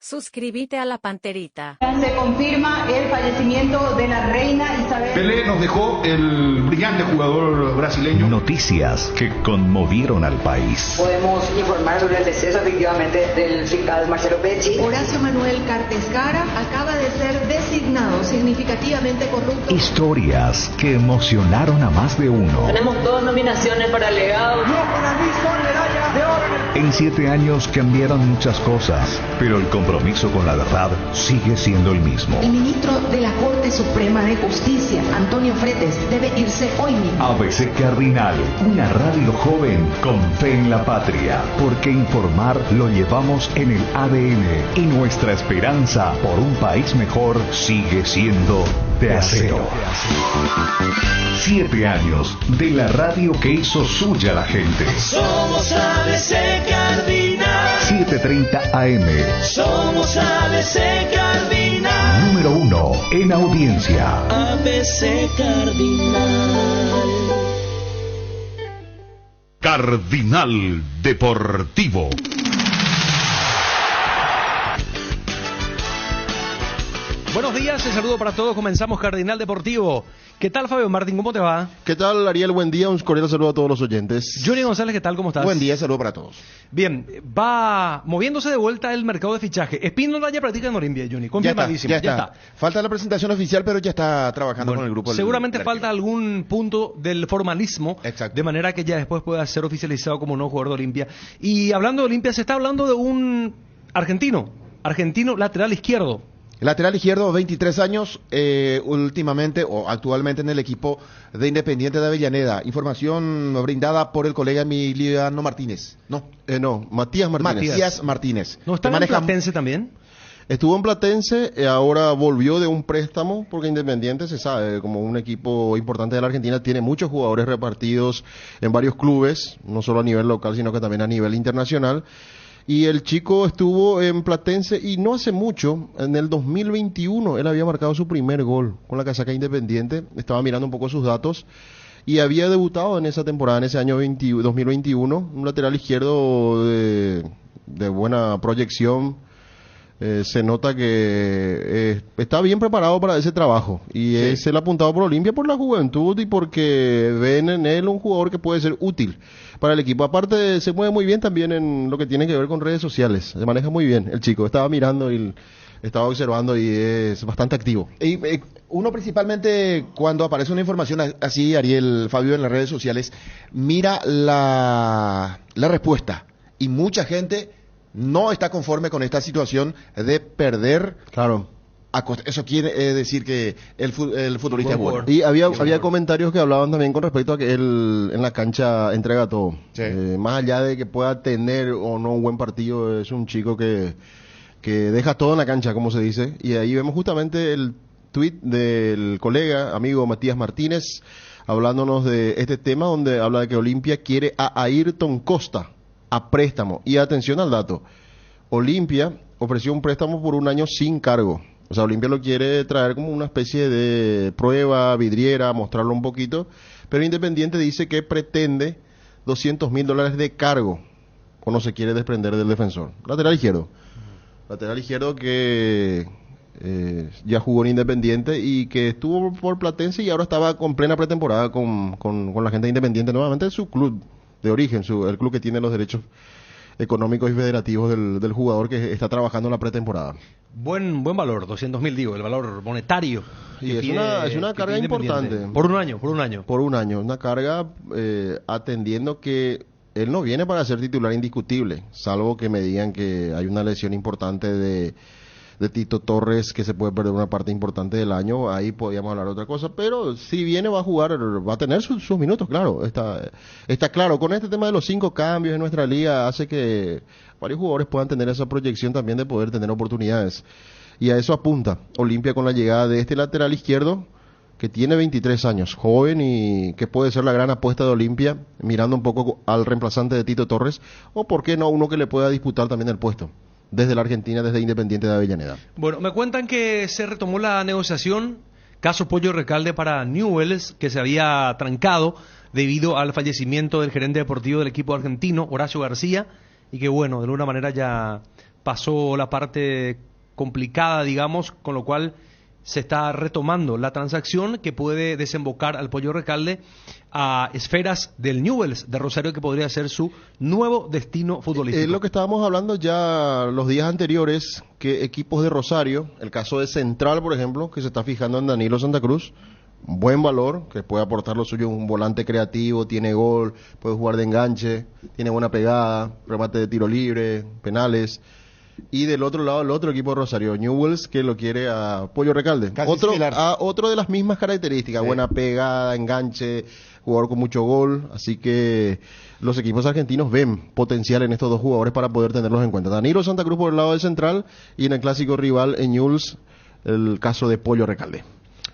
Suscríbete a la Panterita. Se confirma el fallecimiento de la reina Isabel. Pelé nos dejó el brillante jugador brasileño. Noticias que conmovieron al país. Podemos informar sobre el deceso efectivamente del fiscal Marcelo Pecci. Horacio Manuel Cartescara acaba de ser designado significativamente corrupto. Historias que emocionaron a más de uno. Tenemos 2 nominaciones para el legado. En 7 años cambiaron muchas cosas, pero el compromiso con la verdad sigue siendo el mismo. El ministro de la Corte Suprema de Justicia, Antonio Fretes, debe irse hoy mismo. ABC Cardinal, una radio joven con fe en la patria, porque informar lo llevamos en el ADN y nuestra esperanza por un país mejor sigue siendo de acero. 7 años de la radio que hizo suya la gente. Somos ABC Cardinal. 7:30 AM. Somos ABC Cardinal. Número 1 en audiencia. ABC Cardinal. Cardinal Deportivo. Buenos días, el saludo para todos. Comenzamos Cardinal Deportivo. ¿Qué tal, Fabio Martín? ¿Cómo te va? ¿Qué tal, Ariel? Buen día. Un cordial saludo a todos los oyentes. Johnny González, ¿qué tal? ¿Cómo estás? Buen día, saludo para todos. Bien, va moviéndose de vuelta el mercado de fichaje. Espínola ya practica en Olimpia, Johnny. Confirmadísimo. Ya está. Falta la presentación oficial, pero ya está trabajando con el grupo. Seguramente falta algún punto del formalismo. Exacto. De manera que ya después pueda ser oficializado como nuevo jugador de Olimpia. Y hablando de Olimpia, se está hablando de un argentino lateral izquierdo. Lateral izquierdo, 23 años, últimamente o actualmente en el equipo de Independiente de Avellaneda. Información brindada por el colega Emiliano Martínez. Matías Martínez. ¿No está en Platense también? Estuvo en Platense, ahora volvió de un préstamo, porque Independiente se sabe, como un equipo importante de la Argentina, tiene muchos jugadores repartidos en varios clubes, no solo a nivel local, sino que también a nivel internacional. Y el chico estuvo en Platense y no hace mucho, en el 2021, él había marcado su primer gol con la casaca Independiente. Estaba mirando un poco sus datos y había debutado en esa temporada, en ese año 2021, un lateral izquierdo de buena proyección. Se nota que está bien preparado para ese trabajo y sí. Es el apuntado por Olimpia por la juventud y porque ven en él un jugador que puede ser útil para el equipo. Aparte se mueve muy bien también en lo que tiene que ver con redes sociales, se maneja muy bien el chico. Estaba mirando y estaba observando y es bastante activo. Y uno principalmente cuando aparece una información así, Ariel, Fabio, en las redes sociales, mira la respuesta y mucha gente no está conforme con esta situación de perder. Claro. Eso quiere decir que el futbolista es bueno. Y había comentarios que hablaban también con respecto a que él en la cancha entrega todo. Sí. Más allá de que pueda tener o no un buen partido, es un chico que deja todo en la cancha, como se dice. Y ahí vemos justamente el tuit del colega, amigo Matías Martínez, hablándonos de este tema, donde habla de que Olimpia quiere a Ayrton Costa a préstamo. Y atención al dato, Olimpia ofreció un préstamo por un año sin cargo. O sea, Olimpia lo quiere traer como una especie de prueba vidriera, mostrarlo un poquito, pero Independiente dice que pretende $200.000 de cargo, o no se quiere desprender del defensor. Lateral izquierdo que ya jugó en Independiente y que estuvo por Platense y ahora estaba con plena pretemporada con la gente de Independiente, nuevamente su club de origen, el club que tiene los derechos económicos y federativos del jugador que está trabajando en la pretemporada. Buen valor, 200.000 digo, el valor monetario. Y es una carga importante. Por un año. Por un año, una carga atendiendo que él no viene para ser titular indiscutible, salvo que me digan que hay una lesión importante de Tito Torres, que se puede perder una parte importante del año. Ahí podríamos hablar de otra cosa, pero si viene va a jugar, va a tener sus minutos, claro, está claro. Con este tema de los 5 cambios en nuestra liga hace que varios jugadores puedan tener esa proyección también de poder tener oportunidades, y a eso apunta Olimpia con la llegada de este lateral izquierdo que tiene 23 años, joven, y que puede ser la gran apuesta de Olimpia, mirando un poco al reemplazante de Tito Torres, o por qué no uno que le pueda disputar también el puesto desde la Argentina, desde Independiente de Avellaneda. Bueno, me cuentan que se retomó la negociación, caso Pollo Recalde para Newell's, que se había trancado debido al fallecimiento del gerente deportivo del equipo argentino, Horacio García, y que bueno, de alguna manera ya pasó la parte complicada, digamos, con lo cual se está retomando la transacción que puede desembocar al Pollo Recalde a esferas del Newell's de Rosario, que podría ser su nuevo destino futbolístico. Es lo que estábamos hablando ya los días anteriores, que equipos de Rosario, el caso de Central, por ejemplo, que se está fijando en Danilo Santa Cruz, buen valor, que puede aportar lo suyo, un volante creativo, tiene gol, puede jugar de enganche, tiene buena pegada, remate de tiro libre, penales. Y del otro lado, el otro equipo de Rosario, Newell's, que lo quiere a Pollo Recalde. Otro de las mismas características, buena pegada, enganche, jugador con mucho gol. Así que los equipos argentinos ven potencial en estos dos jugadores para poder tenerlos en cuenta. Danilo Santa Cruz por el lado del Central y en el clásico rival en Newell's, el caso de Pollo Recalde.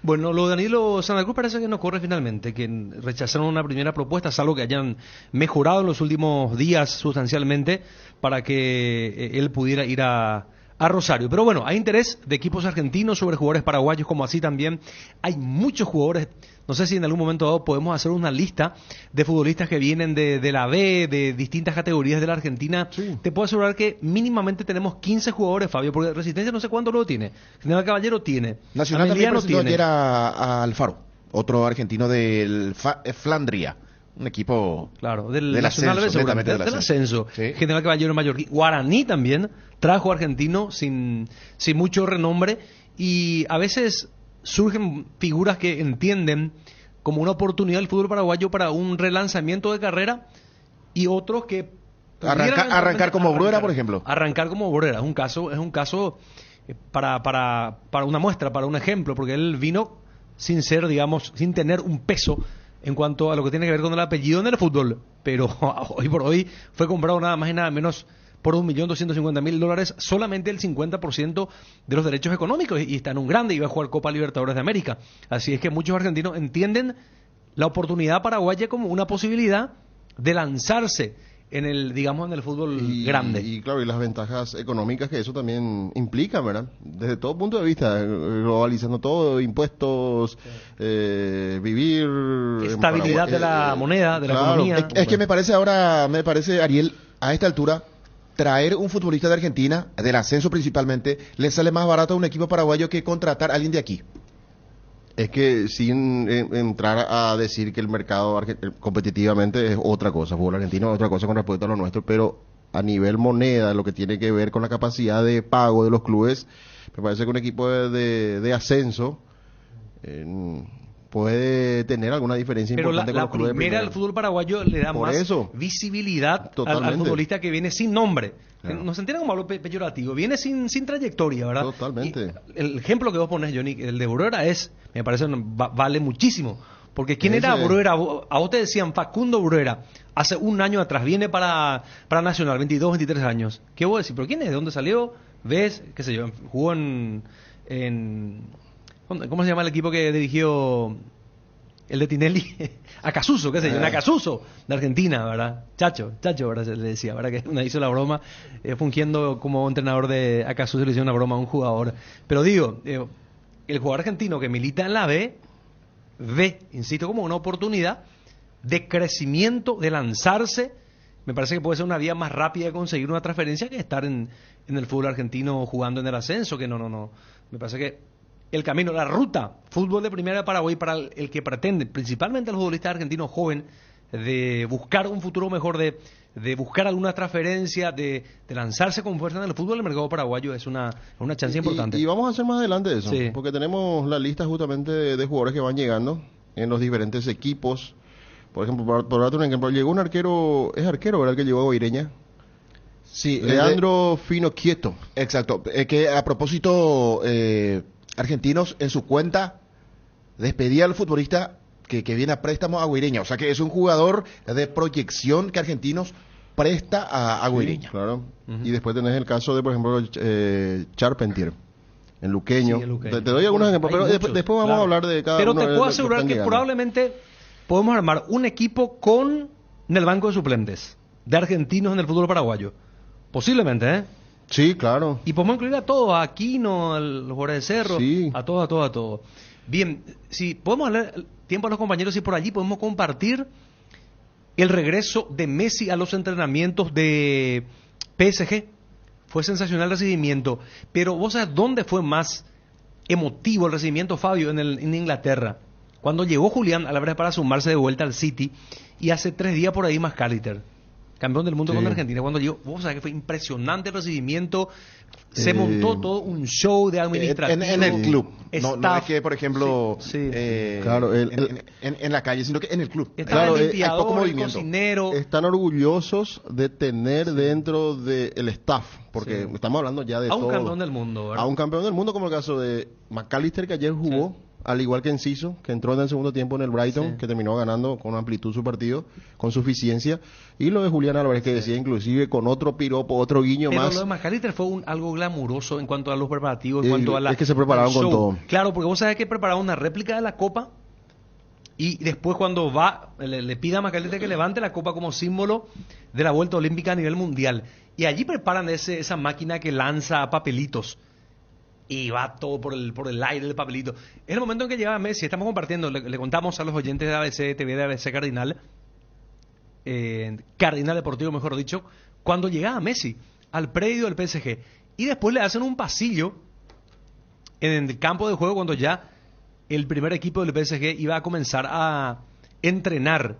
Bueno, lo de Danilo Santa Cruz parece que no corre finalmente, que rechazaron una primera propuesta, salvo que hayan mejorado en los últimos días sustancialmente para que él pudiera ir a Rosario. Pero bueno, hay interés de equipos argentinos sobre jugadores paraguayos, como así también hay muchos jugadores. No sé si en algún momento dado podemos hacer una lista de futbolistas que vienen de la B, de distintas categorías de la Argentina. Sí. Te puedo asegurar que mínimamente tenemos 15 jugadores, Fabio, porque Resistencia no sé cuánto lo tiene. General Caballero tiene. Nacional también presentó ayer a Alfaro, otro argentino del Flandria. Un equipo del Nacional del ascenso. Sí. General Caballero Mallorquín. Guaraní también trajo argentino sin mucho renombre, y a veces surgen figuras que entienden como una oportunidad el fútbol paraguayo para un relanzamiento de carrera, y otros que arrancar como Bruera, por ejemplo. Arrancar como Bruera es un caso para una muestra, para un ejemplo, porque él vino sin ser, digamos, sin tener un peso en cuanto a lo que tiene que ver con el apellido en el fútbol, pero hoy por hoy fue comprado nada más y nada menos por $1.250.000, solamente el 50% de los derechos económicos, y está en un grande, y va a jugar Copa Libertadores de América. Así es que muchos argentinos entienden la oportunidad paraguaya como una posibilidad de lanzarse en el fútbol grande. Y claro, y las ventajas económicas que eso también implica, ¿verdad? Desde todo punto de vista, globalizando todo, impuestos, vivir... Estabilidad de la moneda, de la economía. Es que me parece, Ariel, a esta altura, traer un futbolista de Argentina, del ascenso principalmente, le sale más barato a un equipo paraguayo que contratar a alguien de aquí. Es que sin entrar a decir que el mercado competitivamente es otra cosa, fútbol argentino es otra cosa con respecto a lo nuestro, pero a nivel moneda, lo que tiene que ver con la capacidad de pago de los clubes, me parece que un equipo de ascenso puede tener alguna diferencia importante con los clubes de primera. El fútbol paraguayo le da más visibilidad al futbolista que viene sin nombre. Claro. Nos entienden como algo peyorativo, viene sin trayectoria, ¿verdad? Totalmente. Y el ejemplo que vos pones, Johnny, el de Bruera me parece, vale muchísimo. Porque ¿quién era Bruera? A vos te decían Facundo Bruera, hace un año atrás, viene para Nacional, 22, 23 años. ¿Qué vos decís? ¿Pero quién es? ¿De dónde salió? ¿Ves? ¿Qué sé yo? Jugó en ¿cómo se llama el equipo que dirigió el de Tinelli? Acasuso, qué sé yo, en Acasuso, de Argentina, ¿verdad? Chacho, ¿verdad? Se le decía, ¿verdad? Que hizo la broma, fungiendo como entrenador de Acasuso, le hizo una broma a un jugador. Pero digo, el jugador argentino que milita en la B, ve, insisto, como una oportunidad de crecimiento, de lanzarse. Me parece que puede ser una vía más rápida de conseguir una transferencia que estar en el fútbol argentino jugando en el ascenso, que no. Me parece que el camino, la ruta, fútbol de primera de Paraguay, para el que pretende, principalmente el futbolista argentino joven, de buscar un futuro mejor, de buscar alguna transferencia, de lanzarse con fuerza en el fútbol, el mercado paraguayo es una chance importante. Y vamos a hacer más adelante eso, porque tenemos la lista justamente de jugadores que van llegando en los diferentes equipos. Por ejemplo, por darte un ejemplo, llegó un arquero, ¿verdad? El que llegó a Guaireña. Sí, Leandro Fino Quieto. Exacto. Que a propósito, Argentinos en su cuenta despedía al futbolista que viene a préstamo a Guaireña. O sea que es un jugador de proyección que Argentinos presta a Guaireña. Claro. Y después tenés el caso de, por ejemplo, Charpentier, en Luqueño. Sí, te doy algunos ejemplos, pero después vamos a hablar de cada uno. Pero te puedo asegurar que probablemente podemos armar un equipo con en el banco de suplentes de argentinos en el fútbol paraguayo. Posiblemente, ¿eh? Sí, claro. Y podemos incluir a todos, a Aquino, a los jugadores de Cerro, a todos. Bien, si podemos darle tiempo a los compañeros y por allí podemos compartir el regreso de Messi a los entrenamientos de PSG, fue sensacional el recibimiento. Pero vos sabés dónde fue más emotivo el recibimiento, Fabio, en Inglaterra. Cuando llegó Julián Álvarez para sumarse de vuelta al City, y hace 3 días por ahí McAllister, campeón del mundo con Argentina. Cuando llegó, vos sabés que fue impresionante el recibimiento. Se montó todo un show de administrativo. En el club. Staff. No es que, por ejemplo, claro, en la calle, sino que en el club. Claro, hay poco movimiento. Cocinero. Están orgullosos de tener dentro del staff, porque estamos hablando ya de a un todo. campeón del mundo, ¿verdad? A un campeón del mundo, como el caso de McAllister, que ayer jugó, al igual que Enciso, que entró en el segundo tiempo en el Brighton, que terminó ganando con amplitud su partido, con suficiencia. Y lo de Julián Álvarez, que decía inclusive con otro piropo, otro guiño pero más. Pero lo de McAllister fue algo glamuroso en cuanto a los preparativos, en cuanto a la... Es que se prepararon con todo. Claro, porque vos sabés que prepararon una réplica de la Copa, y después cuando le pide a McAllister que levante la Copa como símbolo de la vuelta olímpica a nivel mundial. Y allí preparan esa máquina que lanza papelitos. Y va todo por el aire el papelito. En el momento en que llegaba Messi, estamos compartiendo, le contamos a los oyentes de ABC TV, de ABC Cardinal, Cardinal Deportivo mejor dicho, cuando llegaba Messi al predio del PSG, y después le hacen un pasillo en el campo de juego cuando ya el primer equipo del PSG iba a comenzar a entrenar.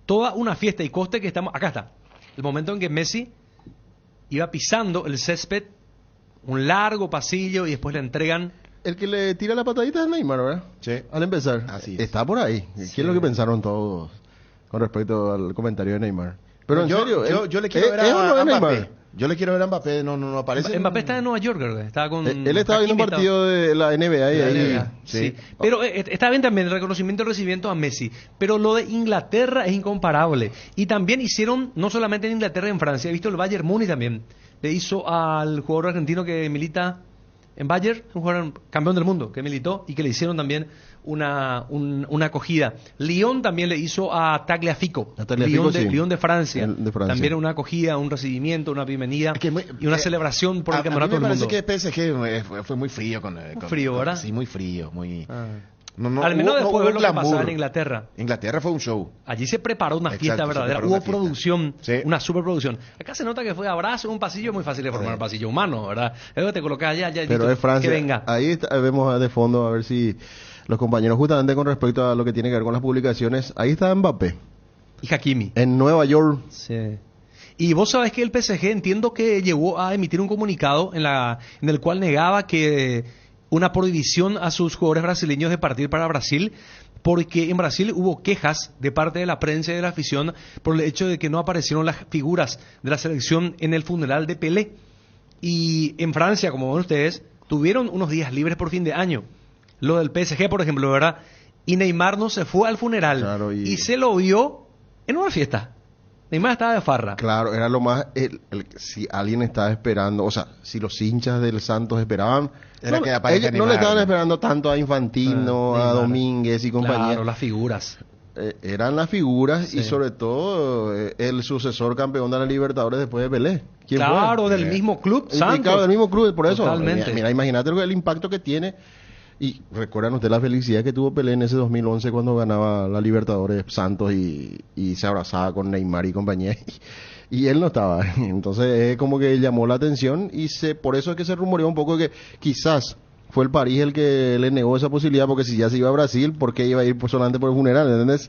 Toda una fiesta, y coste que estamos, acá está, el momento en que Messi iba pisando el césped, un largo pasillo, y después le entregan. El que le tira la patadita es Neymar, ¿verdad? Sí. Al empezar. Así es. Está por ahí. ¿Qué es lo que pensaron todos con respecto al comentario de Neymar? Pero en serio, yo le quiero ver a Mbappé. Yo le quiero ver a Mbappé, no aparece. Mbappé está en Nueva York, ¿verdad? Estaba con él estaba viendo un partido de la NBA y ahí. Sí. Pero está bien también el reconocimiento y el recibimiento a Messi. Pero lo de Inglaterra es incomparable. Y también hicieron, no solamente en Inglaterra, en Francia, he visto el Bayern Múnich también. Le hizo al jugador argentino que milita en Bayern, un jugador campeón del mundo que militó, y que le hicieron también una acogida. Lyon también le hizo a Tagliafico, Lyon de Francia. También una acogida, un recibimiento, una bienvenida y una celebración por el campeonato del mundo. A mí me parece que PSG fue muy frío con frío, ¿verdad? Sí, muy frío, muy... Al menos después de ver lo que pasaba en Inglaterra. Inglaterra fue un show. Allí se preparó una fiesta verdadera. Hubo producción, una superproducción. Acá se nota que fue abrazo, un pasillo muy fácil de formar, un pasillo humano, ¿verdad? Es que te colocas allá, pero es Francia. Que venga. Ahí vemos de fondo a ver si los compañeros, justamente con respecto a lo que tiene que ver con las publicaciones, ahí está Mbappé. Y Hakimi. En Nueva York. Sí. Y vos sabés que el PSG, entiendo que llegó a emitir un comunicado en el cual negaba que una prohibición a sus jugadores brasileños de partir para Brasil, porque en Brasil hubo quejas de parte de la prensa y de la afición por el hecho de que no aparecieron las figuras de la selección en el funeral de Pelé. Y en Francia, como ven ustedes, tuvieron unos días libres por fin de año. Lo del PSG, por ejemplo, ¿verdad? Y Neymar no se fue al funeral, claro, y se lo vio en una fiesta. Neymar estaba de farra. Claro, era lo más... si alguien estaba esperando, o sea, si los hinchas del Santos esperaban... Era que ellos no le estaban esperando tanto a Infantino, a Domínguez y compañía. Claro, las figuras. Eran las figuras, y sobre todo el sucesor campeón de la Libertadores después de Pelé. ¿Quién claro, fue? Del mismo club, Santos. Claro, del mismo club, por eso. Totalmente. Mira, imagínate el impacto que tiene. Y recuerdan ustedes la felicidad que tuvo Pelé en ese 2011 cuando ganaba la Libertadores Santos y se abrazaba con Neymar y compañía. Y él no estaba. Entonces es como que llamó la atención, y por eso es que se rumoreó un poco que quizás fue el París el que le negó esa posibilidad, porque si ya se iba a Brasil, ¿por qué iba a ir solamente por el funeral? ¿Entendés?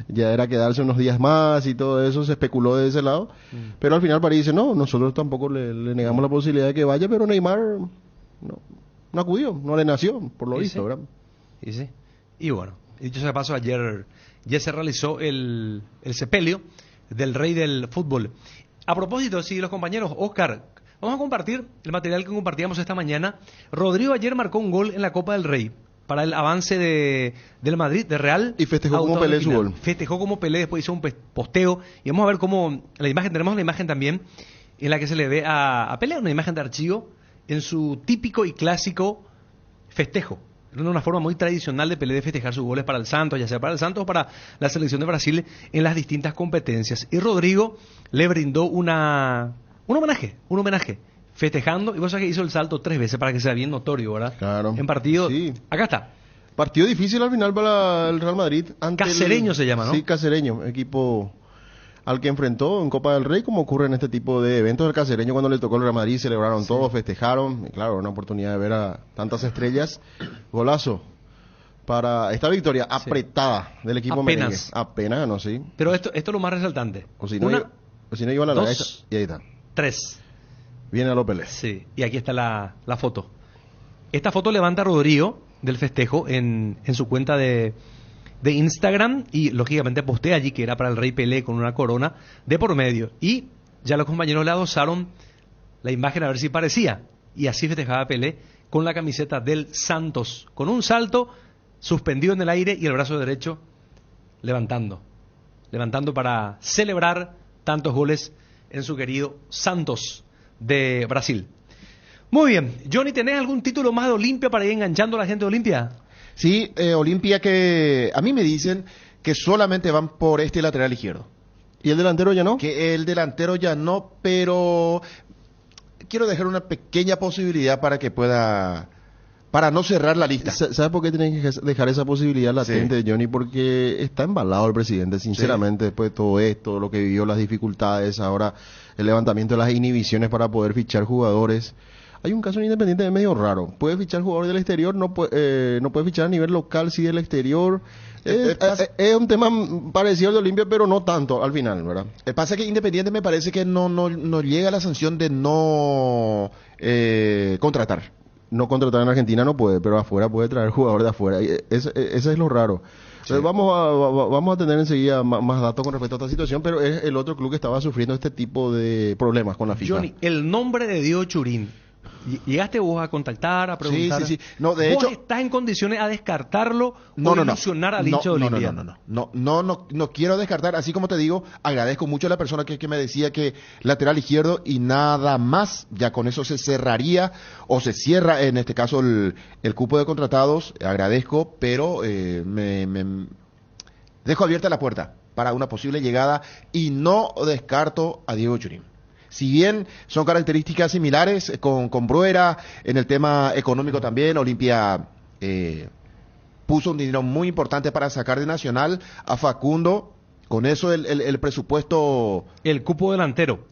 Ya era quedarse unos días más y todo eso, se especuló de ese lado. Pero al final París dice, no, nosotros tampoco le negamos la posibilidad de que vaya, pero Neymar no acudió, no le nació, por lo visto, ¿verdad? Y bueno, dicho sea de paso, ayer ya se realizó el sepelio del rey del fútbol. A propósito, si los compañeros, Oscar, vamos a compartir el material que compartíamos esta mañana. Rodrigo ayer marcó un gol en la Copa del Rey para el avance del Madrid, de Real. Y festejó como Pelé su gol. Festejó como Pelé, después hizo un posteo. Y vamos a ver cómo la imagen, tenemos la imagen también en la que se le ve a Pelé, una imagen de archivo, en su típico y clásico festejo. Una forma muy tradicional de Pelé de festejar sus goles para el Santos, ya sea para el Santos o para la selección de Brasil en las distintas competencias. Y Rodrigo le brindó un homenaje, festejando, y vos sabés que hizo el salto 3 veces para que sea bien notorio, ¿verdad? Claro. En partido, sí. Acá está. Partido difícil al final para el Real Madrid. Cacereño se llama, ¿no? Sí, Cacereño, equipo al que enfrentó en Copa del Rey, como ocurre en este tipo de eventos. El Cacereño, cuando le tocó el Real Madrid, celebraron todos, festejaron, y claro, una oportunidad de ver a tantas estrellas. Golazo para esta victoria apretada del equipo merengue. Apenas ganó, sí. Pero esto es lo más resaltante. O si no, iba a la derecha, y ahí está. 3. Viene a López. Sí, y aquí está la foto. Esta foto levanta Rodrigo del festejo en su cuenta de Instagram y lógicamente postea allí que era para el Rey Pelé con una corona de por medio. Y ya los compañeros le adosaron la imagen a ver si parecía. Y así festejaba Pelé con la camiseta del Santos, con un salto suspendido en el aire y el brazo derecho levantando para celebrar tantos goles en su querido Santos de Brasil. Muy bien, Johnny, ¿tenés algún título más de Olimpia para ir enganchando a la gente de Olimpia? Sí, Olimpia, que a mí me dicen que solamente van por este lateral izquierdo. ¿Y el delantero ya no? Que el delantero ya no, pero quiero dejar una pequeña posibilidad para que pueda, para no cerrar la lista. ¿Sabes por qué tienen que dejar esa posibilidad latente, Johnny? Porque está embalado el presidente, sinceramente, después de todo esto, lo que vivió, las dificultades, ahora el levantamiento de las inhibiciones para poder fichar jugadores. Hay un caso en Independiente medio raro. Puede fichar jugadores del exterior, no puede fichar a nivel local, sí del exterior. Es un tema parecido al de Olimpia, pero no tanto al final, ¿verdad? Pasa que Independiente me parece que no llega a la sanción de no contratar. No contratar en Argentina no puede, pero afuera puede traer jugadores de afuera. Eso es lo raro. Sí. Vamos a tener enseguida más datos con respecto a esta situación, pero es el otro club que estaba sufriendo este tipo de problemas con la FIFA. Johnny, el nombre de Diego Churín. ¿Llegaste vos a contactar, a preguntar? Sí. No, de hecho, ¿estás en condiciones a descartarlo o ilusionar al hincha de Olimpia? No quiero descartar. Así como te digo, agradezco mucho a la persona que me decía que lateral izquierdo y nada más. Ya con eso se cerraría o se cierra, en este caso, el cupo de contratados. Agradezco, pero me dejo abierta la puerta para una posible llegada y no descarto a Diego Churín. Si bien son características similares con Bruera, en el tema económico también, Olimpia puso un dinero muy importante para sacar de Nacional a Facundo, con eso el presupuesto... El cupo delantero.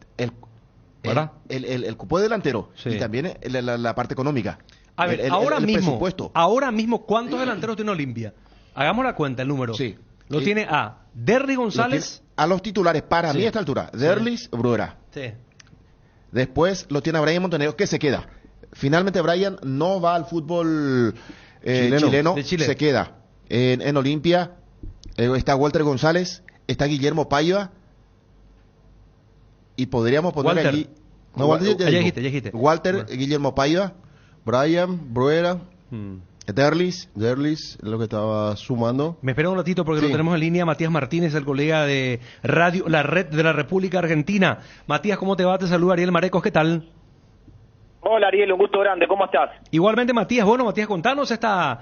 ¿Verdad? El cupo delantero, sí. Y también la parte económica. A ver, ahora mismo, ¿cuántos delanteros tiene Olimpia? Hagamos la cuenta, el número. Sí. Lo tiene a Derry González. A los titulares, para mí a esta altura, Derlis, Bruera. Sí. Después lo tiene a Brian Montenegro, que se queda. Finalmente Brian no va al fútbol chileno, se queda. En Olimpia está Walter González, está Guillermo Paiva, y podríamos poner allí... No, Walter, ya dijiste. Walter, Guillermo Paiva, Brian, Bruera... Derlis, es lo que estaba sumando. Me espera un ratito porque lo tenemos en línea. Matías Martínez, el colega de Radio La Red de la República Argentina. Matías, ¿cómo te va? Te saluda Ariel Marecos, ¿qué tal? Hola Ariel, un gusto grande, ¿cómo estás? Igualmente Matías, bueno Matías, contanos esta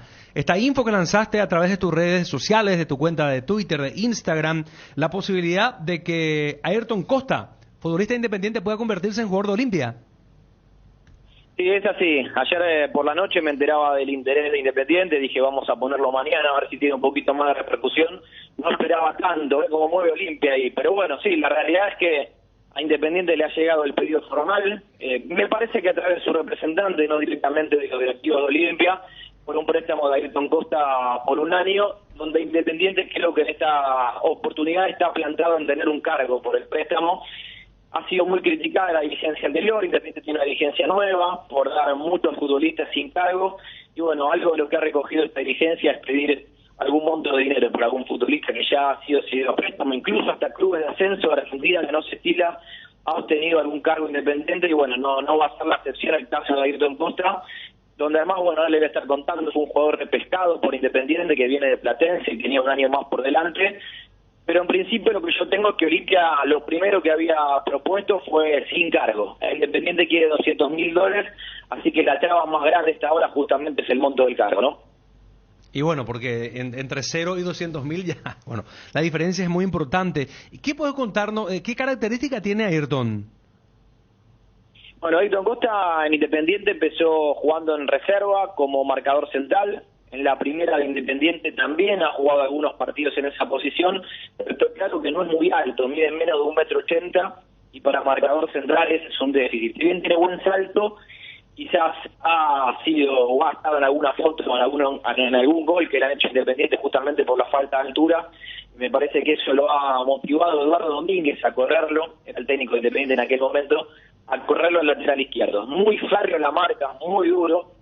info que lanzaste a través de tus redes sociales, de tu cuenta de Twitter, de Instagram, la posibilidad de que Ayrton Costa, futbolista independiente, pueda convertirse en jugador de Olimpia. Sí, es así. Ayer por la noche me enteraba del interés de Independiente, dije vamos a ponerlo mañana a ver si tiene un poquito más de repercusión. No esperaba tanto, como mueve Olimpia ahí, pero bueno, sí, la realidad es que a Independiente le ha llegado el pedido formal, me parece que a través de su representante, no directamente de los directivos de Olimpia, por un préstamo de Ayrton Costa por un año, donde Independiente creo que en esta oportunidad está plantado en tener un cargo por el préstamo. Ha sido muy criticada la dirigencia anterior, Independiente tiene una dirigencia nueva por dar muchos futbolistas sin cargo, y bueno, algo de lo que ha recogido esta dirigencia es pedir algún monto de dinero por algún futbolista que ya ha sido cedido a préstamo, incluso hasta clubes de ascenso de Argentina que no se estila, ha obtenido algún cargo Independiente, y bueno, no va a ser la excepción el caso de Ayrton Costa, donde además, bueno, le voy a estar contando, es un jugador repescado por Independiente que viene de Platense y tenía un año más por delante. Pero en principio lo que yo tengo es que Olimpia lo primero que había propuesto fue sin cargo. El Independiente quiere $200.000, así que la traba más grande hasta ahora justamente es el monto del cargo, ¿no? Y bueno, porque entre 0 y 200.000 ya, bueno, la diferencia es muy importante. ¿Qué puedes contarnos? ¿Qué característica tiene Ayrton? Bueno, Ayrton Costa en Independiente empezó jugando en reserva como marcador central. en la primera de Independiente también ha jugado algunos partidos en esa posición, pero está claro que no es muy alto, mide menos de 1,80 m, y para marcador central ese es un déficit. Si bien tiene buen salto, quizás ha sido o ha estado en alguna foto o en algún gol que le han hecho Independiente justamente por la falta de altura. Me parece que eso lo ha motivado Eduardo Domínguez a correrlo, era el técnico de Independiente en aquel momento, a correrlo al lateral izquierdo. Muy férreo en la marca, muy duro,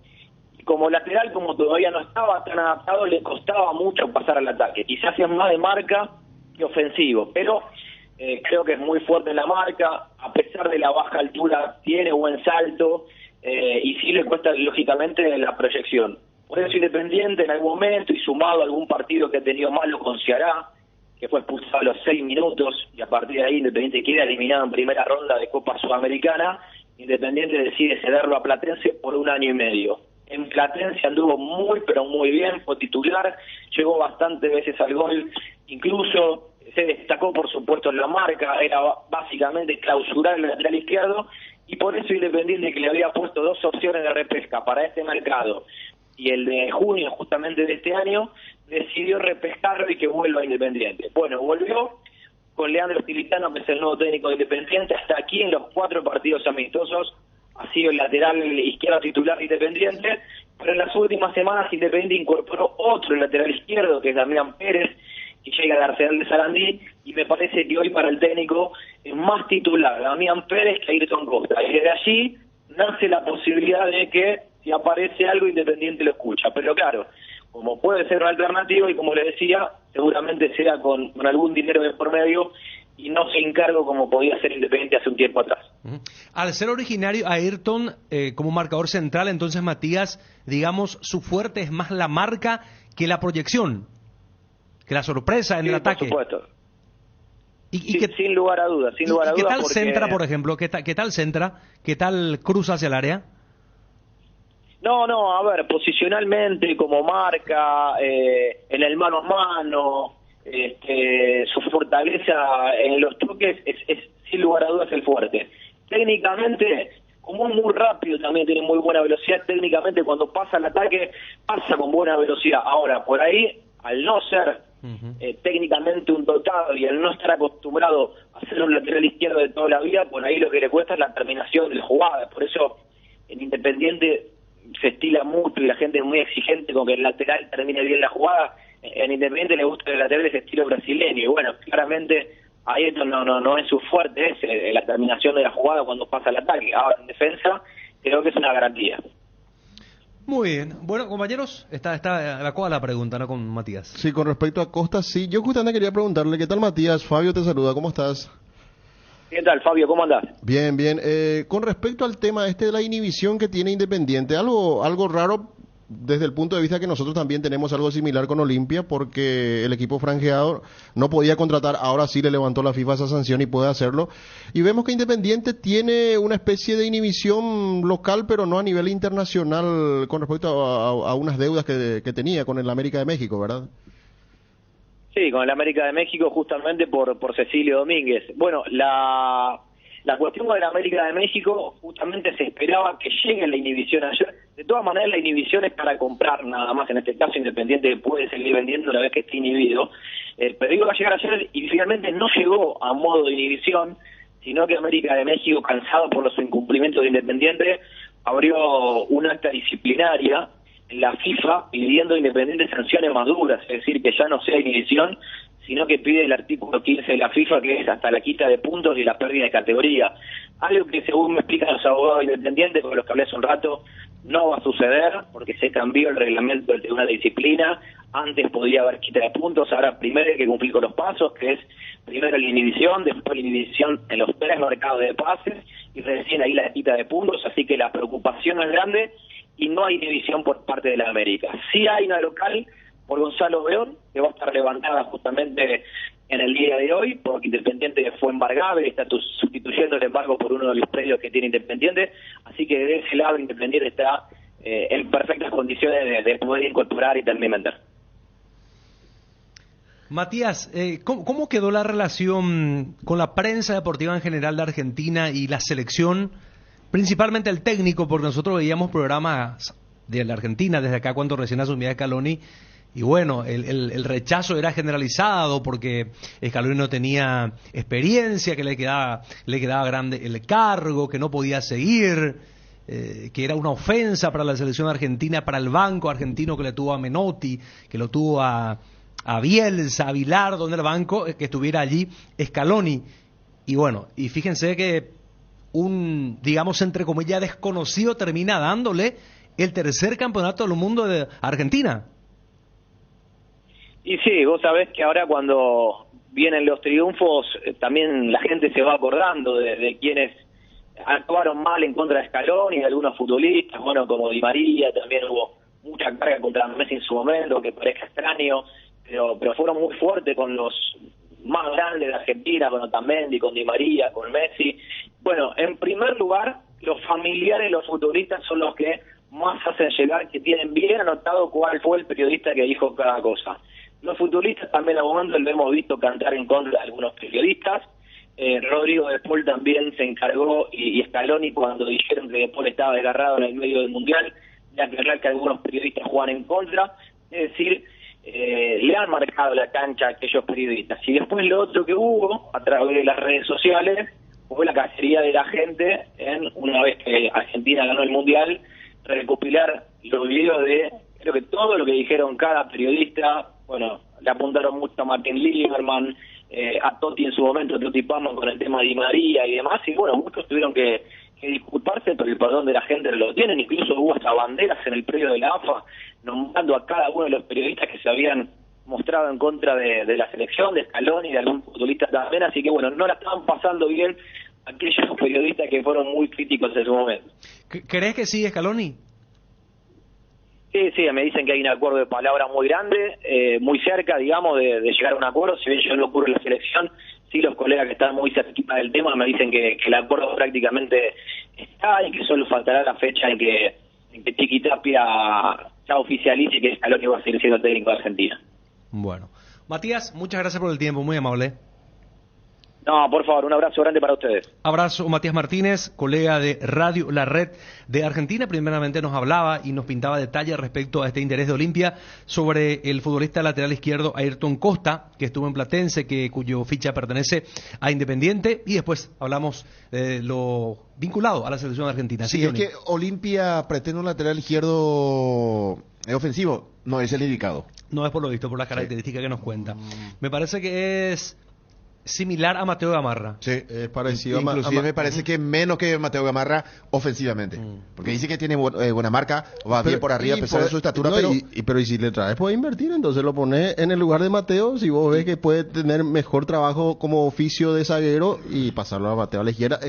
y como lateral, como todavía no estaba tan adaptado, le costaba mucho pasar al ataque. Quizás es más de marca que ofensivo, pero creo que es muy fuerte en la marca, a pesar de la baja altura tiene buen salto, y sí le cuesta lógicamente la proyección. Por eso Independiente en algún momento, y sumado a algún partido que ha tenido malo con Ceará, que fue expulsado a los 6 minutos, y a partir de ahí Independiente queda eliminado en primera ronda de Copa Sudamericana, Independiente decide cederlo a Platense por 1 año y medio. En Platense anduvo muy pero muy bien, fue titular, llegó bastantes veces al gol, incluso se destacó por supuesto en la marca, era básicamente clausurar el lateral izquierdo, y por eso Independiente, que le había puesto 2 opciones de repesca para este mercado y el de junio justamente de este año, decidió repescarlo y que vuelva a Independiente. Bueno, volvió con Leandro Stilitano, que es el nuevo técnico de Independiente, hasta aquí en los 4 partidos amistosos ha sido el lateral izquierdo titular de Independiente, pero en las últimas semanas Independiente incorporó otro lateral izquierdo, que es Damián Pérez, que llega al Arsenal de Sarandí, y me parece que hoy para el técnico es más titular Damián Pérez que Ayrton Costa, y desde allí nace la posibilidad de que si aparece algo Independiente lo escucha, pero claro, como puede ser una alternativa, y como le decía, seguramente sea con algún dinero de por medio, y no se encargo como podía ser Independiente hace un tiempo atrás. Al ser originario Ayrton como marcador central, entonces Matías, digamos, su fuerte es más la marca que la proyección, que la sorpresa en el ataque. Por supuesto. Sin lugar a dudas, sin lugar a dudas. ¿Qué tal porque... centra, por ejemplo? ¿Qué tal centra? ¿Qué tal cruza hacia el área? No, a ver, posicionalmente, como marca, en el mano a mano, su fortaleza en los toques es sin lugar a dudas el fuerte. Técnicamente, como es muy rápido, también tiene muy buena velocidad. Técnicamente, cuando pasa el ataque, pasa con buena velocidad. Ahora, por ahí, al no ser técnicamente un dotado y al no estar acostumbrado a ser un lateral izquierdo de toda la vida, por ahí lo que le cuesta es la terminación de la jugada. Por eso, en Independiente se estila mucho y la gente es muy exigente con que el lateral termine bien la jugada. En Independiente le gusta el lateral de ese estilo brasileño, y bueno, claramente ahí esto no es su fuerte, es la terminación de la jugada cuando pasa el ataque. Ahora en defensa creo que es una garantía. Muy bien. Bueno, compañeros, está evacuada la pregunta, ¿no? Con Matías. Sí, con respecto a Costa, sí. Yo justamente quería preguntarle, ¿qué tal Matías? Fabio te saluda, ¿cómo estás? ¿Qué tal, Fabio? ¿Cómo andás? Bien. Con respecto al tema de la inhibición que tiene Independiente, algo raro desde el punto de vista que nosotros también tenemos algo similar con Olimpia, porque el equipo franjeado no podía contratar, ahora sí le levantó la FIFA esa sanción y puede hacerlo, y vemos que Independiente tiene una especie de inhibición local, pero no a nivel internacional, con respecto a unas deudas que tenía con el América de México, ¿verdad? Sí, con el América de México justamente por Cecilio Domínguez. Bueno, la cuestión con el América de México justamente se esperaba que llegue la inhibición ayer. De todas maneras, la inhibición es para comprar nada más. En este caso, Independiente puede seguir vendiendo una vez que esté inhibido. Pero iba a llegar ayer y finalmente no llegó a modo de inhibición, sino que América de México, cansado por los incumplimientos de Independiente, abrió una acta disciplinaria en la FIFA pidiendo a Independiente sanciones más duras, es decir, que ya no sea inhibición, sino que pide el artículo 15 de la FIFA, que es hasta la quita de puntos y la pérdida de categoría. Algo que, según me explican los abogados independientes, con los que hablé hace un rato, no va a suceder, porque se cambió el reglamento del Tribunal de Disciplina. Antes podía haber quita de puntos, ahora primero hay que cumplir con los pasos, que es primero la inhibición, después la inhibición en los 3 mercados de pases, y recién ahí la quita de puntos, así que la preocupación es grande, y no hay división por parte de la América. Sí hay una local por Gonzalo Beón, que va a estar levantada justamente en el día de hoy, porque Independiente fue embargado y está sustituyendo el embargo por uno de los predios que tiene Independiente, así que de ese lado Independiente está en perfectas condiciones de poder incorporar y también vender. Matías, ¿cómo quedó la relación con la prensa deportiva en general de Argentina y la selección? Principalmente el técnico, porque nosotros veíamos programas de la Argentina, desde acá cuando recién asumía Scaloni. Y bueno, el rechazo era generalizado porque Scaloni no tenía experiencia, que le quedaba grande el cargo, que no podía seguir, que era una ofensa para la selección argentina, para el banco argentino que le tuvo a Menotti, que lo tuvo a Bielsa, a Bilardo en el banco, que estuviera allí Scaloni. Y bueno, y fíjense que un, digamos, entre comillas, desconocido termina dándole el tercer campeonato del mundo de Argentina. Y sí, vos sabés que ahora cuando vienen los triunfos, también la gente se va acordando de quienes actuaron mal en contra de Scaloni y de algunos futbolistas, bueno, como Di María, también hubo mucha carga contra Messi en su momento, que parezca extraño, pero fueron muy fuertes con los más grandes de Argentina, con Otamendi, con Di María, con Messi. Bueno, en primer lugar, los familiares de los futbolistas son los que más hacen llegar, que tienen bien anotado cuál fue el periodista que dijo cada cosa. Los futbolistas también a momentos lo hemos visto cantar en contra de algunos periodistas. Rodrigo De Paul también se encargó, y Scaloni, cuando dijeron que De Paul estaba desgarrado en el medio del Mundial, de aclarar que algunos periodistas juegan en contra. Es decir, le han marcado la cancha a aquellos periodistas. Y después lo otro que hubo, a través de las redes sociales, fue la cacería de la gente una vez que Argentina ganó el Mundial, recopilar los videos de, creo que todo lo que dijeron cada periodista. Bueno, le apuntaron mucho a Martín Lieberman, a Totti en su momento, Totti Pama con el tema de Di María y demás, y bueno, muchos tuvieron que disculparse, pero el perdón de la gente no lo tienen. Incluso hubo hasta banderas en el predio de la AFA nombrando a cada uno de los periodistas que se habían mostrado en contra de la selección, de Scaloni y de algún futbolista también, así que bueno, no la estaban pasando bien aquellos periodistas que fueron muy críticos en su momento. ¿Crees que sigue Scaloni? Sí, me dicen que hay un acuerdo de palabra muy grande, muy cerca, digamos, de llegar a un acuerdo. Si bien yo no ocurre en la selección, sí los colegas que están muy cerquita del tema me dicen que el acuerdo prácticamente está y que solo faltará la fecha en que Chiqui Tapia ya oficialice que Scaloni va a seguir siendo técnico de Argentina. Bueno, Matías, muchas gracias por el tiempo, muy amable. No, por favor, un abrazo grande para ustedes. Abrazo, Matías Martínez, colega de Radio La Red de Argentina. Primeramente nos hablaba y nos pintaba detalles respecto a este interés de Olimpia sobre el futbolista lateral izquierdo Ayrton Costa, que estuvo en Platense, cuyo ficha pertenece a Independiente, y después hablamos de lo vinculado a la selección argentina. Sí, es que Olimpia pretende un lateral izquierdo ofensivo, no es el indicado. No es por lo visto, por las características que nos cuenta. Me parece que es similar a Mateo Gamarra. Sí, es parecido. Inclusive me parece que menos que Mateo Gamarra ofensivamente. Porque dice que tiene buena marca, va bien por arriba a pesar de su estatura. No, pero y si le traes puede invertir, entonces lo pones en el lugar de Mateo, si vos ves que puede tener mejor trabajo como oficio de zaguero y pasarlo a Mateo a la izquierda.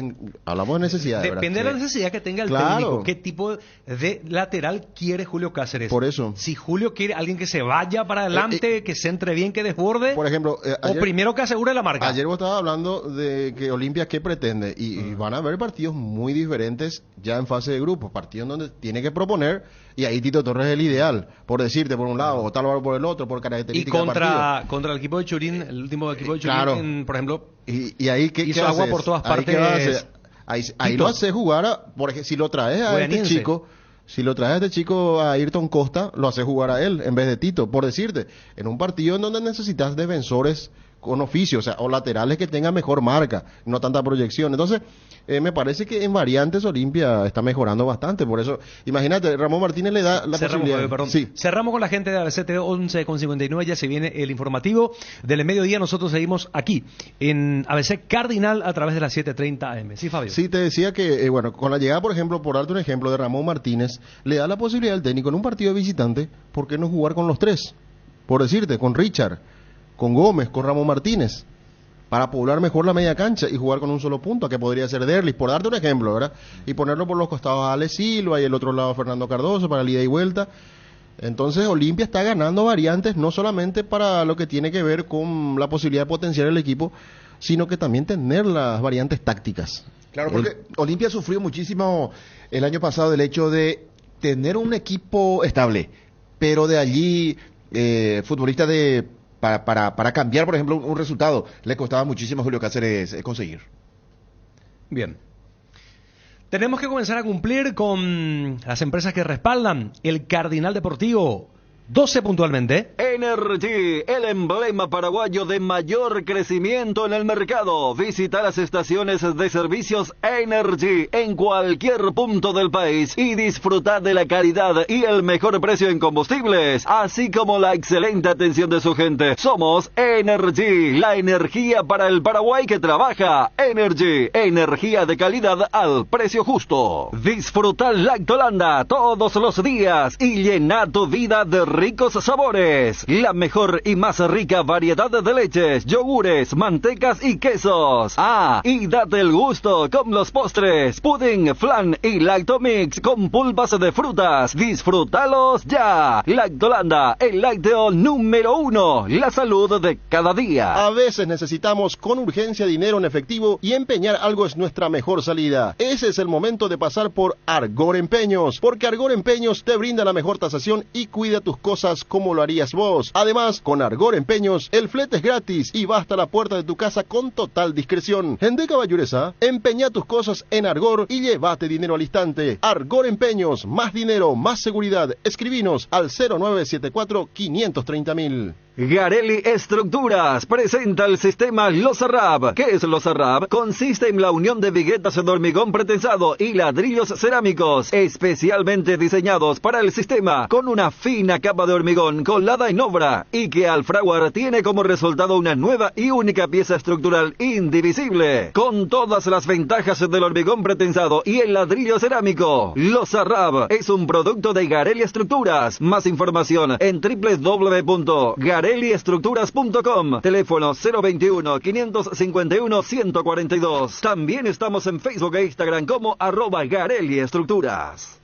Hablamos de necesidad. Depende de la necesidad que tenga el técnico. ¿Qué tipo de lateral quiere Julio Cáceres? Por eso. Si Julio quiere alguien que se vaya para adelante, que centre bien, que desborde, por ejemplo, o primero que asegure la marca. Ayer vos estabas hablando de que Olimpia qué pretende y van a haber partidos muy diferentes ya en fase de grupos, partidos donde tiene que proponer, y ahí Tito Torres es el ideal, por decirte por un lado o Tálvaro por el otro, por características y contra el equipo de Churín, el último equipo de Churín, claro. Por ejemplo, y ahí hizo agua por todas partes. Ahí lo hace jugar por ejemplo, si lo traes a este chico, a Ayrton Costa, lo hace jugar a él en vez de Tito, por decirte, en un partido en donde necesitas defensores con oficio, o sea, o laterales que tengan mejor marca, no tanta proyección. Entonces, me parece que en variantes Olimpia está mejorando bastante. Por eso, imagínate, Ramón Martínez le da la posibilidad. Sí. Cerramos con la gente de ABC 11:59, ya se viene el informativo del mediodía. Nosotros seguimos aquí en ABC Cardinal a través de las 7:30 AM. Sí, Fabio. Sí, te decía que, bueno, con la llegada, por ejemplo, por darte un ejemplo, de Ramón Martínez, le da la posibilidad al técnico en un partido de visitante, ¿por qué no jugar con los tres? Por decirte, con Richard, con Gómez, con Ramón Martínez, para poblar mejor la media cancha y jugar con un solo punto, que podría ser Derlis, por darte un ejemplo, ¿verdad? Y ponerlo por los costados a Ale Silva y el otro lado a Fernando Cardoso para la ida y vuelta. Entonces Olimpia está ganando variantes, no solamente para lo que tiene que ver con la posibilidad de potenciar el equipo, sino que también tener las variantes tácticas. Claro, porque Olimpia sufrió muchísimo el año pasado del hecho de tener un equipo estable, pero de allí futbolistas para cambiar, por ejemplo, un resultado, le costaba muchísimo a Julio Cáceres conseguir. Bien. Tenemos que comenzar a cumplir con las empresas que respaldan el Cardinal Deportivo. 12 puntualmente. Energy, el emblema paraguayo de mayor crecimiento en el mercado. Visita las estaciones de servicios Energy en cualquier punto del país y disfruta de la calidad y el mejor precio en combustibles, así como la excelente atención de su gente. Somos Energy, la energía para el Paraguay que trabaja. Energy, energía de calidad al precio justo. Disfruta Lactolanda todos los días y llena tu vida de ricos sabores. La mejor y más rica variedad de leches, yogures, mantecas y quesos. Ah, y date el gusto con los postres, pudding, flan y lactomix con pulpas de frutas. Disfrútalos ya. Lactolanda, el lácteo número 1. La salud de cada día. A veces necesitamos con urgencia dinero en efectivo y empeñar algo es nuestra mejor salida. Ese es el momento de pasar por Argor Empeños, porque Argor Empeños te brinda la mejor tasación y cuida tus cosas como lo harías vos. Además, con Argor Empeños, el flete es gratis y va hasta la puerta de tu casa con total discreción. Gente caballuresa, empeña tus cosas en Argor y llévate dinero al instante. Argor Empeños, más dinero, más seguridad. Escribinos al 0974-530.000. Garelli Estructuras presenta el sistema Losarrab. ¿Qué es Losarrab? Consiste en la unión de viguetas de hormigón pretensado y ladrillos cerámicos, especialmente diseñados para el sistema, con una fina capa de hormigón colada en obra, y que al fraguar tiene como resultado una nueva y única pieza estructural indivisible, con todas las ventajas del hormigón pretensado y el ladrillo cerámico. Losarrab es un producto de Garelli Estructuras. Más información en www.garelliestructuras.com. Teléfono 021-551-142. También estamos en Facebook e Instagram como @GarelliEstructuras.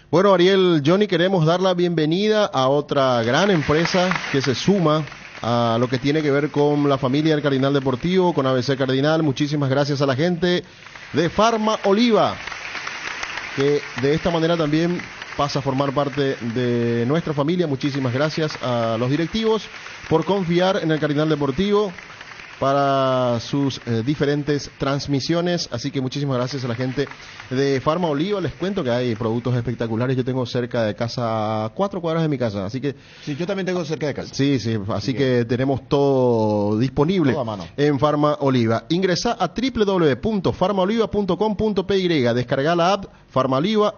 Bueno, Ariel, Johnny, queremos dar la bienvenida a otra gran empresa que se suma a lo que tiene que ver con la familia del Cardinal Deportivo, con ABC Cardinal. Muchísimas gracias a la gente de Farma Oliva, que de esta manera también pasa a formar parte de nuestra familia. Muchísimas gracias a los directivos por confiar en el Cardinal Deportivo para sus diferentes transmisiones. Así que muchísimas gracias a la gente de Farma Oliva. Les cuento que hay productos espectaculares. Yo tengo cerca de casa, a 4 cuadras de mi casa, así que... Sí, yo también tengo cerca de casa. Sí, así que tenemos todo disponible en Farma Oliva. Ingresa a www.farmaoliva.com.py, descarga la app Farma Oliva,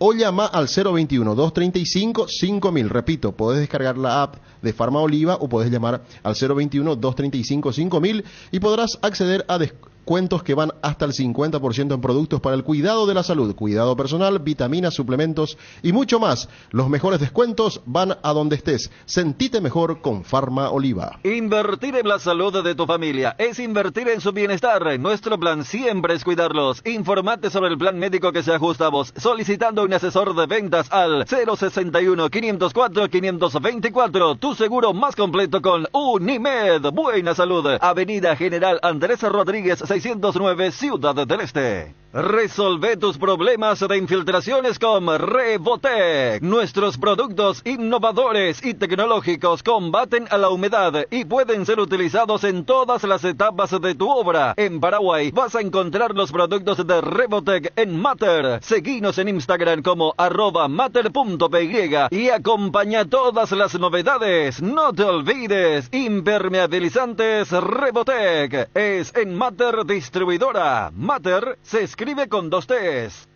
o llama al 021-235-5000. Repito, podés descargar la app de Farma Oliva o podés llamar al 021-235-5000 y podrás acceder a descuentos que van hasta el 50% en productos para el cuidado de la salud, cuidado personal, vitaminas, suplementos y mucho más. Los mejores descuentos van a donde estés. Sentite mejor con Farma Oliva. Invertir en la salud de tu familia es invertir en su bienestar. Nuestro plan siempre es cuidarlos. Informate sobre el plan médico que se ajusta a vos, solicitando un asesor de ventas al 061-504-524. Tu seguro más completo con Unimed. Buena salud. Avenida General Andrés Rodríguez 609, Ciudad del Este. Resolve tus problemas de infiltraciones con Revotec. Nuestros productos innovadores y tecnológicos combaten a la humedad y pueden ser utilizados en todas las etapas de tu obra. En Paraguay vas a encontrar los productos de Revotec en Mater. Seguinos en Instagram como @mater.py y acompaña todas las novedades. No te olvides, impermeabilizantes Revotec es en Mater Distribuidora. Mater se escribe con 2 T's.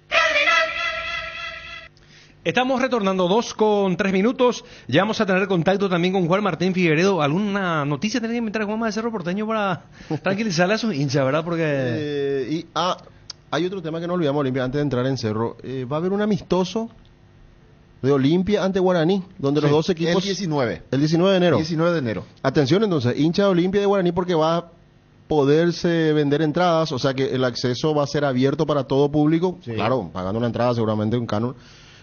Estamos retornando 2:03 minutos. Ya vamos a tener contacto también con Juan Martín Figueredo. ¿Alguna noticia tenía que inventar Juan de Cerro Porteño para tranquilizarle a sus hinchas, verdad? Porque... hay otro tema que no olvidamos, Olimpia, antes de entrar en Cerro. Va a haber un amistoso de Olimpia ante Guaraní, donde los dos equipos... El 19 de enero. 19 de enero. Atención entonces, hincha de Olimpia y de Guaraní, porque va a poderse vender entradas, o sea que el acceso va a ser abierto para todo público, claro, pagando una entrada seguramente un canon.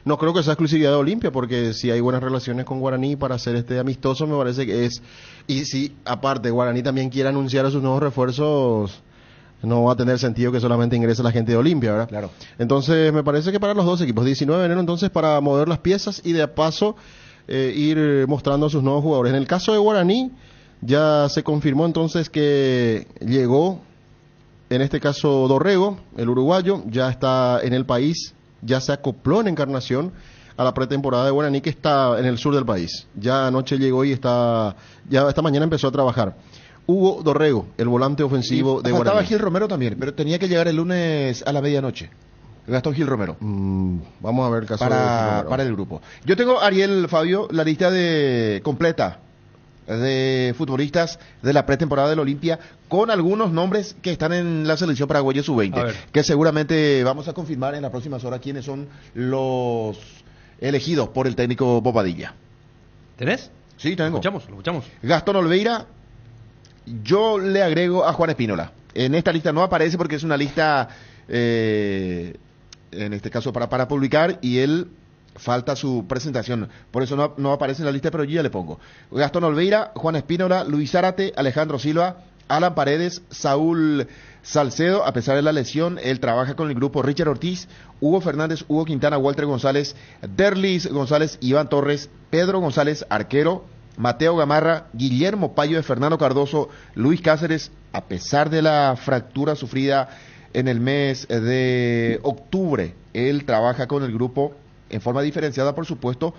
No creo que sea exclusividad de Olimpia, porque si hay buenas relaciones con Guaraní para hacer este amistoso, me parece que es... Y si aparte Guaraní también quiere anunciar a sus nuevos refuerzos, no va a tener sentido que solamente ingrese la gente de Olimpia, ¿verdad? Claro. Entonces me parece que para los dos equipos, 19 de enero entonces, para mover las piezas y de paso ir mostrando a sus nuevos jugadores. En el caso de Guaraní, ya se confirmó entonces que llegó En este caso, Dorrego, el uruguayo, ya está en el país, ya se acopló en Encarnación a la pretemporada de Guaraní, que está en el sur del país. Ya anoche llegó y ya esta mañana empezó a trabajar. Hugo Dorrego, el volante ofensivo de Guaraní. Faltaba Gil Romero también, pero tenía que llegar el lunes a la medianoche. Gastón Gil Romero. Vamos a ver el caso para el grupo. Yo tengo, Ariel, Fabio, la lista completa de futbolistas de la pretemporada del Olimpia, con algunos nombres que están en la selección paraguaya sub-20, que seguramente vamos a confirmar en las próximas horas quiénes son los elegidos por el técnico Bobadilla. ¿Tenés? Sí, tengo. Lo escuchamos. Gastón Olveira, yo le agrego a Juan Espínola. En esta lista no aparece porque es una lista, en este caso para publicar, y él falta su presentación, por eso no aparece en la lista, pero yo ya le pongo Gastón Olveira, Juan Espínola, Luis Zárate, Alejandro Silva, Alan Paredes, Saúl Salcedo. A pesar de la lesión, él trabaja con el grupo Richard Ortiz, Hugo Fernández, Hugo Quintana, Walter González, Derlis González, Iván Torres, Pedro González, arquero, Mateo Gamarra, Guillermo Payo de Fernando Cardoso, Luis Cáceres. A pesar de la fractura sufrida en el mes de octubre, él trabaja con el grupo en forma diferenciada, por supuesto,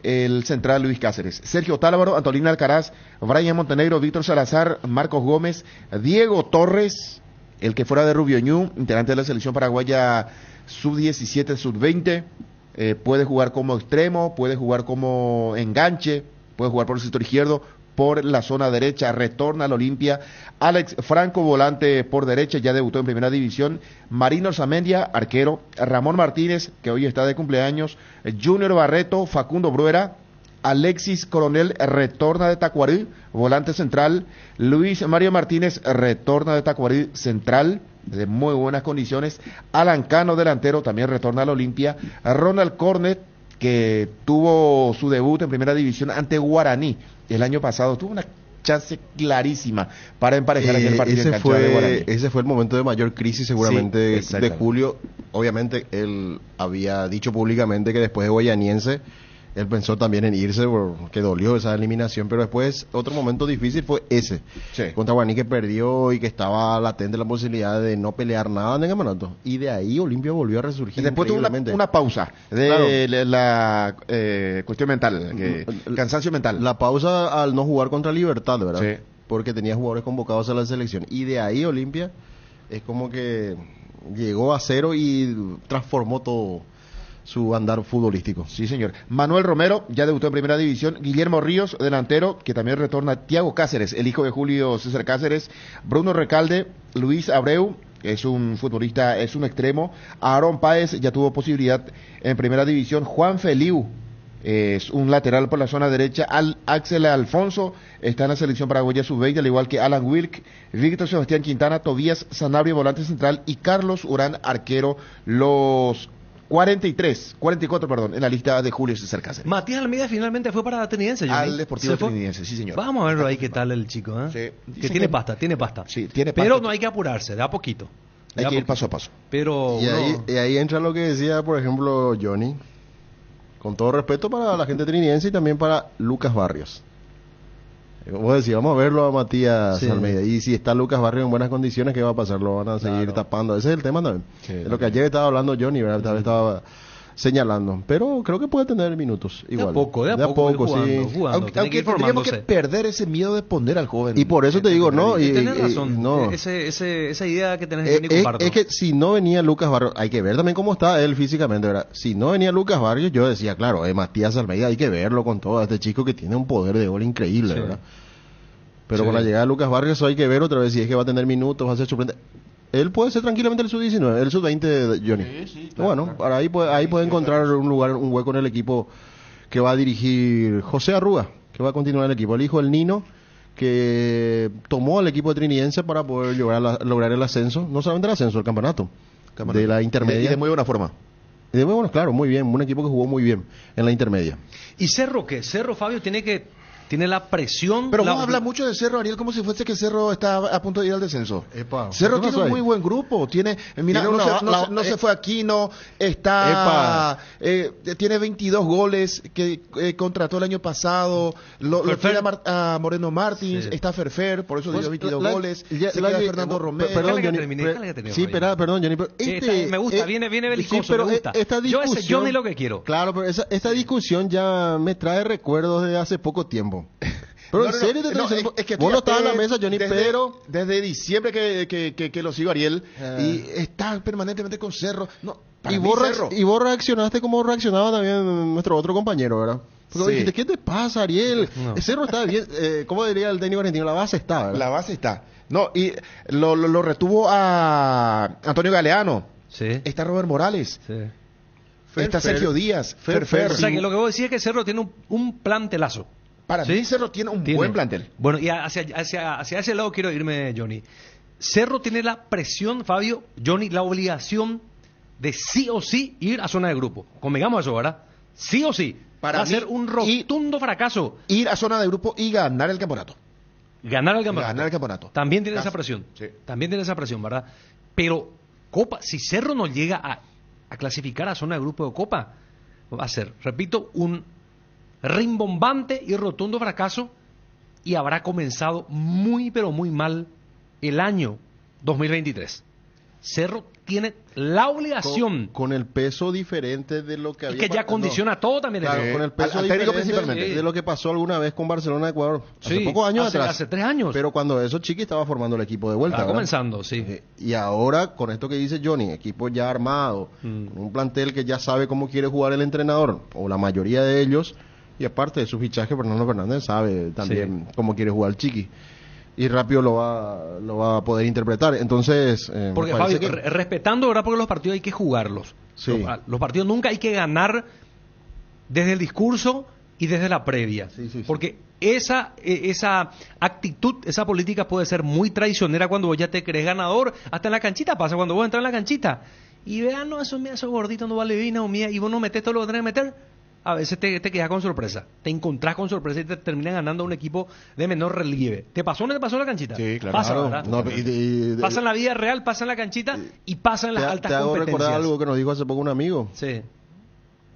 el central Luis Cáceres, Sergio Tálavaro, Antolín Alcaraz, Brian Montenegro, Víctor Salazar, Marcos Gómez, Diego Torres, el que fuera de Rubio Ñu, integrante de la selección paraguaya sub-17, sub-20, puede jugar como extremo, puede jugar como enganche, puede jugar por el sector izquierdo, por la zona derecha, retorna al Olimpia. Alex Franco, volante por derecha, ya debutó en primera división. Marino Zamendia, arquero. Ramón Martínez, que hoy está de cumpleaños. Junior Barreto, Facundo Bruera. Alexis Coronel retorna de Tacuarí, volante central. Luis Mario Martínez retorna de Tacuarí, central, de muy buenas condiciones. Alan Cano, delantero, también retorna al Olimpia. Ronald Cornet, que tuvo su debut en primera división ante Guaraní el año pasado, tuvo una chance clarísima para emparejar aquel partido en cancha de Guaraní. Ese fue el momento de mayor crisis seguramente de Julio. Obviamente él había dicho públicamente que después de Guayaniense él pensó también en irse porque dolió esa eliminación, pero después otro momento difícil fue ese, contra Guaraní, que perdió y que estaba latente la posibilidad de no pelear nada en el campeonato, y de ahí Olimpia volvió a resurgir. Después tuvo una pausa de la cuestión mental, cansancio mental. La pausa al no jugar contra Libertad, ¿verdad? Sí. Porque tenía jugadores convocados a la selección, y de ahí Olimpia es como que llegó a cero y transformó todo su andar futbolístico. Sí, señor. Manuel Romero ya debutó en primera división. Guillermo Ríos, delantero, que también retorna. Tiago Cáceres, el hijo de Julio César Cáceres. Bruno Recalde, Luis Abreu, es un futbolista, es un extremo. Aarón Páez ya tuvo posibilidad en primera división. Juan Feliu es un lateral por la zona derecha. Axel Alfonso está en la selección paraguaya sub-20, al igual que Alan Wilk, Víctor Sebastián Quintana, Tobías Sanabria, volante central, y Carlos Urán, arquero. Los 44, en la lista de Julio César Cáceres. Matías Almeida finalmente fue para Trinidense. Al Deportivo Trinidense, sí, señor. Vamos a verlo ahí qué tal el chico, ¿eh? Sí. Que tiene pasta. Sí, tiene pasta. Pero no hay que apurarse, da poquito. Hay que ir paso a paso. Pero y ahí entra lo que decía, por ejemplo, Johnny, con todo respeto para la gente trinidense y también para Lucas Barrios. Vos decís, vamos a verlo a Matías Almeida. Y si está Lucas Barrios en buenas condiciones, ¿qué va a pasar? Lo van a seguir tapando. Ese es el tema también. Es lo que ayer estaba hablando Johnny, ¿verdad? Tal vez estaba señalando. Pero creo que puede tener minutos. Igual. De a poco, jugando. Aunque tendríamos que perder ese miedo de poner al joven. Y por eso te digo, no. Y tenés razón. No. Esa idea que tenés, Johnny, comparto. Es que si no venía Lucas Barrios, hay que ver también cómo está él físicamente, ¿verdad? Si no venía Lucas Barrios, yo decía, claro, Matías Almeida, hay que verlo con todo este chico que tiene un poder de gol increíble, ¿verdad? Pero con la llegada de Lucas Barrios eso hay que ver otra vez si es que va a tener minutos, va a ser suplente. Él puede ser tranquilamente el sub-19, el sub-20, Johnny. Sí, claro, bueno, para ahí puede encontrar un hueco en el equipo que va a dirigir José Arruga, que va a continuar el equipo. El hijo del Nino, que tomó al equipo de Trinidense para poder lograr el ascenso, no solamente el ascenso, el campeonato. De la intermedia. Y de muy buena forma. Y de muy buena, claro, muy bien. Un equipo que jugó muy bien en la intermedia. ¿Y Cerro qué? Cerro, Fabio, tiene que tiene la presión. Pero vos hablas mucho de Cerro, Ariel, como si fuese que Cerro está a punto de ir al descenso. Cerro tiene un muy buen grupo. Mira, no se fue Aquino, tiene 22 goles que contrató el año pasado. Lo tiene a Moreno Martins, está Ferfer, por eso dio 22 goles. Se queda Fernando Romero. Perdón, Johnny. Perdón, Johnny. Me gusta, viene belicoso, pero me gusta. Esta discusión, yo es Johnny lo que quiero. Claro, pero esta discusión ya me trae recuerdos de hace poco tiempo. Pero en serio, es que vos no estabas en la mesa, Johnny, pero desde diciembre que lo sigo, Ariel, y está permanentemente con Cerro. Y vos reaccionaste como reaccionaba también nuestro otro compañero, ¿verdad? Porque dijiste, ¿qué te pasa, Ariel? Cerro está bien, ¿cómo diría el técnico argentino? La base está, ¿verdad? La base está. No, y lo retuvo a Antonio Galeano. Sí. Está Robert Morales. Sí. Está Sergio Díaz. Ferfer. O sea, que lo que vos decís es que Cerro tiene un plantelazo. Para mí Cerro tiene un buen plantel. Bueno, y hacia ese lado quiero irme, Johnny. Cerro tiene la presión, Fabio, Johnny, la obligación de sí o sí ir a zona de grupo. Convengamos eso, ¿verdad? Sí o sí. Va a ser un rotundo fracaso. Ir a zona de grupo y ganar el campeonato. Ganar el campeonato. También tiene esa presión. Sí. También tiene esa presión, ¿verdad? Pero Copa, si Cerro no llega a clasificar a zona de grupo de Copa, va a ser, repito, un rimbombante y rotundo fracaso y habrá comenzado muy, pero muy mal el año 2023. Cerro tiene la obligación con el peso diferente de lo que había, y que ya condiciona todo también, claro, con el peso diferente principalmente de lo que pasó alguna vez con Barcelona de Ecuador hace pocos años atrás, hace 3 años, pero cuando eso Chiqui estaba formando el equipo de vuelta, estaba comenzando, y ahora con esto que dice Johnny, equipo ya armado, con un plantel que ya sabe cómo quiere jugar el entrenador o la mayoría de ellos, y aparte de su fichaje, Fernando Fernández sabe también cómo quiere jugar el Chiqui. Y rápido lo va a poder interpretar. Entonces, porque Fabio, respetando, ¿verdad? Porque los partidos hay que jugarlos. Sí. Los partidos nunca hay que ganar desde el discurso y desde la previa. Porque esa actitud, esa política puede ser muy traicionera cuando vos ya te crees ganador. Hasta en la canchita pasa, cuando vos entras en la canchita y vean, no, eso gordito no vale vina o mía, y vos no metés todo lo que tenés que meter. A veces te quedas con sorpresa, te encontrás con sorpresa y te terminan ganando un equipo de menor relieve. ¿Te pasó o no te pasó en la canchita? Sí, claro. Pasa, ¿verdad? No, pasa en la vida real, pasa en la canchita y pasa en las altas competencias. Te hago recordar algo que nos dijo hace poco un amigo. Sí.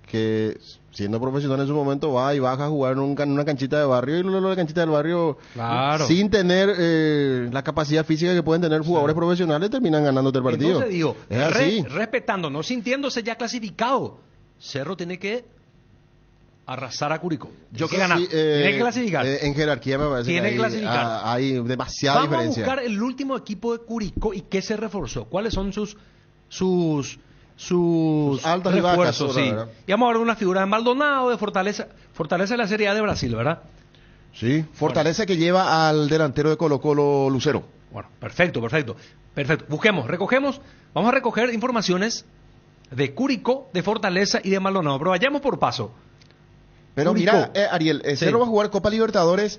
Que siendo profesional en su momento va y baja a jugar en una canchita de barrio, y luego la canchita del barrio, claro, sin tener la capacidad física que pueden tener jugadores profesionales, terminan ganándote el partido. Entonces digo, es así. Respetando, no sintiéndose ya clasificado, Cerro tiene que arrasar a Curicó. Tiene que clasificar. En jerarquía me parece tiene que clasificar. Hay demasiada diferencia. Vamos a buscar el último equipo de Curicó y qué se reforzó. ¿Cuáles son sus altas refuerzos? y bajas. Y vamos a ver una figura de Maldonado, de Fortaleza de la Serie A de Brasil, ¿verdad? Sí, Fortaleza que lleva al delantero de Colo-Colo, Lucero. Bueno, perfecto. Busquemos, recogemos, vamos a recoger informaciones de Curicó, de Fortaleza y de Maldonado, pero vayamos por paso. Pero Curicó. mira, Ariel, Cerro va a jugar Copa Libertadores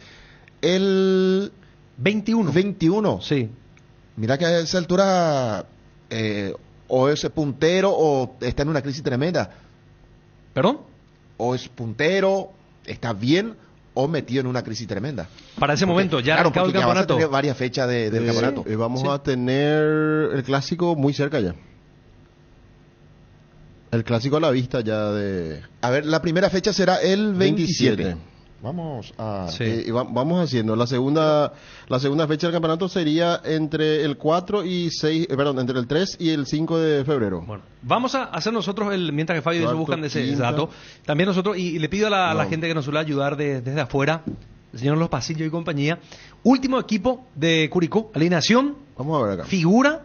el 21. Sí. Mira que a esa altura o es puntero o está en una crisis tremenda. ¿Perdón? O es puntero, está bien o metido en una crisis tremenda. Para ese momento, ya claro, arrancado el campeonato. Vas a tener varias fechas del campeonato. Vamos a tener el clásico muy cerca ya. El clásico a la vista ya de... A ver, la primera fecha será el 27. Vamos a... Sí. vamos haciendo. La segunda fecha del campeonato sería entre el 4 y 6... entre el 3 y el 5 de febrero. Bueno, vamos a hacer nosotros, mientras que Fabio y yo buscan ese quinta. dato, también nosotros, y le pido a la gente que nos suele ayudar desde afuera, el señor Los Pasillos y compañía, último equipo de Curicó, alineación, vamos a ver acá, figura,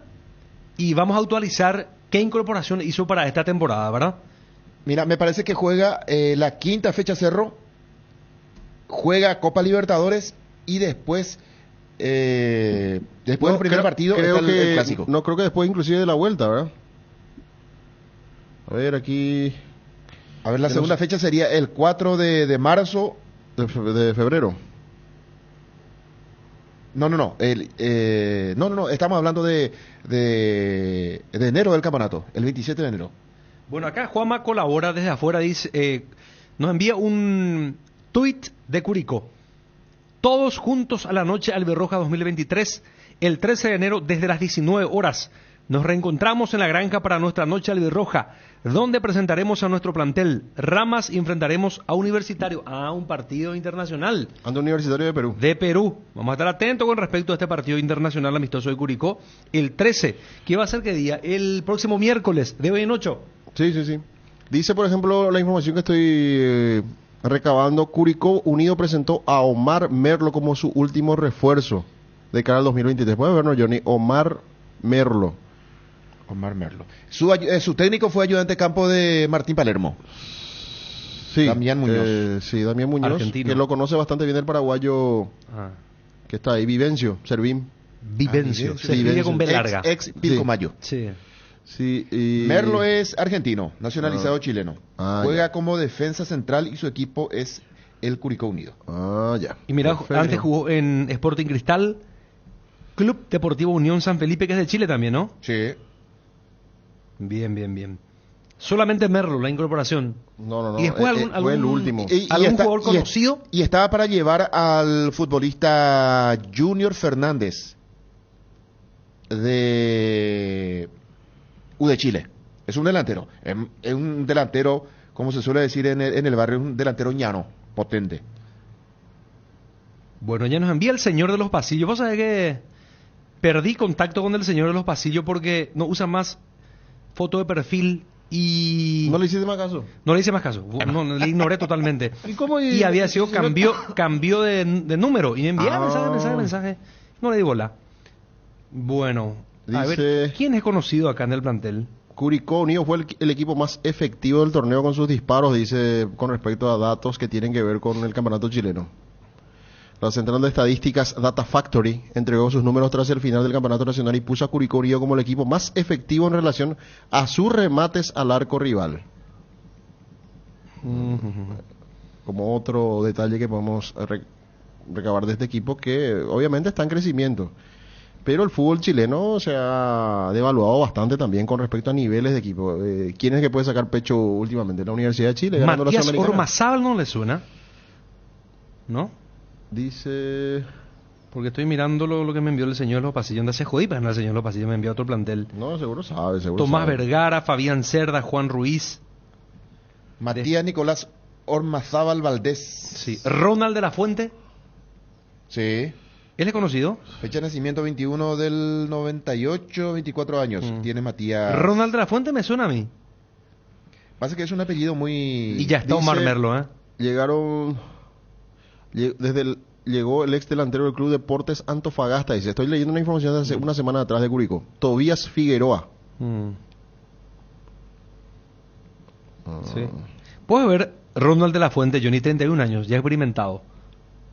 y vamos a actualizar qué incorporación hizo para esta temporada, ¿verdad? Mira, me parece que juega la quinta fecha Cerro, juega Copa Libertadores y después del primer partido creo está el clásico. No, creo que después inclusive de la vuelta, ¿verdad? A ver, aquí... A ver, la segunda fecha sería el 4 de marzo. De febrero. No, estamos hablando de enero del campeonato, el 27 de enero. Bueno, acá Juanma colabora desde afuera, dice, nos envía un tuit de Curicó. Todos juntos a la noche Albirroja 2023, el 13 de enero desde las 19 horas. Nos reencontramos en la granja para nuestra noche albirroja, donde presentaremos a nuestro plantel Ramas y enfrentaremos a Universitario, a un partido internacional. Ante Universitario de Perú. De Perú. Vamos a estar atentos con respecto a este partido internacional amistoso de Curicó, el 13. ¿Qué va a ser qué día? El próximo miércoles, de hoy en 8. Sí. Dice, por ejemplo, la información que estoy recabando, Curicó Unido presentó a Omar Merlo como su último refuerzo de cara al 2023. Puedes vernos, Johnny, Omar Merlo. Su técnico fue ayudante de campo de Martín Palermo. Sí, Damián Muñoz. Damián Muñoz, argentino, que lo conoce bastante bien el paraguayo que está ahí, Vivencio, Servín. Vivencio. Se escribe con B larga. Ex Pilcomayo. Sí. Y... Merlo es argentino, nacionalizado chileno. Juega como defensa central y su equipo es el Curicó Unido. Ya. Y mira, Perfecto. antes jugó en Sporting Cristal, Club Deportivo Unión San Felipe, que es de Chile también, ¿no? Sí. Bien. Solamente Merlo, la incorporación. No. Y después fue el último. ¿Algún jugador conocido? Y estaba para llevar al futbolista Junior Fernández de Chile. Es un delantero. Es un delantero, como se suele decir en el barrio, un delantero ñano, potente. Bueno, ya nos envía el señor de los pasillos. Vos sabés que perdí contacto con el señor de los pasillos porque no usa más foto de perfil y... ¿No le hiciste más caso? No le hice más caso. No, le ignoré totalmente. ¿Y cómo? Y había sido cambio de número. Y me enviaba mensaje. No le di bola. Bueno, a Dice... ver, ¿quién es conocido acá en el plantel? Curicó Unido fue el equipo más efectivo del torneo con sus disparos, dice, con respecto a datos que tienen que ver con el campeonato chileno. La central de estadísticas Data Factory entregó sus números tras el final del campeonato nacional y puso a Curicó Unido como el equipo más efectivo en relación a sus remates al arco rival. Como otro detalle que podemos recabar de este equipo, que obviamente está en crecimiento. Pero el fútbol chileno se ha devaluado bastante también con respecto a niveles de equipo. ¿Quién es que puede sacar pecho últimamente? La Universidad de Chile, ganando la Matías Sudamericana. Ormazábal no le suena, ¿no? Dice... Porque estoy mirando lo que me envió el señor de los pasillos. ¿Dónde se jodí? Pero el señor de los pasillos me envió otro plantel. No, seguro sabe, Tomás Vergara, Fabián Cerda, Juan Ruiz. Matías Nicolás Ormazábal Valdés. Sí. Ronald de la Fuente. Sí. ¿Él es conocido? Fecha de nacimiento 21 del 98, 24 años. Tiene Matías. Ronald de la Fuente me suena a mí. Pasa que es un apellido muy... Y ya está Omar Merlo, ¿eh? Llegó el ex delantero del Club Deportes Antofagasta. Dice, estoy leyendo una información de hace una semana atrás de Curicó. Tobías Figueroa. Sí. Puedes ver Ronald de la Fuente, Johnny, 31 años, ya experimentado.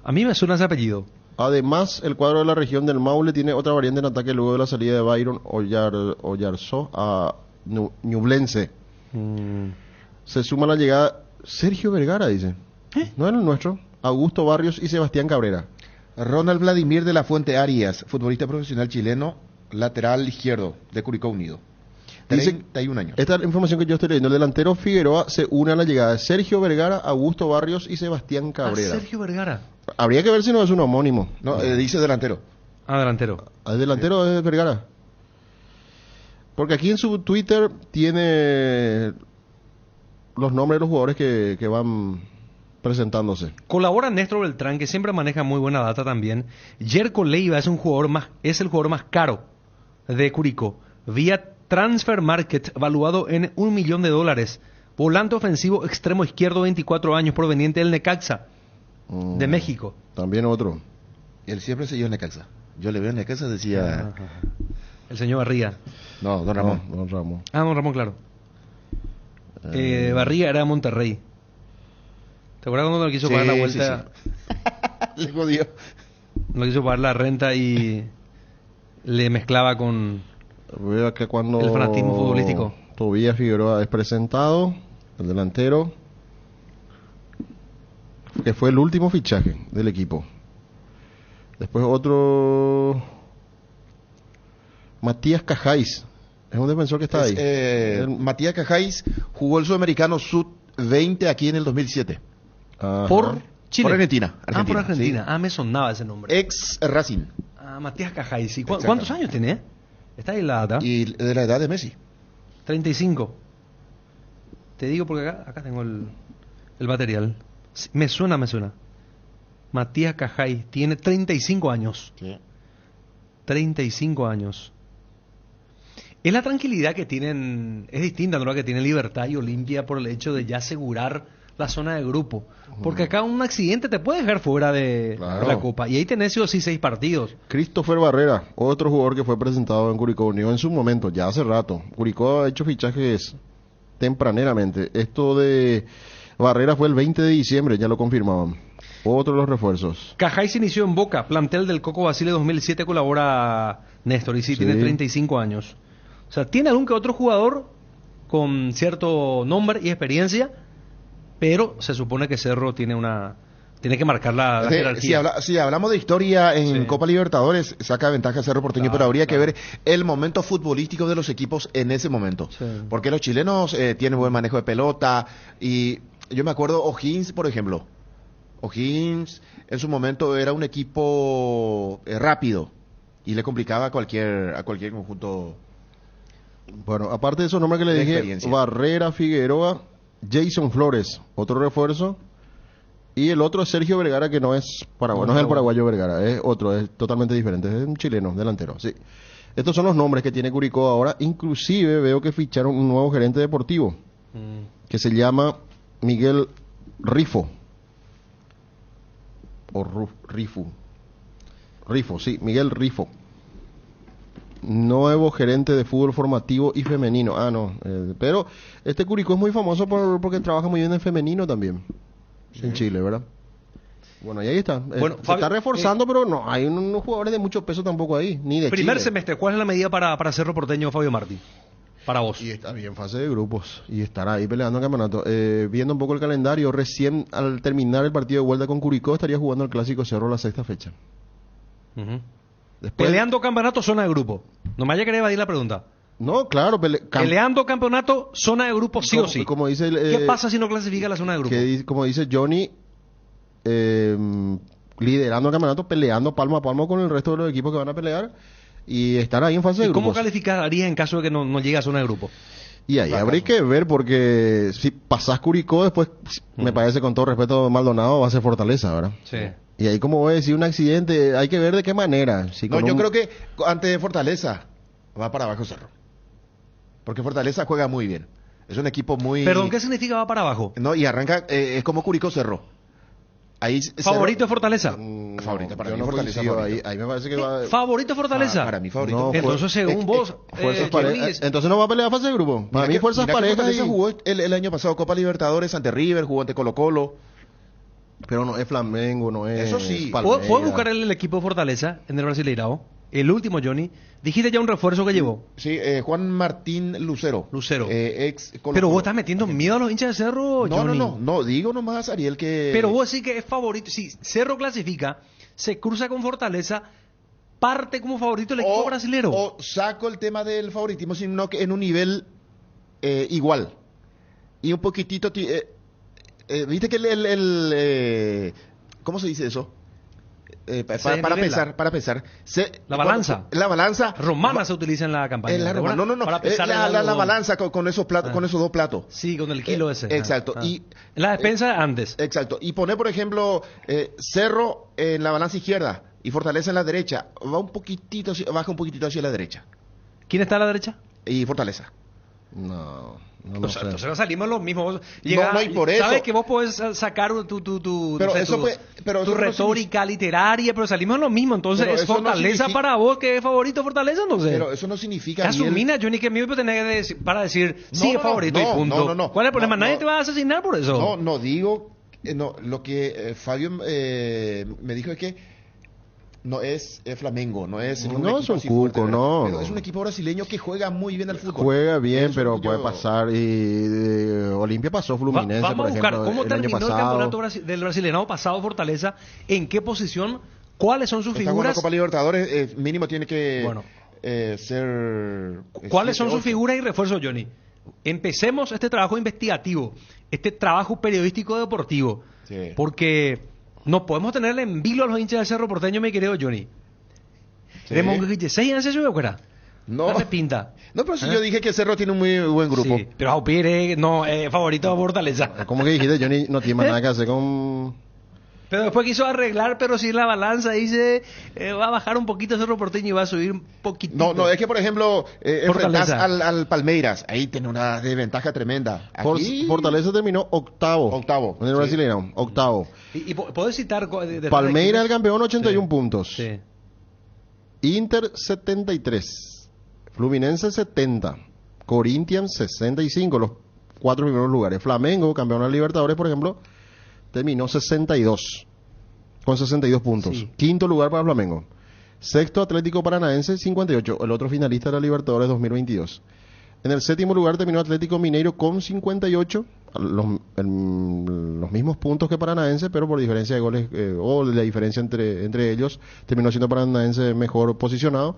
A mí me suena ese apellido. Además, el cuadro de la región del Maule tiene otra variante en ataque luego de la salida de Byron Oyarzó a Ñublense. Se suma la llegada Sergio Vergara, dice. No era el nuestro. Augusto Barrios y Sebastián Cabrera. Ronald Vladimir de la Fuente Arias, futbolista profesional chileno, lateral izquierdo de Curicó Unido. Dice, 31 años. Esta es la información que yo estoy leyendo. El delantero Figueroa se une a la llegada de Sergio Vergara, Augusto Barrios y Sebastián Cabrera. Sergio Vergara. Habría que ver si no es un homónimo. No, dice delantero. Delantero. El delantero es Vergara. Porque aquí en su Twitter tiene los nombres de los jugadores que van presentándose. Colabora Néstor Beltrán, que siempre maneja muy buena data también. Jerko Leiva es el jugador más caro de Curicó. Vía Transfer Market, valuado en $1 millón. Volante ofensivo extremo izquierdo, 24 años, proveniente del Necaxa, de México. También otro. Él siempre se lleva en Necaxa. Yo le veo en Necaxa, decía... El señor Barriga. No, don Ramón. No, don Ramón. Don Ramón, claro. Barriga era de Monterrey. ¿Te acuerdas cuando le quiso pagar la vuelta? Sí. Le jodió. No le quiso pagar la renta y le mezclaba con Veo que cuando el fanatismo futbolístico. Tobías Figueroa es presentado, el delantero, que fue el último fichaje del equipo. Después otro... Matías Cajáis. Es un defensor que está ahí. Matías Cajáis jugó el Sudamericano Sub-20 aquí en el 2007. ¿Por Chile. Por Argentina. Por Argentina. Sí. Me sonaba ese nombre. Ex Racing. Matías Cajay, sí. ¿Cuántos años tiene? Está ahí la data. Y de la edad de Messi. 35. Te digo porque acá tengo el material. Sí, me suena. Matías Cajay tiene 35 años. Sí. 35 años. Es la tranquilidad que tienen, es distinta, ¿no? Que tiene Libertad y Olimpia por el hecho de ya asegurar la zona de grupo. Porque acá un accidente te puede dejar fuera de la Copa. Y ahí tenés sí o sí 6 partidos. Christopher Barrera, otro jugador que fue presentado en Curicó Unido en su momento, ya hace rato. Curicó ha hecho fichajes tempraneramente. Esto de Barrera fue el 20 de diciembre, ya lo confirmaban. Otro de los refuerzos. Cajay se inició en Boca, plantel del Coco Basile 2007, colabora Néstor, y sí, tiene 35 años. O sea, tiene algún que otro jugador con cierto nombre y experiencia, pero se supone que Cerro tiene que marcar la jerarquía. Si hablamos de historia en Copa Libertadores, saca ventaja Cerro Porteño, pero habría que ver el momento futbolístico de los equipos en ese momento. Sí. Porque los chilenos tienen buen manejo de pelota, y yo me acuerdo O'Higgins, por ejemplo. O'Higgins en su momento era un equipo rápido y le complicaba a cualquier conjunto. Bueno, aparte de esos nombres que le dije, Barrera, Figueroa, Jason Flores, otro refuerzo, y el otro es Sergio Vergara, que no es paraguayo, no es el paraguayo Vergara, es otro, es totalmente diferente, es un chileno, delantero, sí. Estos son los nombres que tiene Curicó ahora. Inclusive veo que ficharon un nuevo gerente deportivo que se llama Miguel Rifo. O Rifo, sí, Miguel Rifo. Nuevo gerente de fútbol formativo y femenino. Pero este Curicó es muy famoso porque trabaja muy bien en femenino también. En Chile, ¿verdad? Bueno, y ahí está. Bueno, se está reforzando, pero no hay unos jugadores de mucho peso tampoco ahí, ni de primer Chile. Semestre, ¿cuál es la medida para Cerro Porteño, Fabio Martí? Para vos. Y está bien en fase de grupos y estará ahí peleando el campeonato. Viendo un poco el calendario, recién al terminar el partido de vuelta con Curicó estaría jugando el Clásico Cerro la 6ª fecha. Después, peleando campeonato, zona de grupo. No me haya querido evadir la pregunta. No, claro. Peleando campeonato, zona de grupo, sí o sí. Como dice ¿Qué pasa si no clasifica la zona de grupo? Como dice Johnny, liderando el campeonato, peleando palmo a palmo con el resto de los equipos que van a pelear. Y estar ahí en fase de grupos. ¿Cómo calificaría en caso de que no llegue a zona de grupo? Y ahí habría que ver, porque si pasás Curicó, después me parece, con todo respeto, Maldonado va a ser Fortaleza, ¿verdad? Sí. Y ahí, como voy a decir, un accidente, hay que ver de qué manera. Yo creo que ante Fortaleza va para abajo Cerro. Porque Fortaleza juega muy bien. Es un equipo muy... Perdón, ¿qué significa va para abajo? No, y arranca, es como Curicó Cerro. Ahí ¿Favorito de Fortaleza? Favorita para mí, no Fortaleza. Ahí me parece que va... ¿Favorito Fortaleza? Para mí favorito. No, entonces, según vos... entonces no va a pelear fase de grupo. Para mí fuerzas parejas. Fortaleza jugó el año pasado Copa Libertadores ante River, jugó ante Colo Colo. Pero no es Flamengo, no es... Eso sí. ¿Puedo buscar el equipo de Fortaleza en el Brasileirao? El último, Johnny. Dijiste ya un refuerzo que llevó. Sí, Juan Martín Lucero. Ex Colo-Colo. Pero vos estás metiendo miedo a los hinchas de Cerro, Johnny. No, digo nomás, Ariel, que... Pero vos sí que es favorito. Si Cerro clasifica, se cruza con Fortaleza, parte como favorito el equipo brasilero. O saco el tema del favoritismo, sino que en un nivel igual. Y un poquitito... ¿Viste que ¿cómo se dice eso? Para pensar. La balanza. La balanza. Romana se utiliza en la campaña. No. Para pesar la balanza con esos platos, con esos dos platos. Sí, con el kilo ese. Exacto. Y la despensa antes. Exacto. Y poner, por ejemplo, Cerro en la balanza izquierda y Fortaleza en la derecha. Baja un poquitito hacia la derecha. ¿Quién está a la derecha? Y Fortaleza. No sé. Entonces salimos los mismos. Y por eso. Sabes que vos podés sacar tu retórica literaria, pero salimos lo mismo. Entonces es Fortaleza para vos, que es favorito Fortaleza, entonces. Pero eso no significa... Asumina, Johnny, que me voy a tener que decir, para decir sí es favorito y punto. No. ¿Cuál es el problema? Nadie te va a asesinar por eso. No digo... lo que Fabio me dijo es que no es Flamengo, no es un equipo Cuco, no. Pero es un equipo brasileño que juega muy bien al fútbol. Juega bien, pero puede pasar. Y Olimpia pasó Fluminense, vamos por ejemplo. Vamos a buscar cómo terminó el campeonato del Brasileirao pasado Fortaleza, en qué posición, cuáles son sus figuras. La Copa Libertadores mínimo tiene que ser... ¿Cuáles son sus figuras y refuerzos, Johnny? Empecemos este trabajo investigativo, este trabajo periodístico deportivo, porque No podemos tenerle en vilo a los hinchas del Cerro Porteño, mi querido Johnny. Tenemos que decir, ¿6 años yo fuera? No. No pinta. No, pero si yo dije que Cerro tiene un muy buen grupo. Sí, pero Jaupire, no, favorito de Fortaleza. ¿Cómo que dijiste, Johnny? No tiene más nada que hacer con... Pero después quiso arreglar, pero si la balanza dice va a bajar un poquito Cerro Porteño y va a subir un poquitito. No, es que por ejemplo, enfrentás Fortaleza. al Palmeiras, ahí tiene una desventaja tremenda. Aquí, Fortaleza terminó octavo. Octavo, En el sí. Brasileirão, octavo. Y puedo citar... Palmeiras, el campeón, 81 puntos. Sí. Inter, 73. Fluminense, 70. Corinthians, 65. Los 4 primeros lugares. Flamengo, campeón de Libertadores, por ejemplo, terminó 62. Con 62 puntos. Sí. Quinto lugar para Flamengo. Sexto, Atlético Paranaense, 58. El otro finalista de la Libertadores 2022. En el séptimo lugar terminó Atlético Mineiro con 58. Los mismos puntos que Paranaense, pero por diferencia de goles, o la diferencia entre ellos, terminó siendo Paranaense mejor posicionado.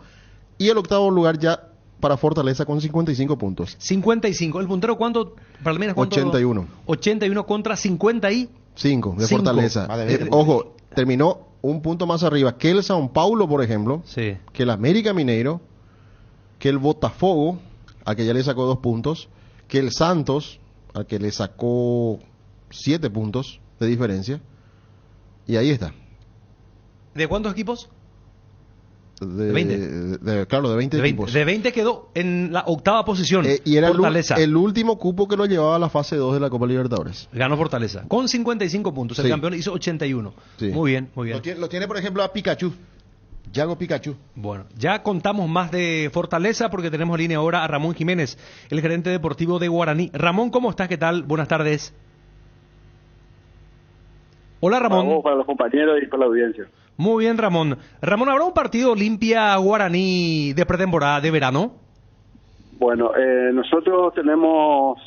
Y el octavo lugar ya para Fortaleza con 55 puntos. 55. ¿El puntero cuánto? Palmeiras, ¿cuánto? 81. 81 contra 50 y... 5 de Cinco. Fortaleza. Ojo, terminó un punto más arriba que el São Paulo, por ejemplo, Sí. que el América Mineiro, que el Botafogo, al que ya le sacó 2 puntos, que el Santos, al que le sacó 7 puntos de diferencia. Y ahí está. ¿De cuántos equipos? De 20. Claro, de 20 equipos. De 20 quedó en la octava posición. Y era Fortaleza. el último cupo que lo llevaba a la fase 2 de la Copa Libertadores. Ganó Fortaleza. Con 55 puntos. El Sí. campeón hizo 81. Sí. Muy bien, muy bien. lo tiene por ejemplo a Pikachu. Yago Pikachu. Bueno, ya contamos más de Fortaleza porque tenemos en línea ahora a Ramón Jiménez, el gerente deportivo de Guaraní. Ramón, ¿cómo estás? ¿Qué tal? Buenas tardes. Hola, Ramón. Para vos, para los compañeros y para la audiencia. Muy bien, Ramón. Ramón, ¿habrá un partido Olimpia Guaraní de pretemporada de verano? Bueno, nosotros tenemos,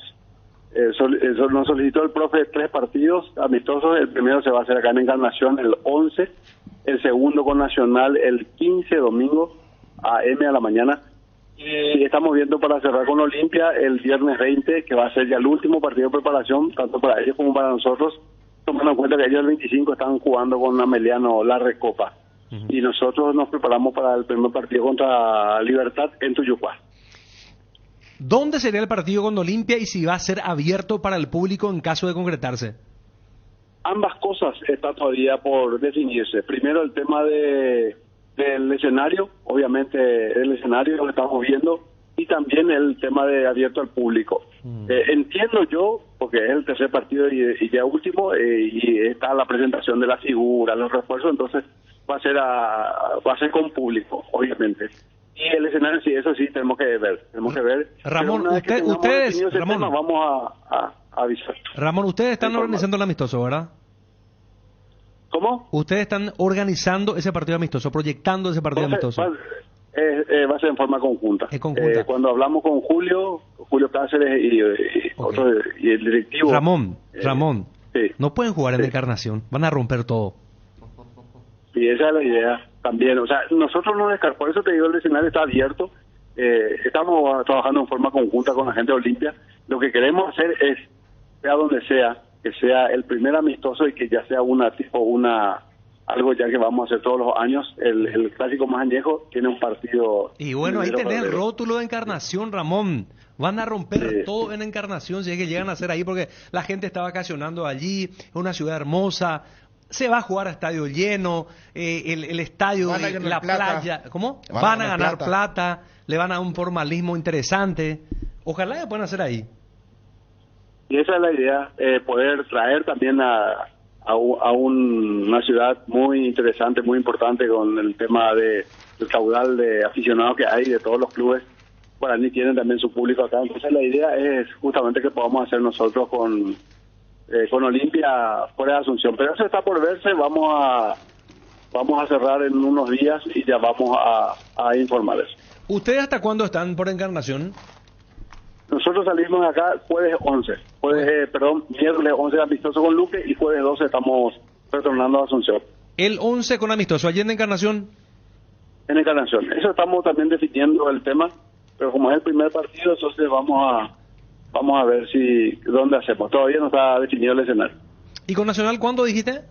nos solicitó el profe 3 partidos amistosos. El primero se va a hacer acá en Encarnación el 11, el segundo con Nacional el 15, domingo, a.m. a la mañana. Y estamos viendo para cerrar con Olimpia el viernes 20, que va a ser ya el último partido de preparación, tanto para ellos como para nosotros, tomando en cuenta que ellos el 25 están jugando con Ameliano la Recopa. Y nosotros nos preparamos para el primer partido contra Libertad en Tuyucuá. ¿Dónde sería el partido con Olimpia y si va a ser abierto para el público en caso de concretarse? Ambas cosas están todavía por definirse. Primero el tema del escenario, obviamente el escenario lo estamos viendo, y también el tema de abierto al público. Entiendo yo, porque es el tercer partido y ya último, y está la presentación de la figura, los refuerzos, entonces va a ser con público, obviamente. Y el escenario, sí, eso sí, tenemos que ver. Ramón, Pero una vez que tengamos ustedes, definido ese Ramón, tema, vamos a avisar. Ramón, ustedes están organizando el amistoso, ¿verdad? ¿Cómo? Ustedes están organizando ese partido amistoso, proyectando ese partido amistoso. Va a ser en forma conjunta. Es conjunta. Cuando hablamos con Julio Cáceres y el directivo... Ramón, sí. no pueden jugar en Encarnación, van a romper todo. Y esa es la idea también. O sea, nosotros no descartamos, por eso te digo, el escenario está abierto. Estamos trabajando en forma conjunta con la gente de Olimpia. Lo que queremos hacer es, sea donde sea, que sea el primer amistoso y que ya sea algo ya que vamos a hacer todos los años. El clásico más añejo tiene un partido... Y bueno, ahí tenés el febrero. rótulo de Encarnación, Ramón. Van a romper todo en Encarnación si es que llegan a hacer ahí, porque la gente está vacacionando allí, es una ciudad hermosa. Se va a jugar a estadio lleno, el estadio Van a de ganar la plata. playa. ¿Cómo? Van Van a ganar plata, le van a dar un formalismo interesante. Ojalá que puedan hacer ahí. Y esa es la idea, poder traer también a una ciudad muy interesante, muy importante con el tema del caudal de aficionados que hay de todos los clubes. Guaraní tienen también su público acá. Entonces la idea es justamente que podamos hacer nosotros con Olimpia fuera de Asunción. Pero eso está por verse, vamos a cerrar en unos días y ya vamos a informarles. ¿Ustedes hasta cuándo están por Encarnación? Nosotros salimos acá jueves 11, miércoles 11 amistoso con Luque y jueves 12 estamos retornando a Asunción. El 11 con amistoso, allí en Encarnación. En Encarnación. Eso estamos también definiendo el tema, pero como es el primer partido, entonces vamos a ver dónde hacemos. Todavía no está definido el escenario. ¿Y con Nacional cuándo dijiste?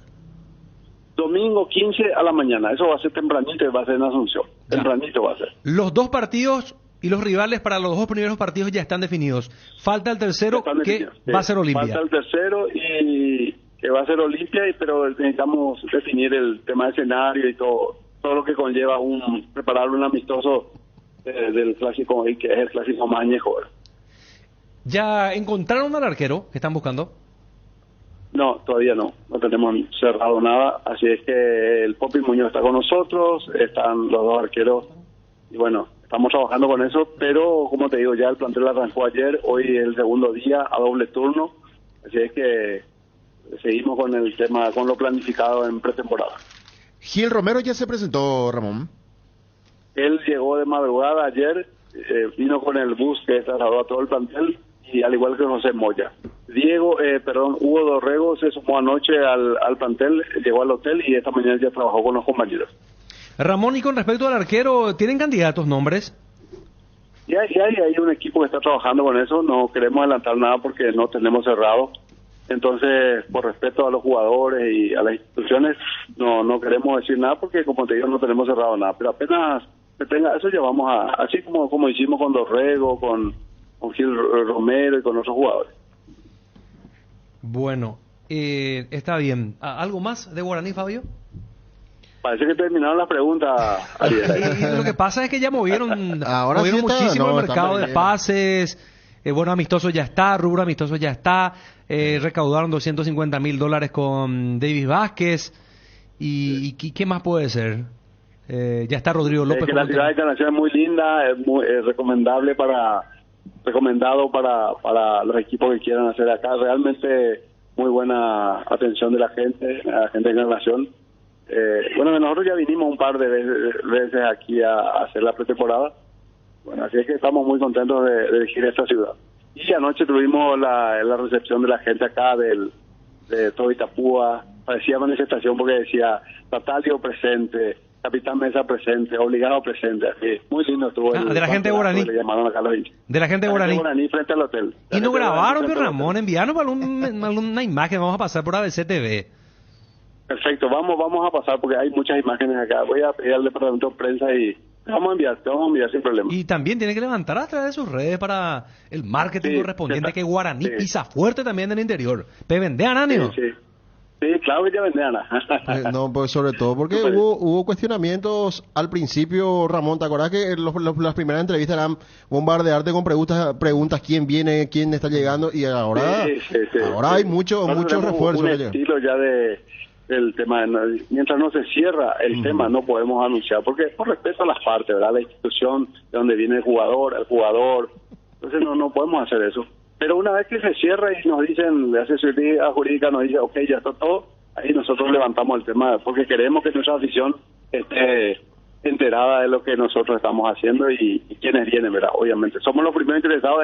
Domingo 15 a la mañana. Eso va a ser tempranito y va a ser en Asunción. Tempranito va a ser. Los dos partidos y los rivales para los dos primeros partidos ya están definidos. Falta el tercero, que va a ser Olimpia. Falta el tercero y que va a ser Olimpia, pero necesitamos definir el tema de escenario y todo lo que conlleva preparar un amistoso del clásico, que es el clásico más añejo. ¿Ya encontraron al arquero que están buscando? No, todavía no tenemos cerrado nada, así es que el Popi Muñoz está con nosotros, están los dos arqueros, y bueno, estamos trabajando con eso, pero como te digo, ya el plantel arrancó ayer, hoy es el segundo día a doble turno, así es que seguimos con el tema, con lo planificado en pretemporada. Gil Romero ya se presentó, Ramón. Él llegó de madrugada ayer, vino con el bus que trasladó a todo el plantel, y al igual que José Moya. Hugo Dorrego se sumó anoche al plantel, llegó al hotel y esta mañana ya trabajó con los compañeros. Ramón, y con respecto al arquero, ¿tienen candidatos, nombres? Ya hay un equipo que está trabajando con eso, no queremos adelantar nada porque no tenemos cerrado. Entonces, por respeto a los jugadores y a las instituciones, no queremos decir nada porque, como te digo, no tenemos cerrado nada. Pero apenas se tenga eso, ya vamos así como hicimos con Dorrego, con Gil Romero y con otros jugadores. Bueno, está bien. ¿Algo más de Guaraní, Fabio? Parece que terminaron las preguntas, Ariel. Lo que pasa es que ya movieron sí muchísimo el mercado de bien. pases. Bueno, amistoso ya está, rubro amistoso ya está. Recaudaron $250,000 con Davis Vázquez. ¿Y qué más puede ser? Ya está Rodrigo López. Que la ciudad de Encarnación es muy linda, es muy recomendado para los equipos que quieran hacer acá. Realmente muy buena atención de la gente de Encarnación. Bueno, nosotros ya vinimos un par de veces aquí a hacer la pretemporada. Bueno, así es que estamos muy contentos de elegir esta ciudad. Y anoche tuvimos la recepción de la gente acá de todo Itapúa. Parecía manifestación porque decía Tatalio presente, Capitán Mesa presente, Obligado presente. Así, muy lindo estuvo. De la gente de Guaraní. Le llamaron acá los hinchas. De la gente de Guaraní. Frente al hotel. Y no grabaron, pero Ramón, enviaron una imagen. Vamos a pasar por ABC TV. Perfecto, vamos a pasar porque hay muchas imágenes acá. Voy a pedir al departamento de prensa y te vamos a enviar sin problema. Y también tiene que levantar a través de sus redes para el marketing correspondiente, que Guaraní pisa fuerte también en el interior. ¿Pe vendean, Anio? Sí, claro que ya vendean. No, pues sobre todo porque hubo cuestionamientos al principio, Ramón. ¿Te acordás que las primeras entrevistas eran bombardearte con preguntas quién viene, quién está llegando? Y ahora hay muchos refuerzos. Un estilo ya del tema, mientras no se cierra el tema, no podemos anunciar, porque por respeto a las partes, ¿verdad? La institución de donde viene el jugador, entonces no podemos hacer eso. Pero una vez que se cierra y nos dicen, la asesoría jurídica nos dice, ok, ya está todo, ahí nosotros levantamos el tema, porque queremos que nuestra afición esté enterada de lo que nosotros estamos haciendo y quiénes vienen, ¿verdad? Obviamente, somos los primeros interesados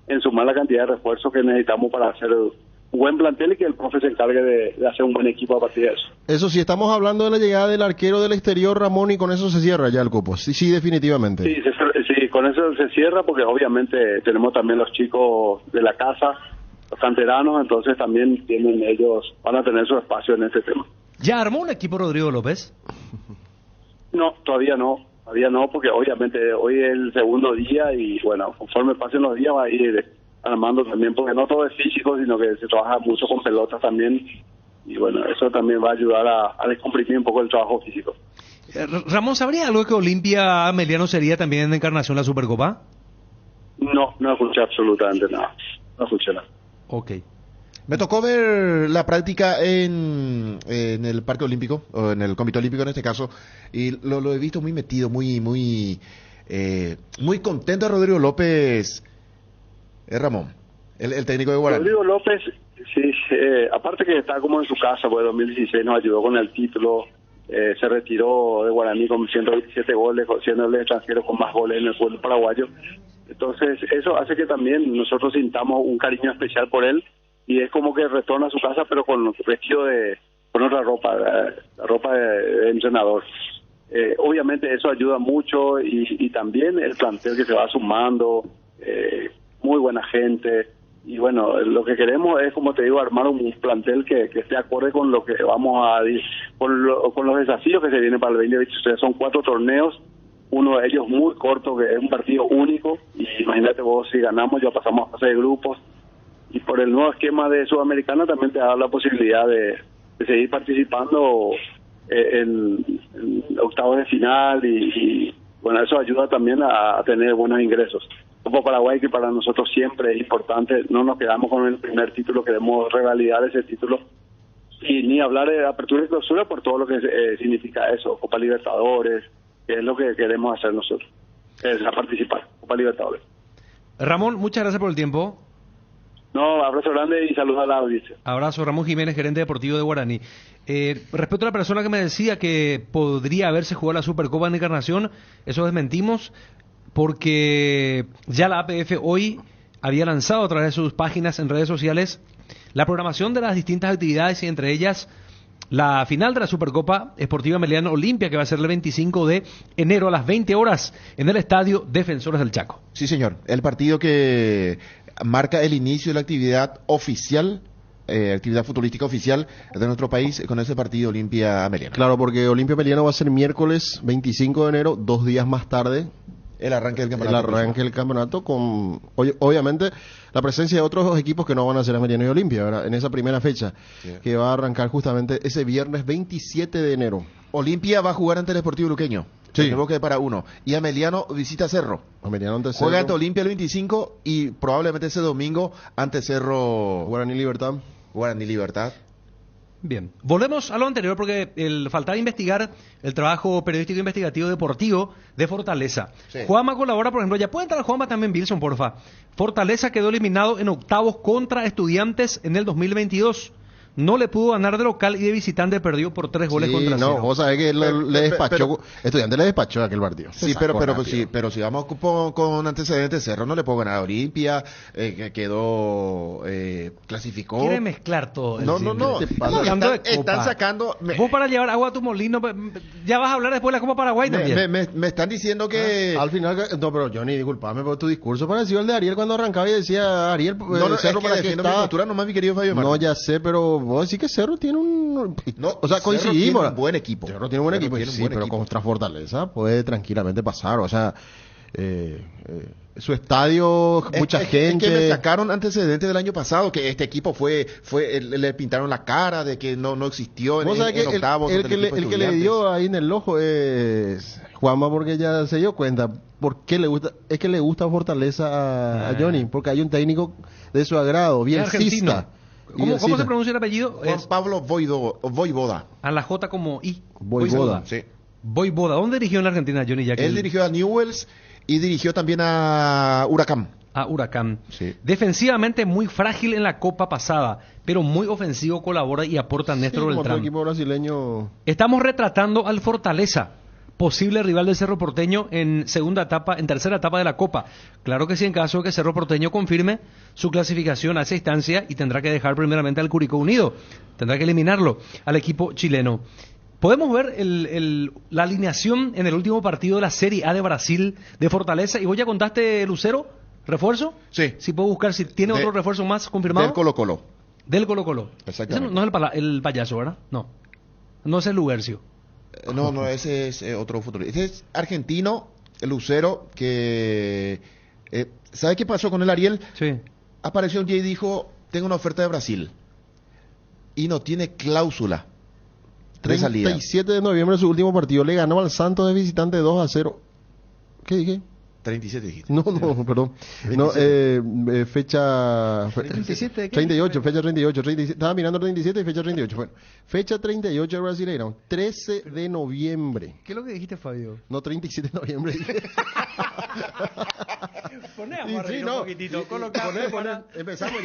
en sumar la cantidad de refuerzos que necesitamos para hacer un buen plantel y que el profe se encargue de hacer un buen equipo a partir de eso. Eso sí, estamos hablando de la llegada del arquero del exterior, Ramón, y con eso se cierra ya el cupo. Sí, definitivamente. Sí, con eso se cierra porque obviamente tenemos también los chicos de la casa, los canteranos, entonces también van a tener su espacio en ese tema. ¿Ya armó un equipo Rodrigo López? No, todavía no, porque obviamente hoy es el segundo día y bueno, conforme pasen los días va a ir armando también, porque no todo es físico, sino que se trabaja mucho con pelotas también, y bueno, eso también va a ayudar a descomprimir un poco el trabajo físico. Ramón, ¿sabría algo que Olimpia Meliano sería también en Encarnación la Supercopa? No escuché absolutamente nada, no escuché nada. Ok. Me tocó ver la práctica en el Parque Olímpico, o en el Comité Olímpico en este caso, y lo he visto muy metido, muy contento a Rodrigo López. Ramón, el técnico de Guaraní. Rodrigo López, sí, aparte que está como en su casa, pues 2016 nos ayudó con el título, se retiró de Guaraní con 127 goles, siendo el extranjero con más goles en el fútbol paraguayo. Entonces, eso hace que también nosotros sintamos un cariño especial por él, y es como que retorna a su casa, pero con vestido con otra ropa, la ropa de entrenador. Obviamente eso ayuda mucho, y también el plantel que se va sumando, muy buena gente, y bueno, lo que queremos es, como te digo, armar un plantel que esté acorde con lo que vamos a con los desafíos que se vienen para el 2023. Son 4 torneos, uno de ellos muy corto, que es un partido único, y imagínate vos, si ganamos ya pasamos a fase de grupos, y por el nuevo esquema de Sudamericana también te da la posibilidad de seguir participando en octavos de final, y bueno, eso ayuda también a tener buenos ingresos. Como Paraguay, que para nosotros siempre es importante, no nos quedamos con el primer título, queremos revalidar ese título, y ni hablar de apertura y clausura por todo lo que significa eso, Copa Libertadores, que es lo que queremos hacer nosotros, es a participar, Copa Libertadores. Ramón, muchas gracias por el tiempo. No, abrazo grande y saludos a la audiencia. Abrazo, Ramón Jiménez, gerente deportivo de Guaraní. Respecto a la persona que me decía que podría haberse jugado la Supercopa de Encarnación, eso desmentimos, porque ya la APF hoy había lanzado a través de sus páginas en redes sociales la programación de las distintas actividades, y entre ellas la final de la Supercopa Esportiva Meliano Olimpia, que va a ser el 25 de enero a las 20 horas en el Estadio Defensores del Chaco. Sí, señor. El partido que marca el inicio de la actividad oficial, actividad futbolística oficial de nuestro país, con ese partido Olimpia Meliano. Claro, porque Olimpia Meliano va a ser miércoles 25 de enero, 2 días más tarde. El arranque del campeonato. El arranque del campeonato con, obviamente, la presencia de otros 2 equipos que no van a ser Meliano y Olimpia, ¿verdad? En esa primera fecha, sí, que va a arrancar justamente ese viernes 27 de enero. Olimpia va a jugar ante el Sportivo Luqueño. Sí. El Boque para 1. Y Ameliano visita Cerro. Ameliano ante Cerro. Juega ante Olimpia el 25 y probablemente ese domingo ante Cerro. Guaraní Libertad. Guaraní Libertad. Bien, volvemos a lo anterior porque faltaba investigar el trabajo periodístico investigativo deportivo de Fortaleza. Sí. Juanma colabora, por ejemplo, ya puede entrar Juanma también, Wilson, porfa. Fortaleza quedó eliminado en octavos contra Estudiantes en el 2022. No le pudo ganar de local y de visitante perdió por 3 goles contra 0. No, vos sabés que le despachó, Estudiante le despachó aquel partido. Sí, pero si vamos con antecedentes, Cerro no le puedo ganar a Olimpia, quedó, clasificó. Quiere mezclar todo. No. Están sacando. Vos para llevar agua a tu molino, ya vas a hablar después de la Copa Paraguay también. Me están diciendo que. Al final, no, pero Johnny, disculpame por tu discurso parecido al de Ariel cuando arrancaba y decía, Ariel, Cerro para que está. Mi postura nomás, mi querido Fabio Martín. No, ya sé, pero vos decís que Cerro tiene un... No, o sea, coincidimos. Tiene un buen equipo. Cerro tiene un buen equipo, sí, pero contra Fortaleza puede tranquilamente pasar. O sea, su estadio, mucha gente... Es que me sacaron antecedentes del año pasado, que este equipo le pintaron la cara de que no existió en octavos. El que le dio ahí en el ojo es Juanma, porque ya se dio cuenta. ¿Por qué le gusta? Es que le gusta Fortaleza a Johnny, porque hay un técnico de su agrado, biencista. ¿Cómo se pronuncia el apellido? Juan Pablo Voivoda. A la J como I. Voivoda. Sí. Voivoda. ¿Dónde dirigió en la Argentina, Johnny Jack? Él dirigió a Newell's y dirigió también a Huracán. A Huracán. Sí. Defensivamente muy frágil en la Copa pasada, pero muy ofensivo, colabora y aporta a Néstor Beltrán. Otro equipo brasileño. Estamos retratando al Fortaleza, posible rival del Cerro Porteño en tercera etapa de la Copa. Claro que sí, en caso de que Cerro Porteño confirme su clasificación a esa instancia, y tendrá que dejar primeramente al Curicó Unido, tendrá que eliminarlo al equipo chileno. Podemos ver la alineación en el último partido de la Serie A de Brasil de Fortaleza, y vos ya contaste, Lucero, ¿refuerzo? Sí. Si puedo buscar si tiene otro refuerzo más confirmado. Del Colo-Colo. Del Colo-Colo. Exactamente. Ese no es el payaso, ¿verdad? No es el Lugercio. No, ese es otro futbolista. Ese es argentino, el Lucero, que... ¿sabe qué pasó con el Ariel? Sí. Apareció un día y dijo, tengo una oferta de Brasil. Y no tiene cláusula de salida. 37 de noviembre, su último partido, le ganó al Santos de visitante 2-0. ¿Qué dije? 37 dijiste. No, perdón. 27. No, fecha... 37 de qué? 38, fecha 38. Estaba mirando 37 y fecha 38. Bueno, fecha 38 de Brasileirão, 13 de noviembre. ¿Qué es lo que dijiste, Fabio? No, 37 de noviembre dije. Poné un poquitito. Poné. Empezamos.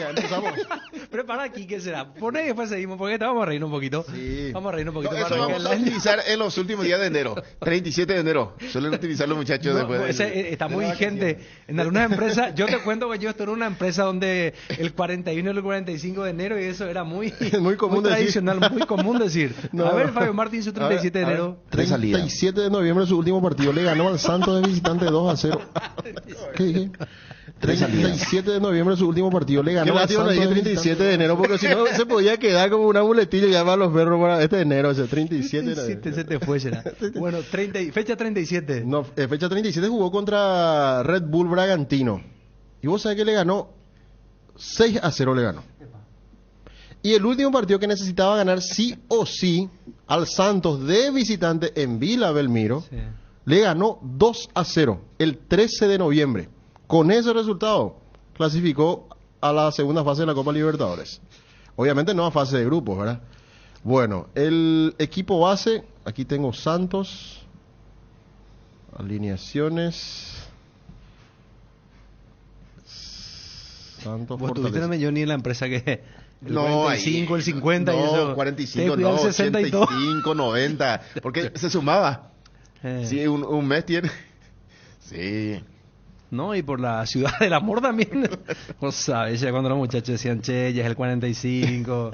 Prepara aquí, ¿qué será? Poné y después seguimos, porque vamos a reírnos un poquito. Sí. Vamos a reírnos un poquito. No, eso vamos a utilizar en los últimos días de enero. 37 de enero. Suelen utilizar los muchachos después. está muy vigente. En algunas empresas, yo te cuento que yo estoy en una empresa donde el 41 y el 45 de enero, y eso era muy, muy común muy tradicional, muy común decir. No, a ver, no. Fabio Martín, su 37 de enero. 37 de noviembre, su último partido, le ganó al Santos de visitante 2-0. ¿Qué dije? 37 de noviembre, su último partido, le ganó al Santos de 37 de enero, porque si no se podía quedar como una muletilla ya para los perros para este enero, o sea, 37 de noviembre. Se te fue, será. Bueno, fecha 37. No, fecha 37 jugó contra Red Bull Bragantino. Y vos sabés que le ganó 6-0 le ganó. Y el último partido que necesitaba ganar sí o sí al Santos de visitante en Vila Belmiro, sí, le ganó 2-0 el 13 de noviembre. Con ese resultado clasificó a la segunda fase de la Copa Libertadores. Obviamente no a fase de grupos, ¿verdad? Bueno, el equipo base, aquí tengo Santos, alineaciones. Santos, vos tuviste en Johnny en la empresa que el no, 45, ahí, el 50 no, y eso. 45, no, 85, 90, porque se sumaba. Sí, un mes tiene. Sí. No, y por la ciudad del amor también. Vos sabés, ya cuando los muchachos decían, che, ya es el 45,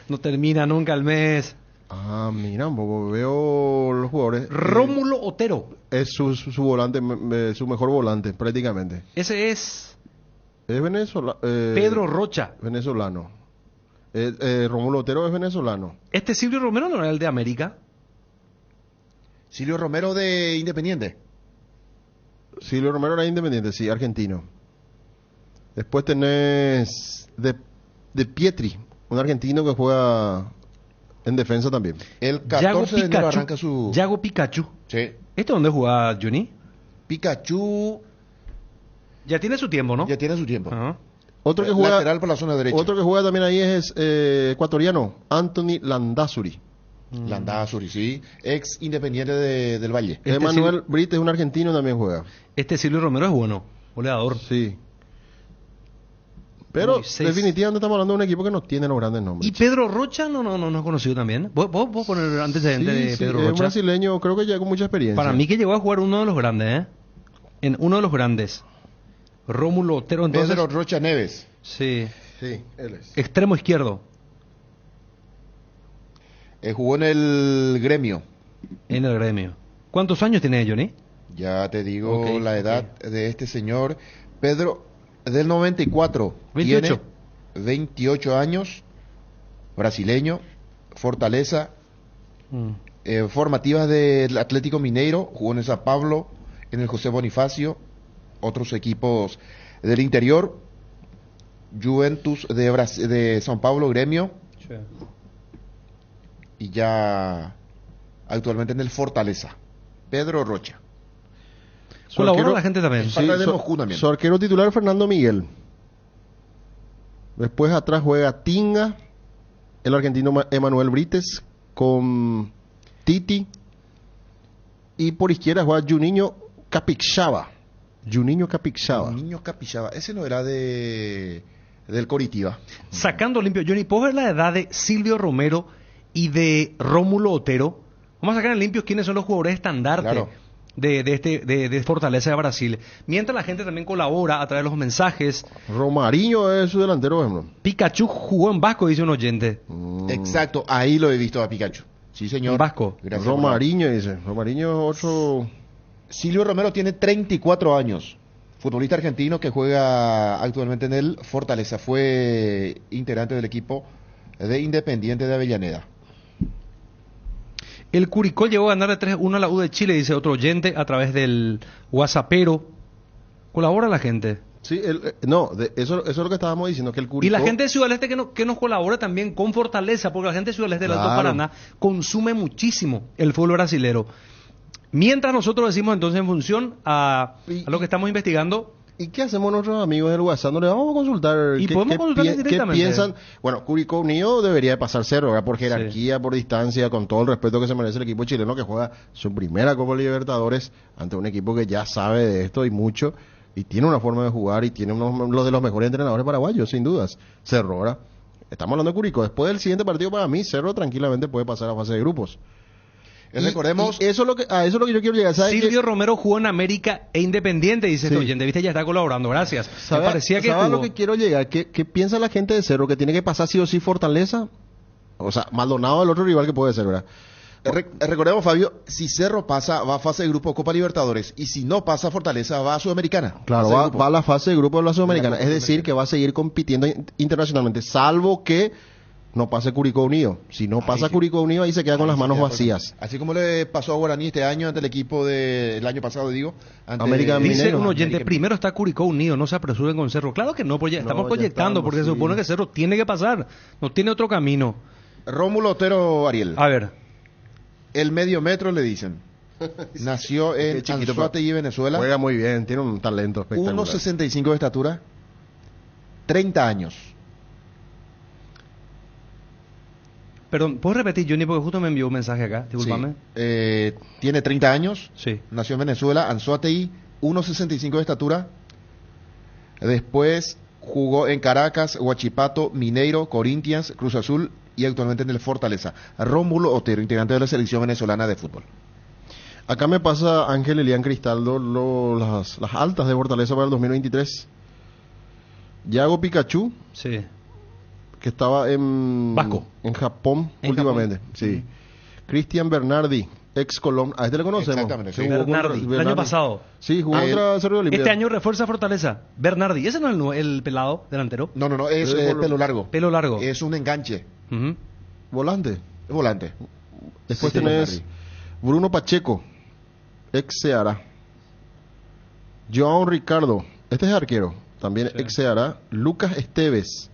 no termina nunca el mes. Ah, mira, un poco veo los jugadores. Rómulo Otero. Es su volante, su mejor volante, prácticamente. Ese es venezolano. Pedro Rocha. Venezolano. Rómulo Otero es venezolano. ¿Este Silvio Romero no era el de América? Silvio Romero de Independiente. Silvio Romero era Independiente, sí, argentino. Después tenés de Pietri, un argentino que juega en defensa también. El 14 de enero arranca su... Yago Pikachu. Sí. ¿Este dónde juega, Johnny? Pikachu... Ya tiene su tiempo, ¿no? Ya tiene su tiempo. Uh-huh. Otro que juega... Lateral por la zona derecha. Otro que juega también ahí es ecuatoriano, Anthony Landázuri. Landázuri, sí. Ex Independiente del Valle. Emanuel Brit es un argentino, también juega. Este Silvio Romero es bueno, goleador. Sí. Pero definitivamente estamos hablando de un equipo que no tiene los grandes nombres. ¿Y Pedro Rocha no es conocido también? ¿Vos poner antecedente de Pedro Rocha? Es un brasileño, creo que ya con mucha experiencia. Para mí que llegó a jugar uno de los grandes, ¿eh? En uno de los grandes. Rómulo Otero, entonces... Pedro Rocha Neves. Sí. Sí, él es. Extremo izquierdo. Jugó en el Gremio. En el Gremio. ¿Cuántos años tiene Johnny? Ya te digo la edad de este señor. Pedro, del 94. 28. Tiene 28 años. Brasileño. Fortaleza. Formativas del Atlético Mineiro. Jugó en el Sao Paulo. En el José Bonifacio. Otros equipos del interior. Juventus de São Paulo, Gremio. Sí. Y ya actualmente en el Fortaleza. Pedro Rocha. Colabora la gente también. Sí, su arquero titular Fernando Miguel. Después atrás juega Tinga, el argentino Emanuel Brites, con Titi. Y por izquierda juega Juninho Capixaba. Juninho Capixaba. Ese no era del Coritiba. Sacando limpio, Johnny, ¿puedo ver la edad de Silvio Romero y de Rómulo Otero? Vamos a sacar en limpio quiénes son los jugadores estandarte de Fortaleza de Brasil. Mientras la gente también colabora a través de los mensajes. Romarinho es su delantero, por ejemplo. Pikachu jugó en Vasco, dice un oyente. Exacto, ahí lo he visto a Pikachu. Sí, señor. En Vasco. Gracias. Romarinho dice. Romarinho es otro... Silvio Romero tiene 34 años. Futbolista argentino que juega actualmente en el Fortaleza. Fue integrante del equipo de Independiente de Avellaneda. El Curicó llegó a ganar de 3-1 a la U de Chile, dice otro oyente, a través del WhatsAppero. ¿Colabora la gente? Sí, eso es lo que estábamos diciendo, que el Curicó... Y la gente de Ciudad del Este que nos colabora también con Fortaleza, porque la gente de Ciudad del Este del Alto Paraná consume muchísimo el fútbol brasilero. Mientras nosotros decimos entonces en función a lo que estamos investigando... ¿Y qué hacemos nuestros amigos del WhatsApp? ¿No le vamos a consultar? ¿Y podemos consultarles directamente? ¿Qué piensan? Bueno, Curicó Unido debería de pasar cero, ¿verdad? Por jerarquía, por distancia, con todo el respeto que se merece el equipo chileno que juega su primera Copa Libertadores ante un equipo que ya sabe de esto y mucho, y tiene una forma de jugar y tiene uno de los mejores entrenadores paraguayos, sin dudas. Cerro, ¿verdad? Estamos hablando de Curicó. Después del siguiente partido, para mí, Cerro tranquilamente puede pasar a fase de grupos. Recordemos... y eso es lo que yo quiero llegar. Silvio Romero jugó en América e Independiente, dice este oyente, viste, ya está colaborando, gracias. Me parecía que ¿sabes jugó. lo que quiero llegar? ¿Qué piensa la gente de Cerro? ¿Que tiene que pasar sí o sí Fortaleza? O sea, Maldonado el otro rival que puede ser, ¿verdad? Recordemos, Fabio, si Cerro pasa, va a fase de grupo Copa Libertadores, y si no pasa Fortaleza, va a Sudamericana. Claro, va a la fase de grupo de la Sudamericana. Es decir, que va a seguir compitiendo internacionalmente, salvo que no pase Curicó Unido. Si no pasa Curicó Unido, ahí se queda con las manos vacías. Así como le pasó a Guaraní este año ante el equipo del año pasado, digo. Ante América Dice Mineiro. un oyente, primero está Curicó Unido, no se apresuren con Cerro. Claro que no, pues ya estamos proyectando, porque se supone que Cerro tiene que pasar, no tiene otro camino. Rómulo Otero Ariel. A ver. El medio metro le dicen. Nació en Anzoátegui, Venezuela. Juega muy bien, tiene un talento espectacular. 1.65 de estatura. 30 años. Perdón, ¿puedo repetir, Johnny? Porque justo me envió un mensaje acá, discúlpame. Sí. Tiene 30 años. Sí. Nació en Venezuela, Anzoátegui, 1.65 de estatura. Después jugó en Caracas, Huachipato, Mineiro, Corinthians, Cruz Azul y actualmente en el Fortaleza. Rómulo Otero, integrante de la selección venezolana de fútbol. Acá me pasa Ángel Elian Cristaldo las altas de Fortaleza para el 2023. Yago Pikachu. Sí. Que estaba en Vasco. En Japón últimamente. Japón. Sí. Cristian Bernardi, ex Colón. A este le conocemos. Exactamente. Sí, Bernardi, el año pasado. Sí, jugó contra Cerro de Olimpia. Este año refuerza Fortaleza. Bernardi, ¿ese no es el pelado delantero? No, es pelo largo. Pelo largo. Es un enganche. Volante. Es volante. Después tenés Bruno Pacheco, ex Ceará. João Ricardo, este es arquero, también ex Ceará. Lucas Esteves,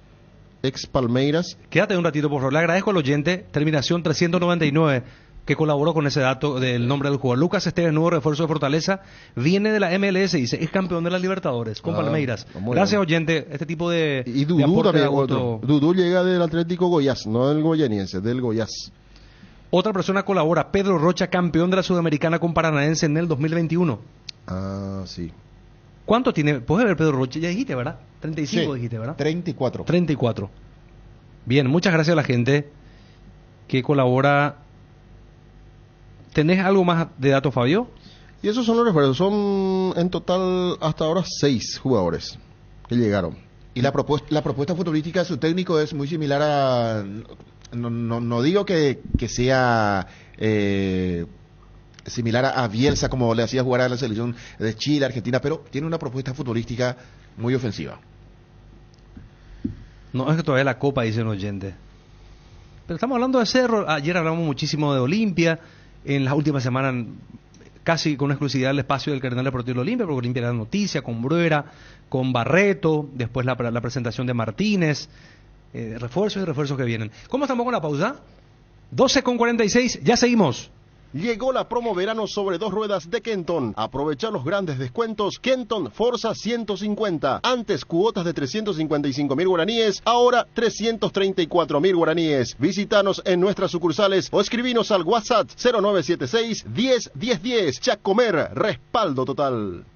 ex Palmeiras. Quédate un ratito, por favor. Le agradezco al oyente, terminación 399, que colaboró con ese dato del nombre del jugador. Lucas Esteves, nuevo refuerzo de Fortaleza, viene de la MLS, dice, es campeón de la Libertadores con Palmeiras. Gracias, oyente. Este tipo de... Y Dudú también, otro. Dudú llega del Atlético Goiás, no del goianiense, del Goiás. Otra persona colabora, Pedro Rocha, campeón de la Sudamericana con Paranaense en el 2021. Ah, sí. ¿Cuánto tiene? Puedes ver Pedro Rocha, ya dijiste, ¿verdad? 35 dijiste, ¿verdad? 34. 34. Bien, muchas gracias a la gente que colabora. ¿Tenés algo más de datos, Fabio? Y esos son los refuerzos. Son en total hasta ahora 6 jugadores que llegaron. Y la propuesta futbolística de su técnico es muy similar a... No digo que sea similar a Bielsa, como le hacía jugar a la selección de Chile, Argentina, pero tiene una propuesta futbolística muy ofensiva. No, es que todavía la Copa, dice un oyente. Pero estamos hablando de Cerro. Ayer hablamos muchísimo de Olimpia. En las últimas semanas, casi con exclusividad el espacio del Cardenal Deportivo de Olimpia, porque Olimpia era noticia, con Bruera, con Barreto, después la presentación de Martínez, refuerzos y refuerzos que vienen. ¿Cómo estamos con la pausa? 12:46, ya seguimos. Llegó la promo verano sobre 2 ruedas de Kenton. Aprovecha los grandes descuentos. Kenton Forza 150. Antes cuotas de 355.000 guaraníes, ahora 334.000 guaraníes. Visítanos en nuestras sucursales o escribinos al WhatsApp 0976 10 10 10. Chacomer, respaldo total.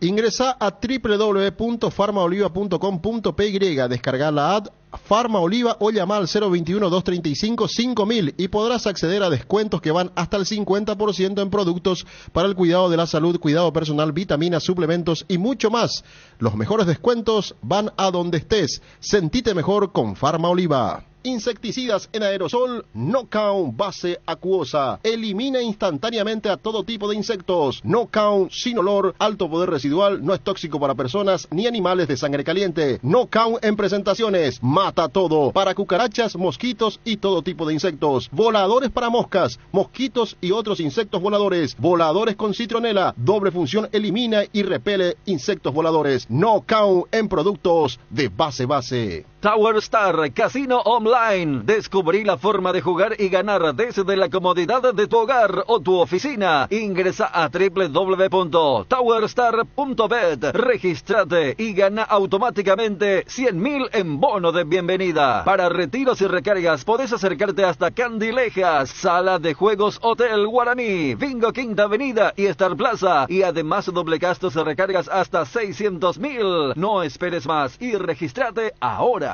Ingresa a www.farmaoliva.com.py, descarga la app Farma Oliva o llama al 021-235-5000 y podrás acceder a descuentos que van hasta el 50% en productos para el cuidado de la salud, cuidado personal, vitaminas, suplementos y mucho más. Los mejores descuentos van a donde estés. Sentite mejor con Farma Oliva. Insecticidas en aerosol, Knockout base acuosa. Elimina instantáneamente a todo tipo de insectos. Knockout sin olor, alto poder residual, no es tóxico para personas ni animales de sangre caliente. Knockout en presentaciones, mata todo. Para cucarachas, mosquitos y todo tipo de insectos. Voladores para moscas, mosquitos y otros insectos voladores. Voladores con citronela, doble función, elimina y repele insectos voladores. Knockout en productos de base. Tower Star Casino Online. Descubrí la forma de jugar y ganar desde la comodidad de tu hogar o tu oficina. Ingresa a www.towerstar.bet. Regístrate y gana automáticamente 100.000 en bono de bienvenida. Para retiros y recargas podés acercarte hasta Candilejas, Sala de Juegos Hotel Guaraní, Bingo Quinta Avenida y Star Plaza. Y además doble gastos y recargas hasta 600.000. No esperes más y regístrate ahora.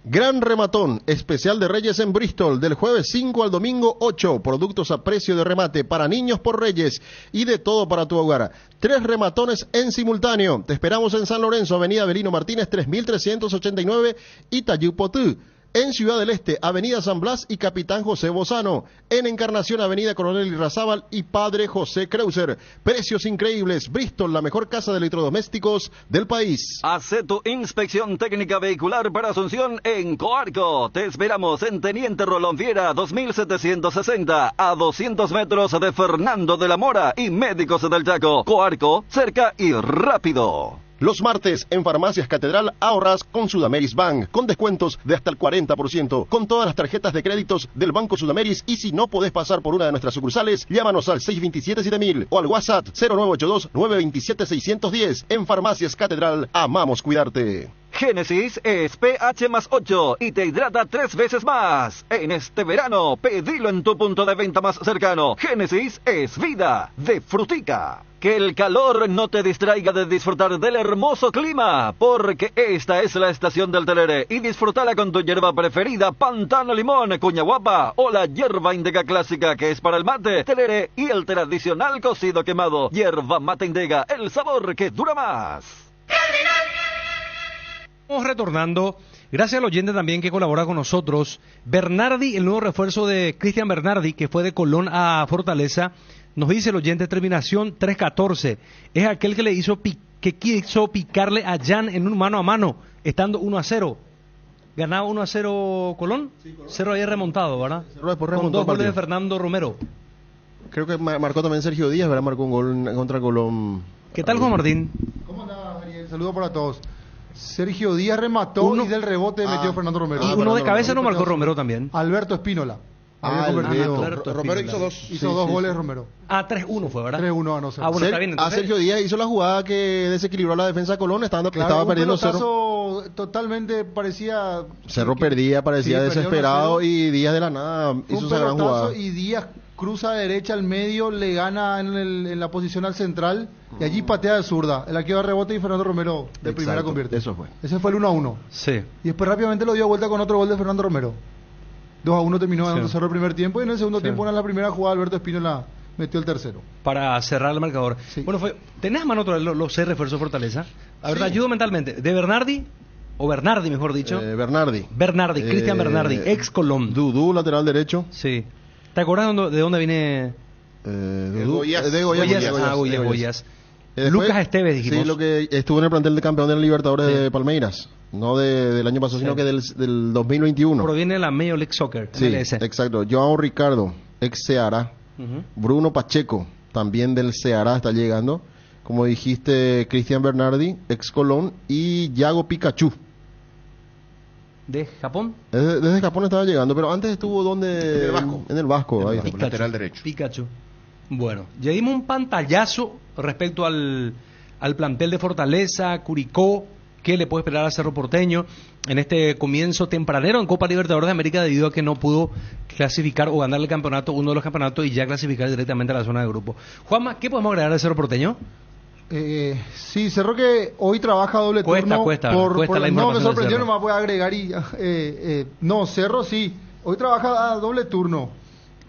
Gran rematón, especial de Reyes en Bristol, del jueves 5 al domingo 8, productos a precio de remate para niños por Reyes y de todo para tu hogar. 3 rematones en simultáneo. Te esperamos en San Lorenzo, Avenida Avelino Martínez 3389, Itayupotú. En Ciudad del Este, Avenida San Blas y Capitán José Bozano. En Encarnación, Avenida Coronel Irrazábal y Padre José Kreuser. Precios increíbles. Bristol, la mejor casa de electrodomésticos del país. Hace tu inspección técnica vehicular para Asunción en Coarco. Te esperamos en Teniente Rolón Fiera 2760, a 200 metros de Fernando de la Mora y Médicos del Chaco. Coarco, cerca y rápido. Los martes, en Farmacias Catedral, ahorras con Sudameris Bank, con descuentos de hasta el 40%, con todas las tarjetas de créditos del Banco Sudameris, y si no podés pasar por una de nuestras sucursales, llámanos al 627-7000 o al WhatsApp 0982-927-610. En Farmacias Catedral, amamos cuidarte. Génesis es pH más 8 y te hidrata 3 veces más. En este verano, pedilo en tu punto de venta más cercano. Génesis es vida de frutica. Que el calor no te distraiga de disfrutar del hermoso clima, porque esta es la estación del tereré y disfrutala con tu hierba preferida, Pantano Limón, Cuña Guapa o la hierba Indega clásica, que es para el mate, tereré y el tradicional cocido quemado. Hierba mate Indega, el sabor que dura más. Estamos retornando, gracias al oyente también que colabora con nosotros, Bernardi, el nuevo refuerzo de Cristian Bernardi, que fue de Colón a Fortaleza. Nos dice el oyente, terminación 314, es aquel que que quiso picarle a Jan en un mano a mano, estando 1-0. ¿Ganaba 1-0 Colón? Sí, Colón. 0 había remontado, ¿verdad? Con 2 goles de Fernando Romero. Creo que marcó también Sergio Díaz, ¿verdad? Marcó un gol contra Colón. ¿Qué tal, Juan Martín? ¿Cómo andás, Ariel? Saludos para todos. Sergio Díaz remató y del rebote metió Fernando Romero. Y uno de cabeza no marcó Romero también. Alberto Espínola. Romero hizo dos goles Romero. 3-1 fue, ¿verdad? 3-1 ganó Sergio. Bueno, está bien. Entonces, Sergio Díaz hizo la jugada que desequilibró la defensa de Colón, estaba perdiendo 0. Totalmente parecía... Cerro perdía, parecía desesperado, y Díaz de la nada hizo esa gran jugada. Y Díaz cruza de derecha al medio, le gana en la posición al central, y allí patea de zurda. El arquero de rebote y Fernando Romero de primera convierte. Eso fue. Ese fue el 1-1. Sí. Y después rápidamente lo dio vuelta con otro gol de Fernando Romero. 2-1 terminó ganando Cerro el primer tiempo, y en el segundo tiempo, en la primera jugada, Alberto Espínola metió el tercero. Para cerrar el marcador. Sí. Bueno, ¿tenés a mano los 6 refuerzos de Fortaleza? A ver, te ayudo mentalmente. ¿De Bernardi? O Bernardi, mejor dicho. Bernardi, Cristian Bernardi, ex Colón. Dudú, lateral derecho. Sí. ¿Te acuerdas de dónde viene? De Goyas. Lucas Esteves, dijimos. Sí, lo que estuvo en el plantel de campeón de la Libertadores de Palmeiras. No del año pasado, sino que del 2021. Proviene de la Major League Soccer. Sí, MLS. Exacto. Joao Ricardo, ex Ceará. Bruno Pacheco, también del Ceará, está llegando. Como dijiste, Cristian Bernardi, ex Colón. Y Yago Pikachu. ¿De Japón? Desde Japón estaba llegando, pero antes estuvo donde... En el Vasco. Ahí. Pikachu, lateral derecho. Pikachu. Bueno, ya dimos un pantallazo respecto al plantel de Fortaleza, Curicó, que le puede esperar a Cerro Porteño en este comienzo tempranero en Copa Libertadores de América, debido a que no pudo clasificar o ganar el campeonato, uno de los campeonatos, y ya clasificar directamente a la zona de grupo. Juanma, ¿qué podemos agregar de Cerro Porteño? Sí, Cerro que hoy trabaja doble turno. Cuesta la información. No, me sorprendió, no me voy a agregar. No, Cerro sí, hoy trabaja a doble turno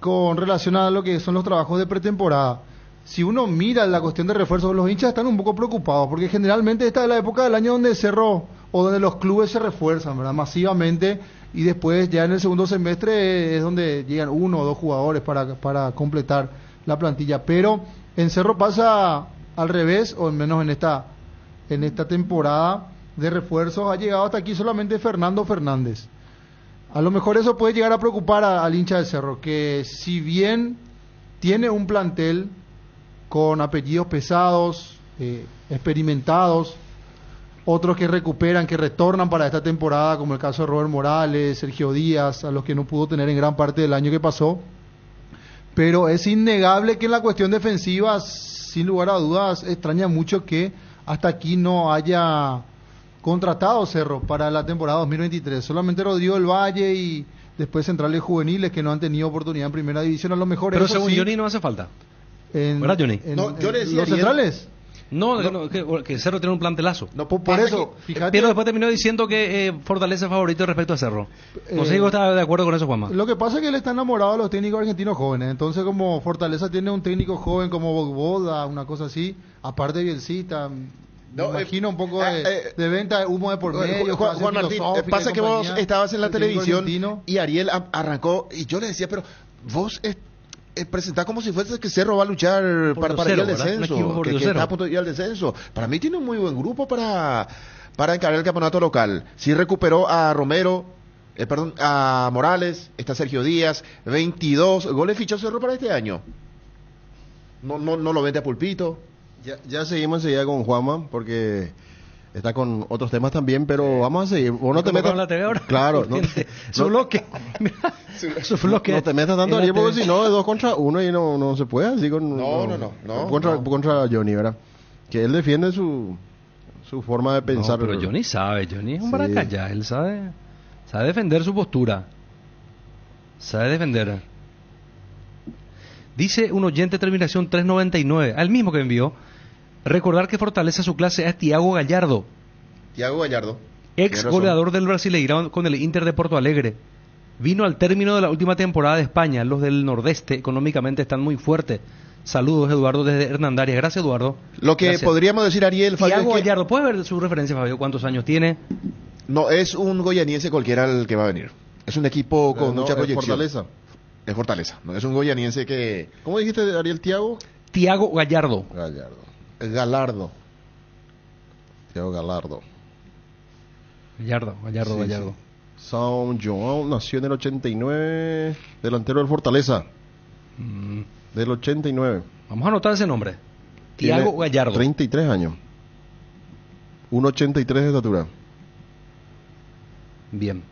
con relación a lo que son los trabajos de pretemporada. Si uno mira la cuestión de refuerzos, los hinchas están un poco preocupados, porque generalmente esta es la época del año donde Cerro o donde los clubes se refuerzan, ¿verdad? Masivamente, y después ya en el segundo semestre es donde llegan 1 o 2 jugadores para completar la plantilla. Pero en Cerro pasa al revés, o al menos en esta temporada de refuerzos ha llegado hasta aquí solamente Fernando Fernández. A lo mejor eso puede llegar a preocupar al hincha del Cerro, que si bien tiene un plantel con apellidos pesados, experimentados, otros que recuperan, que retornan para esta temporada, como el caso de Robert Morales, Sergio Díaz, a los que no pudo tener en gran parte del año que pasó. Pero es innegable que en la cuestión defensiva, sin lugar a dudas, extraña mucho que hasta aquí no haya contratado Cerro para la temporada 2023. Solamente Rodrigo del Valle y después centrales juveniles que no han tenido oportunidad en primera división. A lo mejor pero eso según sí, Johnny no hace falta. ¿Verdad, Johnny? No, yo le decía ¿los centrales? Que Cerro tiene un plantelazo. No, por eso. Fíjate, Pero después terminó diciendo que Fortaleza es favorito respecto a Cerro. No sé si vos estás de acuerdo con eso, Juanma. lo que pasa es que él está enamorado de los técnicos argentinos jóvenes. Entonces, como Fortaleza tiene un técnico joven como Bogboda, una cosa así, aparte de Bielcita, me imagino un poco de venta de humo de por medio. Juan Martín, pasa que vos estabas en la televisión y Ariel arrancó y yo le decía, pero vos presentás como si fuese que Cerro va a luchar para ir al descenso, que está a punto de ir al descenso. Para mí tiene un muy buen grupo para encarar el campeonato local. Sí recuperó a Romero, a Morales, está Sergio Díaz, 22 goles fichó Cerro para este año. No lo vende a Pulpito. Ya seguimos enseguida con Juanma, porque está con otros temas también, pero vamos a seguir. Vos no te metas. La TV ahora? Claro, Su bloque. Su bloque. No te metas tanto, Ariel, porque si no, es 2 contra 1 y no se puede así con. No. Contra Johnny, ¿verdad? Que él defiende su forma de pensar. No, pero Johnny es un baracayá, él sabe defender su postura. Sabe defender. Dice un oyente, terminación 399, al mismo que envió, recordar que Fortaleza su clase es Thiago Gallardo. Ex goleador del Brasileirão con el Inter de Porto Alegre. Vino al término de la última temporada de España. Los del Nordeste económicamente están muy fuertes. Saludos, Eduardo, desde Hernandarias. Gracias, Eduardo. Lo que podríamos decir, Ariel, Fabio, Thiago Gallardo, ¿puedes ver su referencia, Fabio? ¿Cuántos años tiene? No, es un goianiense cualquiera el que va a venir. Es un equipo con mucha proyección. Fortaleza. Es Fortaleza, no es un goianiense que... ¿Cómo dijiste, Ariel, Thiago? Thiago Gallardo. Galardo. Thiago Galardo. Gallardo. São João nació en el 89, delantero del Fortaleza. Del 89. Vamos a anotar ese nombre. Thiago Gallardo. 33 años. 1,83 de estatura. Bien.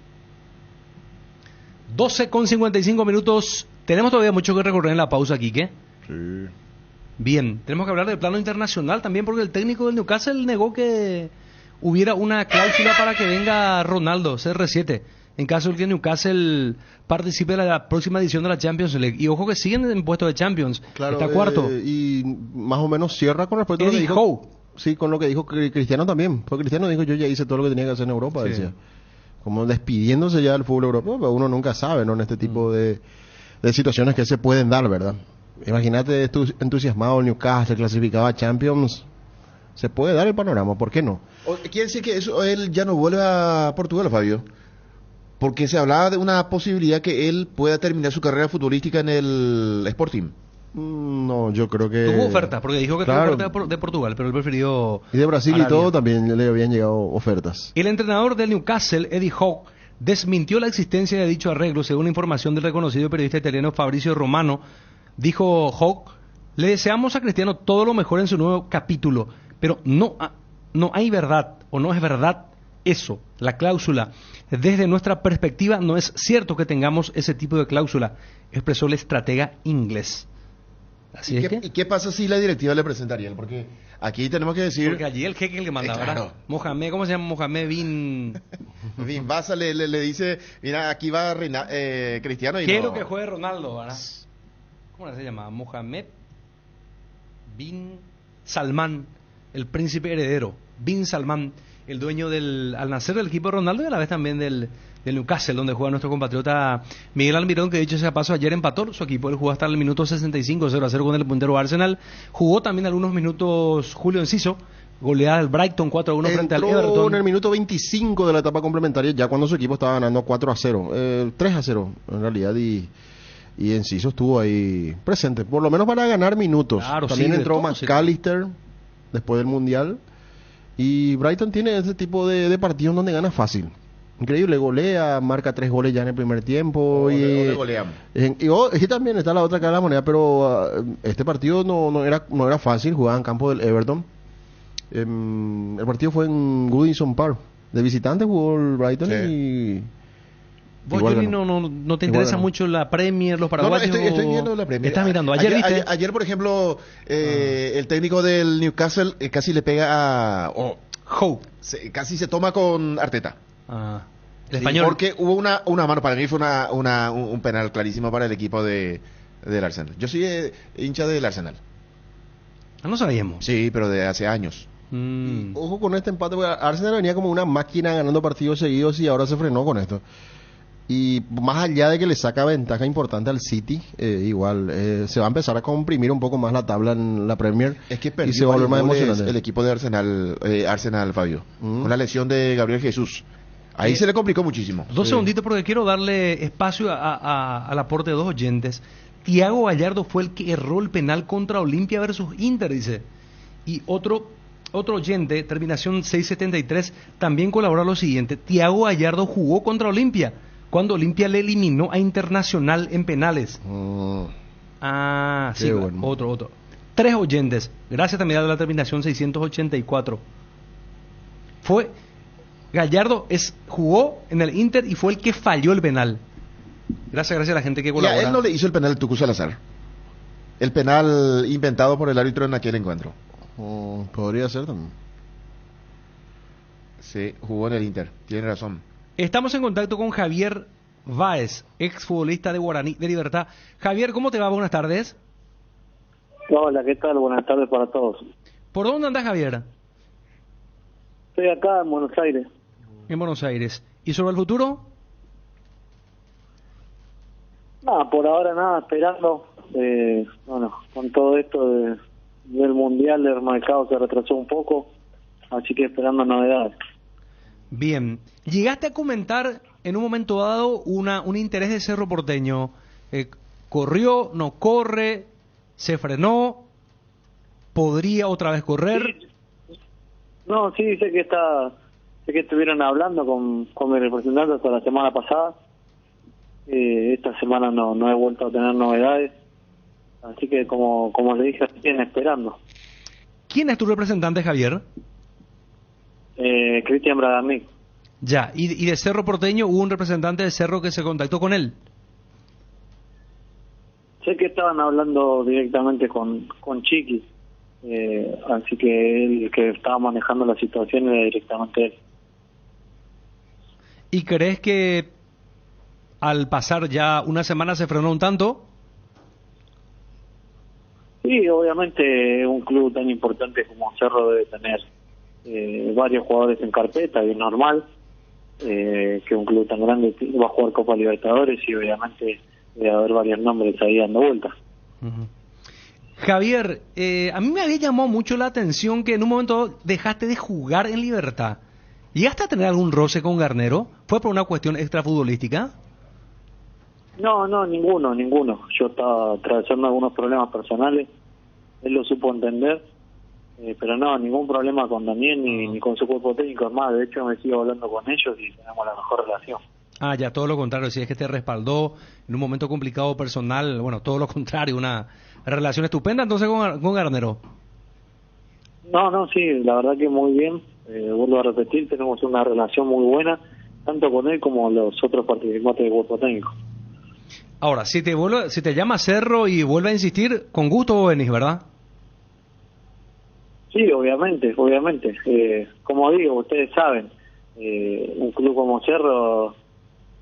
12:55 minutos. Tenemos todavía mucho que recorrer en la pausa, Quique. Sí. Bien, tenemos que hablar del plano internacional también, porque el técnico del Newcastle negó que hubiera una cláusula para que venga Ronaldo, CR7, en caso de que Newcastle participe de la próxima edición de la Champions League. Y ojo que siguen en puesto de Champions. Claro, está cuarto. Y más o menos cierra con respecto a lo que dijo. Sí, con lo que dijo Cristiano también. Porque Cristiano dijo, yo ya hice todo lo que tenía que hacer en Europa, decía. Como despidiéndose ya del fútbol europeo, pero uno nunca sabe, ¿no? En este tipo de situaciones que se pueden dar, ¿verdad? Imagínate entusiasmado el Newcastle clasificado a Champions, se puede dar el panorama, ¿por qué no? ¿Quiere decir que eso él ya no vuelve a Portugal, Fabio? Porque se hablaba de una posibilidad que él pueda terminar su carrera futbolística en el Sporting. No, yo creo que... Tuvo ofertas, porque dijo que tuvo ofertas de Portugal, pero él prefirió... Y de Brasil Arabia. Y todo también le habían llegado ofertas. El entrenador del Newcastle, Eddie Howe, desmintió la existencia de dicho arreglo, según información del reconocido periodista italiano Fabrizio Romano. Dijo Howe, le deseamos a Cristiano todo lo mejor en su nuevo capítulo, pero no hay verdad, o no es verdad eso, la cláusula. Desde nuestra perspectiva no es cierto que tengamos ese tipo de cláusula, expresó el estratega inglés. Así es ¿Y qué pasa si la directiva le presenta a Ariel? Porque aquí tenemos que decir... Porque allí el jeque el que manda, ¿verdad? Mohamed, ¿cómo se llama? Mohamed bin Baza le dice, mira, aquí va Cristiano y quiero que juegue Ronaldo, ¿verdad? ¿Cómo se llama? Mohamed bin Salman, el príncipe heredero. Bin Salman, el dueño al nacer del equipo de Ronaldo y a la vez también del Newcastle, donde juega nuestro compatriota Miguel Almirón, que dicho sea paso, ayer empató su equipo. Él jugó hasta el minuto 65, 0-0 con el puntero Arsenal. Jugó también algunos minutos Julio Enciso, goleada del Brighton 4-1 frente al Everton. En el minuto 25 de la etapa complementaria, ya cuando su equipo estaba ganando 4-0, 3-0 en realidad, y Enciso estuvo ahí presente, por lo menos para ganar minutos. Claro, también sí, entró McAllister después del Mundial, y Brighton tiene ese tipo de partidos donde gana fácil. Increíble, golea, marca 3 goles ya en el primer tiempo. Y también está la otra cara de la moneda, pero este partido no era fácil, jugaba en campo del Everton. El partido fue en Goodison Park. De visitante jugó el Brighton y... ¿Vos, Johnny, no te interesa mucho la Premier, los paraguayos? No, estoy viendo la Premier. Estás mirando. Ayer, por ejemplo, el técnico del Newcastle casi le pega a... Howe. Casi se toma con Arteta. El español. Porque hubo una mano, para mí fue un penal clarísimo para el equipo del Arsenal. Yo soy hincha del Arsenal. No sabíamos. Sí, pero de hace años. Ojo con este empate, porque Arsenal venía como una máquina ganando partidos seguidos y ahora se frenó con esto. Y más allá de que le saca ventaja importante al City, igual se va a empezar a comprimir un poco más la tabla en la Premier. Es que y perdió se va a volver más varios goles emocionante. el equipo de Arsenal, Fabio, con la lesión de Gabriel Jesús. Ahí se le complicó muchísimo. Dos segunditos porque quiero darle espacio al aporte de dos oyentes. Thiago Gallardo fue el que erró el penal contra Olimpia versus Inter, dice. Y otro oyente, terminación 673, también colabora lo siguiente. Thiago Gallardo jugó contra Olimpia cuando Olimpia le eliminó a Internacional en penales. Sí, bueno. Otro. Tres oyentes. Gracias también a la terminación 684. Gallardo jugó en el Inter y fue el que falló el penal. Gracias a la gente que colabora. Y a él no le hizo el penal Tucu Salazar. El penal inventado por el árbitro en aquel encuentro. Podría ser también. Sí, jugó en el Inter. Tiene razón. Estamos en contacto con Javier Báez, exfutbolista de Guaraní de Libertad. Javier, ¿cómo te va? Buenas tardes. Hola, ¿qué tal? Buenas tardes para todos. ¿Por dónde andas, Javier? Estoy acá en Buenos Aires. En Buenos Aires. ¿Y sobre el futuro? Nada, por ahora nada, esperando. Bueno, con todo esto del Mundial, el mercado se retrasó un poco, así que esperando novedades. Bien. Llegaste a comentar en un momento dado un interés de Cerro Porteño. ¿Corrió, no corre, se frenó, podría otra vez correr? Sí. No, sí, sé que estuvieron hablando con mi representante hasta la semana pasada. Esta semana no he vuelto a tener novedades, así que como le dije, siguen esperando. ¿Quién es tu representante, Javier? Cristian Bragarnik. Ya, y de Cerro Porteño hubo un representante de Cerro que se contactó con él. Sé que estaban hablando directamente con Chiqui, así que el que estaba manejando la situación era directamente él. ¿Y crees que al pasar ya una semana se frenó un tanto? Sí, obviamente un club tan importante como Cerro debe tener varios jugadores en carpeta, y es normal que un club tan grande va a jugar Copa Libertadores y obviamente debe haber varios nombres ahí dando vueltas. Javier, a mí me había llamado mucho la atención que en un momento dejaste de jugar en Libertad. ¿Llegaste a tener algún roce con Garnero? ¿Fue por una cuestión extrafutbolística? No, ninguno. Yo estaba atravesando algunos problemas personales, él lo supo entender, pero no, ningún problema con Daniel ni con su cuerpo técnico. Es más, de hecho me sigo hablando con ellos y tenemos la mejor relación. Ah, ya, todo lo contrario, si es que te respaldó en un momento complicado personal, bueno, todo lo contrario, una relación estupenda entonces con Garnero. No, sí, la verdad que muy bien, vuelvo a repetir, tenemos una relación muy buena, tanto con él como los otros participantes del cuerpo técnico. Ahora, si te llama Cerro y vuelve a insistir, con gusto venís, ¿verdad? Sí, obviamente. Como digo, ustedes saben, un club como Cerro,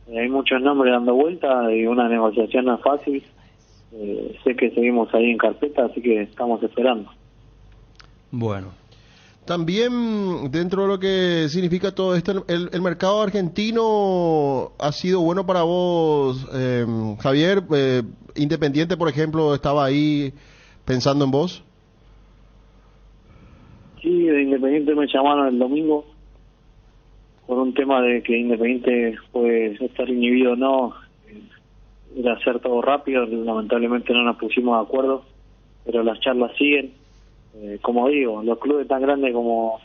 hay muchos nombres dando vuelta y una negociación no es fácil. Sé que seguimos ahí en carpeta, así que estamos esperando. Bueno. También, dentro de lo que significa todo esto, el mercado argentino ha sido bueno para vos, Javier. Independiente, por ejemplo, estaba ahí pensando en vos. Sí, de Independiente me llamaron el domingo por un tema de que Independiente puede estar inhibido o no. Era hacer todo rápido, lamentablemente no nos pusimos de acuerdo, pero las charlas siguen. Como digo, los clubes tan grandes como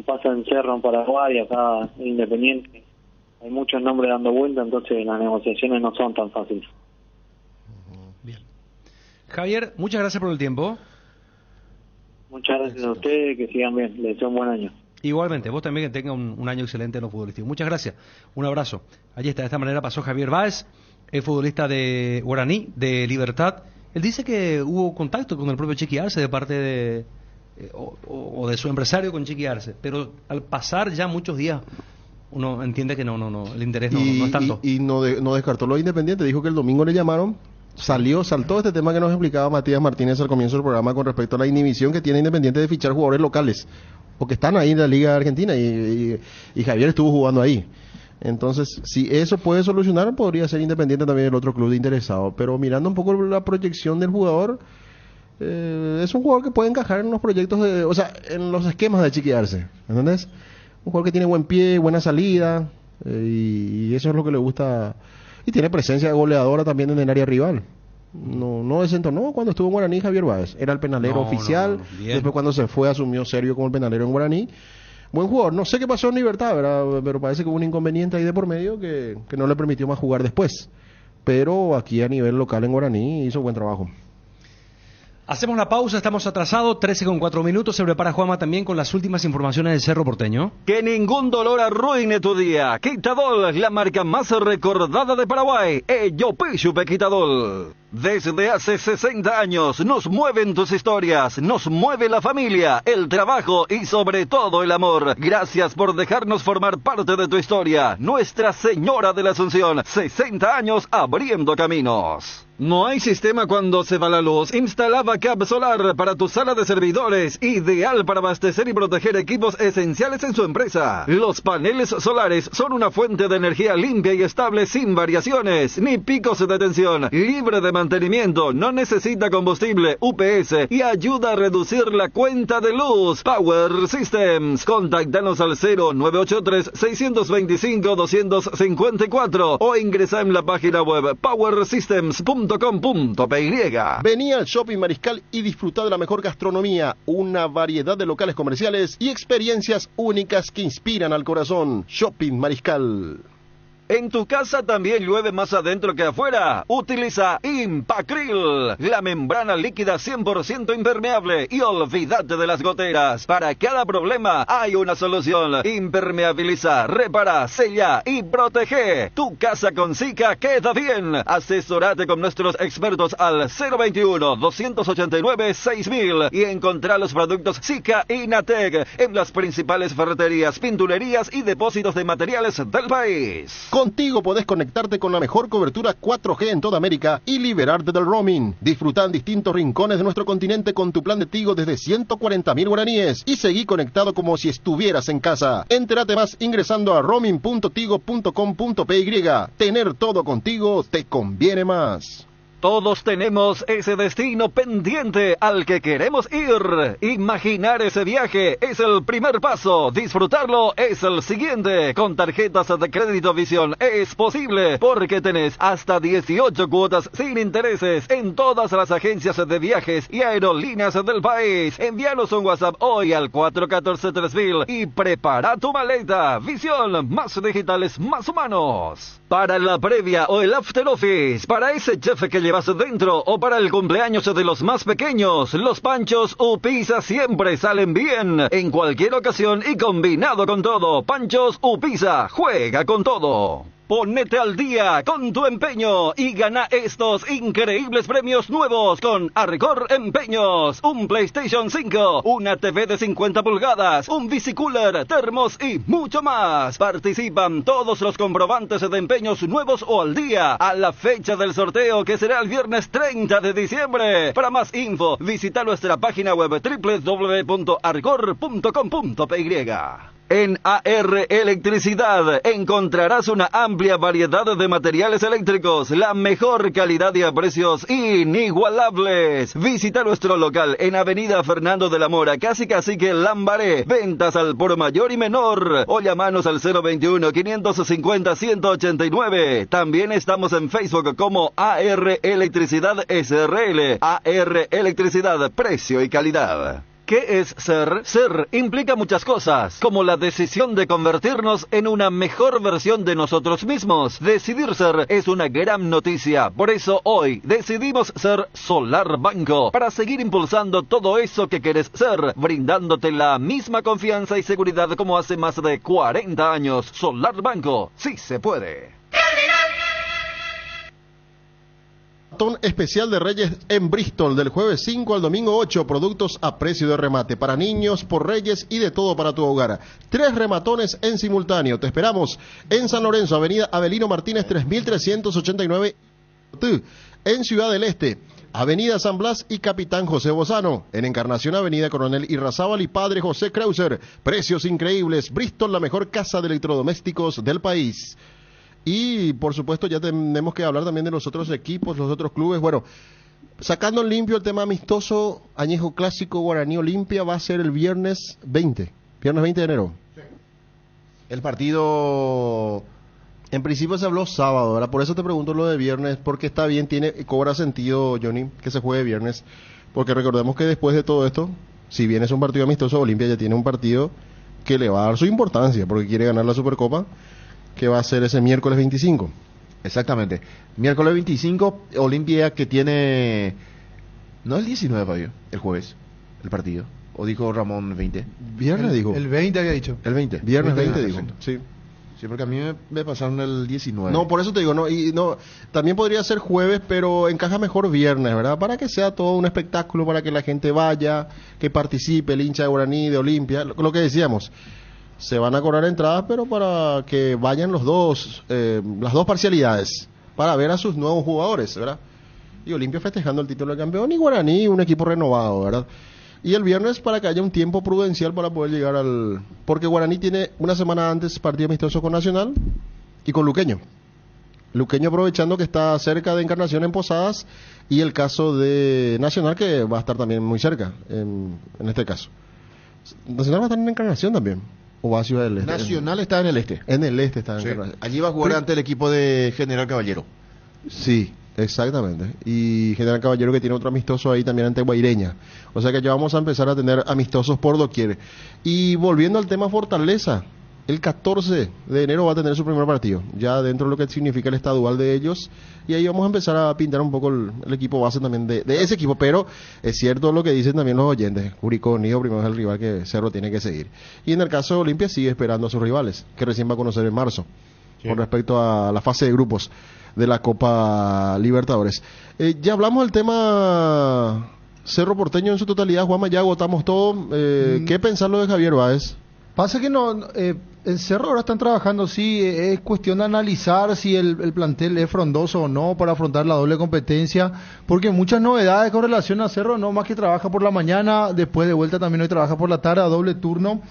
pasa en Cerro, en Paraguay, acá en Independiente, hay muchos nombres dando vuelta, entonces las negociaciones no son tan fáciles. Bien. Javier, muchas gracias por el tiempo. Muchas gracias a ustedes, que sigan bien, les deseo un buen año. Igualmente, vos también que tenga un año excelente en lo futbolístico. Muchas gracias, un abrazo. Allí está, de esta manera pasó Javier Báez, el futbolista de Guaraní, de Libertad. Él dice que hubo contacto con el propio Chiqui Arce de parte de o de su empresario con Chiqui Arce, pero al pasar ya muchos días uno entiende que no el interés no es tanto. Y no descartó lo Independiente, dijo que el domingo le llamaron saltó este tema que nos explicaba Matías Martínez al comienzo del programa con respecto a la inhibición que tiene Independiente de fichar jugadores locales o que están ahí en la Liga Argentina y Javier estuvo jugando ahí. Entonces, si eso puede solucionar, podría ser Independiente también el otro club de interesado. Pero mirando un poco la proyección del jugador, es un jugador que puede encajar en los proyectos o sea, en los esquemas de chiquearse, ¿entendés? Un jugador que tiene buen pie, buena salida, y eso es lo que le gusta. Y tiene presencia goleadora también en el área rival. No desentonó cuando estuvo en Guaraní Javier Báez. Era el penalero oficial. Después cuando se fue asumió serio como el penalero en Guaraní. Buen jugador. No sé qué pasó en Libertad, ¿verdad? Pero parece que hubo un inconveniente ahí de por medio que no le permitió más jugar después. Pero aquí a nivel local en Guaraní hizo buen trabajo. Hacemos una pausa, estamos atrasados, 13:04. Se prepara Juanma también con las últimas informaciones del Cerro Porteño. Que ningún dolor arruine tu día. Quitadol, la marca más recordada de Paraguay. Yopishupe Quitadol. Desde hace 60 años nos mueven tus historias, nos mueve la familia, el trabajo y sobre todo el amor. Gracias por dejarnos formar parte de tu historia. Nuestra Señora de la Asunción, 60 años abriendo caminos. No hay sistema cuando se va la luz. Instala Backup Solar para tu sala de servidores, ideal para abastecer y proteger equipos esenciales en su empresa. Los paneles solares son una fuente de energía limpia y estable sin variaciones, ni picos de tensión, libre de mantenimiento, no necesita combustible, UPS y ayuda a reducir la cuenta de luz. Power Systems. Contactanos al 0983-625-254 o ingresa en la página web powersystems.com.py. Vení al Shopping Mariscal y disfruta de la mejor gastronomía, una variedad de locales comerciales y experiencias únicas que inspiran al corazón. Shopping Mariscal. En tu casa también llueve más adentro que afuera. Utiliza Impacril, la membrana líquida 100% impermeable, y olvídate de las goteras. Para cada problema hay una solución. Impermeabiliza, repara, sella y protege. Tu casa con Sika queda bien. Asesorate con nuestros expertos al 021-289-6000 y encontrá los productos Sika y Natec en las principales ferreterías, pinturerías y depósitos de materiales del país. Contigo podés conectarte con la mejor cobertura 4G en toda América y liberarte del roaming. Disfruta en distintos rincones de nuestro continente con tu plan de Tigo desde 140.000 guaraníes y seguí conectado como si estuvieras en casa. Entérate más ingresando a roaming.tigo.com.py. Tener todo contigo te conviene más. Todos tenemos ese destino pendiente al que queremos ir. Imaginar ese viaje es el primer paso. Disfrutarlo es el siguiente. Con tarjetas de crédito Visión es posible porque tenés hasta 18 cuotas sin intereses en todas las agencias de viajes y aerolíneas del país. Envíanos un WhatsApp hoy al 414-3000 y prepara tu maleta. Visión, más digitales, más humanos. Para la previa o el after office, para ese chef que llevas dentro o para el cumpleaños de los más pequeños, los panchos Upisa siempre salen bien. En cualquier ocasión y combinado con todo. Panchos Upisa, juega con todo. Ponete al día con tu empeño y gana estos increíbles premios nuevos con Arcor Empeños. Un PlayStation 5, una TV de 50 pulgadas, un bicicooler, termos y mucho más. Participan todos los comprobantes de empeños nuevos o al día a la fecha del sorteo, que será el viernes 30 de diciembre. Para más info, visita nuestra página web www.arcor.com.py. En AR Electricidad encontrarás una amplia variedad de materiales eléctricos, la mejor calidad y a precios inigualables. Visita nuestro local en Avenida Fernando de la Mora, casi Cacique Lambaré. Ventas al por mayor y menor. O llamanos al 021-550-189. También estamos en Facebook como AR Electricidad SRL. AR Electricidad, precio y calidad. ¿Qué es ser? Ser implica muchas cosas, como la decisión de convertirnos en una mejor versión de nosotros mismos. Decidir ser es una gran noticia. Por eso hoy decidimos ser Solar Banco, para seguir impulsando todo eso que querés ser, brindándote la misma confianza y seguridad como hace más de 40 años. Solar Banco, sí se puede. Maratón especial de Reyes en Bristol del jueves 5 al domingo 8, productos a precio de remate para niños, por Reyes y de todo para tu hogar. 3 rematones en simultáneo. Te esperamos en San Lorenzo, Avenida Avelino Martínez 3389. En Ciudad del Este, Avenida San Blas y Capitán José Bozano. En Encarnación, Avenida Coronel Irrazábal y Padre José Kreuser. Precios increíbles. Bristol, la mejor casa de electrodomésticos del país. Y, por supuesto, ya tenemos que hablar también de los otros equipos, los otros clubes. Bueno, sacando en limpio el tema amistoso, Añejo Clásico Guaraní Olimpia va a ser el viernes 20 de enero. Sí. El partido... En principio se habló sábado, ¿verdad? Por eso te pregunto lo de viernes, porque está bien, cobra sentido, Johnny, que se juegue viernes, porque recordemos que después de todo esto, si bien es un partido amistoso, Olimpia ya tiene un partido que le va a dar su importancia, porque quiere ganar la Supercopa, que va a ser ese miércoles 25. Exactamente. Miércoles 25, Olimpia que tiene... No el 19, Fabio, el jueves, el partido. ¿O dijo Ramón 20? Viernes dijo. El 20 había dicho. El 20. Viernes 20 dijo, sí. Sí, porque a mí me pasaron el 19. No, por eso te digo, también podría ser jueves, pero encaja mejor viernes, ¿verdad? Para que sea todo un espectáculo, para que la gente vaya, que participe, el hincha de Guaraní, de Olimpia, lo que decíamos. Se van a cobrar entradas, pero para que vayan las dos parcialidades, para ver a sus nuevos jugadores, ¿verdad? Y Olimpia festejando el título de campeón y Guaraní, un equipo renovado, ¿verdad? Y el viernes para que haya un tiempo prudencial para poder llegar porque Guaraní tiene una semana antes partido amistoso con Nacional y con Luqueño. Luqueño aprovechando que está cerca de Encarnación en Posadas y el caso de Nacional que va a estar también muy cerca en este caso. Nacional va a estar en Encarnación también. ¿O va a Ciudad del Este? Nacional está en el Este. En el Este está en Sí. Encarnación. Allí va a jugar ante el equipo de General Caballero. Sí. Exactamente. Y General Caballero que tiene otro amistoso ahí también ante Guaireña. O sea que ya vamos a empezar a tener amistosos por doquier. Y volviendo al tema Fortaleza, el 14 de enero va a tener su primer partido, ya dentro de lo que significa el estadual de ellos. Y ahí vamos a empezar a pintar un poco el equipo base también de ese equipo. Pero es cierto lo que dicen también los oyentes. Curicó Unido primero es el rival que Cerro tiene que seguir. Y en el caso de Olimpia sigue esperando a sus rivales, que recién va a conocer en marzo, con respecto a la fase de grupos de la Copa Libertadores. Ya hablamos del tema Cerro Porteño en su totalidad, Juanma, ya agotamos todo. ¿Qué pensar lo de Javier Báez? Pasa que el Cerro ahora están trabajando, sí, es cuestión de analizar si el plantel es frondoso o no para afrontar la doble competencia, porque muchas novedades con relación a Cerro, no más que trabaja por la mañana, después de vuelta también hoy trabaja por la tarde a doble turno.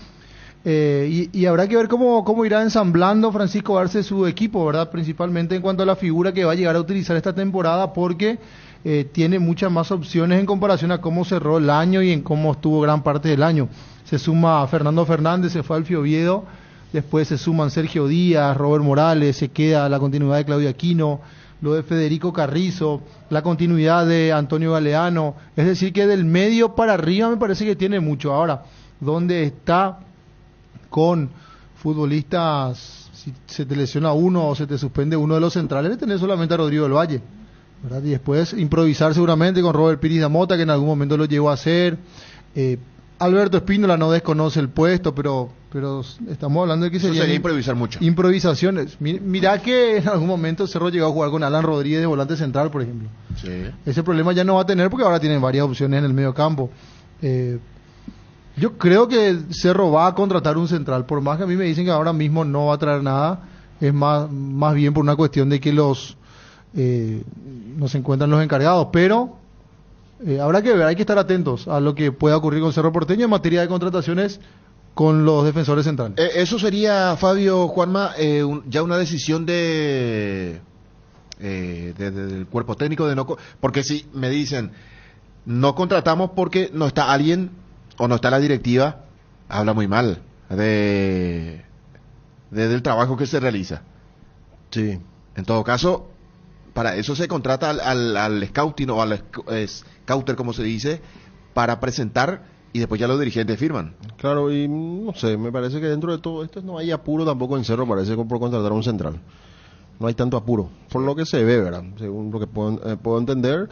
Y habrá que ver cómo irá ensamblando Francisco Arce su equipo, ¿verdad? Principalmente en cuanto a la figura que va a llegar a utilizar esta temporada, porque tiene muchas más opciones en comparación a cómo cerró el año y en cómo estuvo gran parte del año. Se suma Fernando Fernández, se fue al Oviedo, después se suman Sergio Díaz, Robert Morales, se queda la continuidad de Claudio Aquino, lo de Federico Carrizo, la continuidad de Antonio Galeano. Es decir, que del medio para arriba me parece que tiene mucho. Ahora, ¿dónde está con futbolistas? Si se te lesiona uno o se te suspende uno de los centrales, le tenés solamente a Rodrigo del Valle, ¿verdad? Y después improvisar seguramente con Robert Piris da Mota, que en algún momento lo llegó a hacer. Alberto Espínola no desconoce el puesto, pero estamos hablando de que sería improvisar mucho. Improvisaciones. Mirá que en algún momento Cerro llegó a jugar con Alan Rodríguez de volante central, por ejemplo. Sí. Ese problema ya no va a tener porque ahora tienen varias opciones en el medio campo. Yo creo que Cerro va a contratar un central, por más que a mí me dicen que ahora mismo no va a traer nada, es más bien por una cuestión de que no se encuentran los encargados, pero habrá que ver, hay que estar atentos a lo que pueda ocurrir con Cerro Porteño en materia de contrataciones con los defensores centrales. Eso sería, Fabio, Juanma, ya una decisión del cuerpo técnico de porque si me dicen no contratamos porque no está alguien o no está la directiva, habla muy mal del trabajo que se realiza. Sí. En todo caso, para eso se contrata al scouting o al scouter, como se dice, para presentar y después ya los dirigentes firman. Claro, y no sé, me parece que dentro de todo esto no hay apuro tampoco en Cerro, parece, por contratar a un central. No hay tanto apuro, por lo que se ve, ¿verdad? Según lo que puedo entender.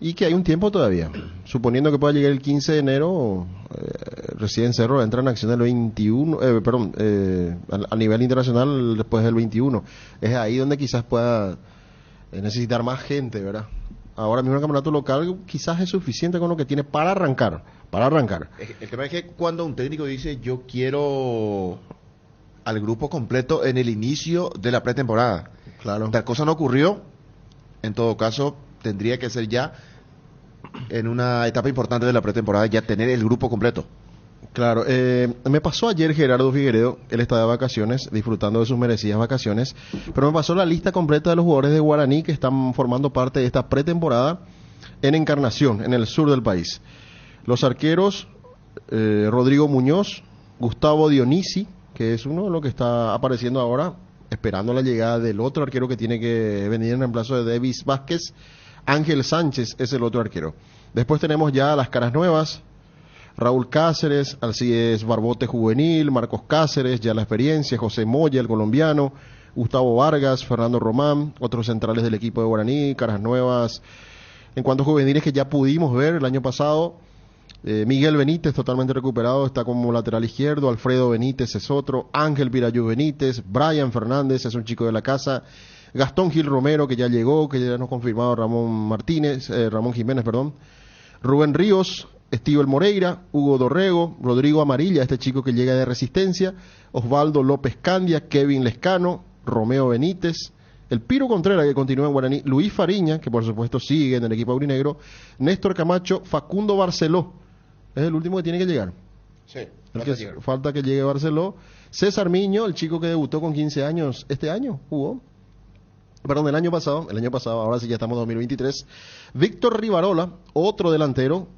Y que hay un tiempo todavía, suponiendo que pueda llegar el 15 de enero, recién Cerro entra en acción el 21, a nivel internacional después del 21. Es ahí donde quizás pueda necesitar más gente, ¿verdad? Ahora mismo el campeonato local quizás es suficiente con lo que tiene para arrancar. El tema es que cuando un técnico dice yo quiero al grupo completo en el inicio de la pretemporada, claro, tal cosa no ocurrió. En todo caso, tendría que ser ya en una etapa importante de la pretemporada, ya tener el grupo completo. Claro, me pasó ayer Gerardo Figueredo, él está de vacaciones, disfrutando de sus merecidas vacaciones, pero me pasó la lista completa de los jugadores de Guaraní que están formando parte de esta pretemporada en Encarnación, en el sur del país. Los arqueros, Rodrigo Muñoz, Gustavo Dionisi, que es uno de los que está apareciendo ahora, esperando la llegada del otro arquero que tiene que venir en reemplazo de Davis Vázquez. Ángel Sánchez es el otro arquero. Después tenemos ya las caras nuevas: Raúl Cáceres, Alcides Barbote juvenil, Marcos Cáceres, ya la experiencia, José Moya, el colombiano, Gustavo Vargas, Fernando Román, otros centrales del equipo de Guaraní, caras nuevas. En cuanto a juveniles que ya pudimos ver el año pasado, Miguel Benítez, totalmente recuperado, está como lateral izquierdo. Alfredo Benítez es otro. Ángel Pirayú Benítez. Brian Fernández es un chico de la casa. Gastón Gil Romero, que ya llegó, que ya nos confirmado Ramón Jiménez, perdón. Rubén Ríos, Estíbal Moreira, Hugo Dorrego, Rodrigo Amarilla, este chico que llega de Resistencia, Osvaldo López Candia, Kevin Lescano, Romeo Benítez, el Piro Contreras, que continúa en Guaraní, Luis Fariña, que por supuesto sigue en el equipo aurinegro, Néstor Camacho, Facundo Barceló, es el último que tiene que llegar. Sí, falta que llegue Barceló. César Miño, el chico que debutó con 15 años este año, jugó. Perdón, el año pasado, ahora sí ya estamos en 2023. Víctor Rivarola, otro delantero,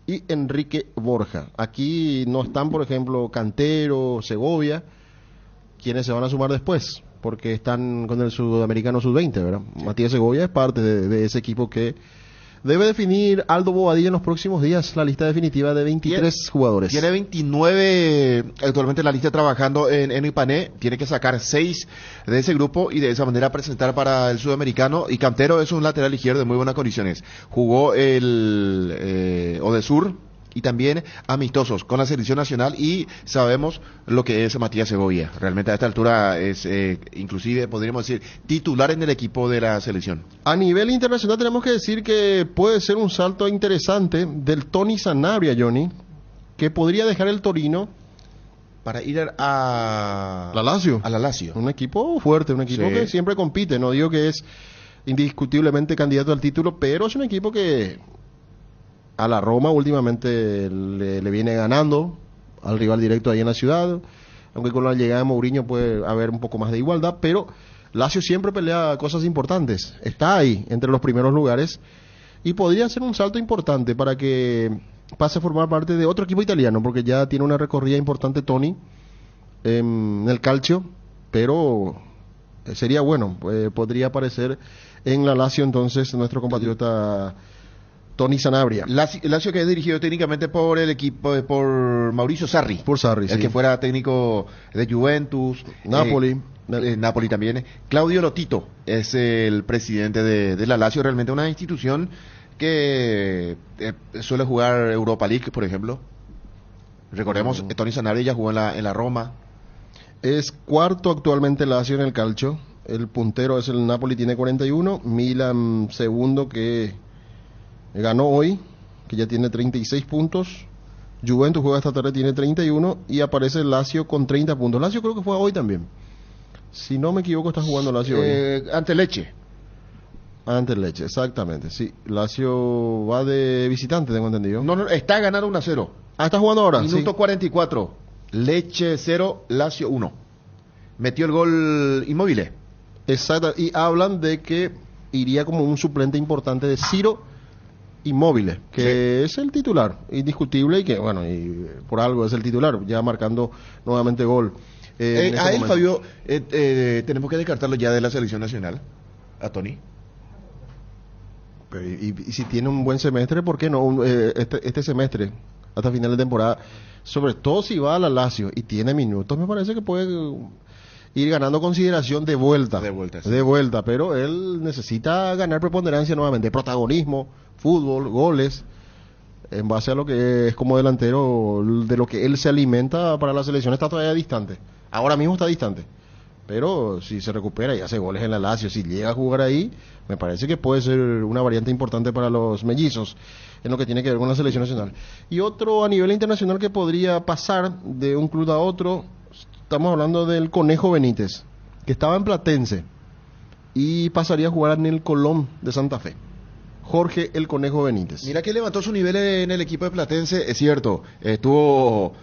y Enrique Borja. Aquí no están, por ejemplo, Cantero, Segovia, quienes se van a sumar después, porque están con el sudamericano sub-20, ¿verdad? Matías Segovia es parte de ese equipo que debe definir Aldo Bobadilla en los próximos días la lista definitiva de 23 jugadores. Tiene 29 actualmente en la lista trabajando en Ipané. Tiene que sacar 6 de ese grupo y de esa manera presentar para el sudamericano. Y Cantero es un lateral izquierdo de muy buenas condiciones. Jugó el Odesur y también amistosos con la selección nacional, y sabemos lo que es Matías Segovia. Realmente a esta altura es inclusive podríamos decir titular en el equipo de la selección. A nivel internacional tenemos que decir que puede ser un salto interesante del Tony Sanabria, Johnny, que podría dejar el Torino para ir a la Lazio. A la Lazio. Un equipo fuerte, un equipo que siempre compite. No digo que es indiscutiblemente candidato al título, pero es un equipo que a la Roma últimamente le viene ganando al rival directo ahí en la ciudad, aunque con la llegada de Mourinho puede haber un poco más de igualdad, pero Lazio siempre pelea cosas importantes, está ahí entre los primeros lugares y podría ser un salto importante para que pase a formar parte de otro equipo italiano, porque ya tiene una recorrida importante Tony en el calcio, pero sería bueno, podría aparecer en la Lazio entonces nuestro compatriota Tony Sanabria. Lazio que es dirigido técnicamente por el equipo, por Mauricio Sarri. Por Sarri, el que fuera técnico de Juventus. Napoli. Napoli también. Claudio Lotito es el presidente de la Lazio, realmente una institución que suele jugar Europa League, por ejemplo. Recordemos, Tony Sanabria ya jugó en la Roma. Es cuarto actualmente Lazio en el calcio. El puntero es el Napoli, tiene 41. Milan segundo, que ganó hoy, que ya tiene 36 puntos. Juventus juega esta tarde, tiene 31. Y aparece Lazio con 30 puntos. Lazio creo que juega hoy también. Si no me equivoco, está jugando Lazio hoy. Ante Lecce. Ante Lecce, exactamente. Sí, Lazio va de visitante, tengo entendido. No, está ganando 1-0. Ah, está jugando ahora. Minuto 44. Lecce 0, Lazio 1. Metió el gol Immobile. Exacto. Y hablan de que iría como un suplente importante de Ciro Immobile, que es el titular indiscutible y que, bueno, y por algo es el titular, ya marcando nuevamente gol. A él, Fabio, tenemos que descartarlo ya de la selección nacional, a Tony. Pero, y si tiene un buen semestre, ¿por qué no? Este semestre, hasta final de temporada, sobre todo si va a la Lazio y tiene minutos, me parece que puede ir ganando consideración de vuelta. De vuelta, pero él necesita ganar preponderancia nuevamente, protagonismo, fútbol, goles, en base a lo que es como delantero, de lo que él se alimenta para la selección. Está todavía distante, ahora mismo está distante, pero si se recupera y hace goles en la Lazio, si llega a jugar ahí, me parece que puede ser una variante importante para los mellizos en lo que tiene que ver con la selección nacional. Y otro a nivel internacional que podría pasar de un club a otro, estamos hablando del Conejo Benítez, que estaba en Platense y pasaría a jugar en el Colón de Santa Fe. Jorge el Conejo Benítez. Mira que levantó su nivel en el equipo de Platense, es cierto. Estuvo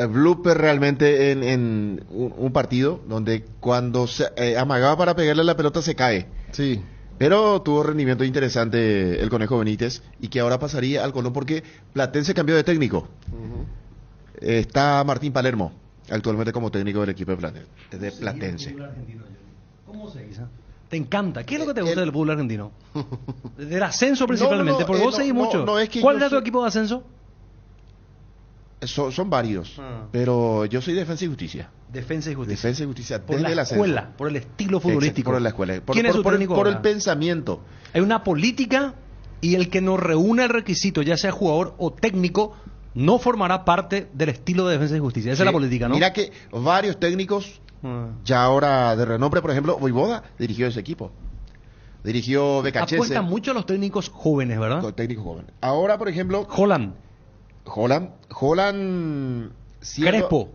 blooper realmente en un partido donde cuando se amagaba para pegarle a la pelota se cae. Sí. Pero tuvo rendimiento interesante el Conejo Benítez y que ahora pasaría al Colón porque Platense cambió de técnico. Está Martín Palermo actualmente como técnico del equipo de Platense. ¿Cómo se dice? ¿Te encanta? ¿Qué es lo que te gusta del fútbol argentino? Del ascenso principalmente, porque vos seguís mucho. ¿Cuál era tu equipo de ascenso? Son varios, pero yo soy Defensa y Justicia. Defensa y Justicia. Defensa y Justicia. Por la escuela, por el estilo futbolístico. Por la escuela. ¿Quién es su técnico por ahora? el pensamiento. Hay una política y el que no reúne el requisito, ya sea jugador o técnico, no formará parte del estilo de Defensa y Justicia. Esa es la política, ¿no? Mira que varios técnicos, ya ahora de renombre, por ejemplo, Voivoda dirigió ese equipo. Dirigió Becachese. Apuesta mucho a los técnicos jóvenes, ¿verdad? Los técnicos jóvenes. Ahora, por ejemplo... Holland, Crespo,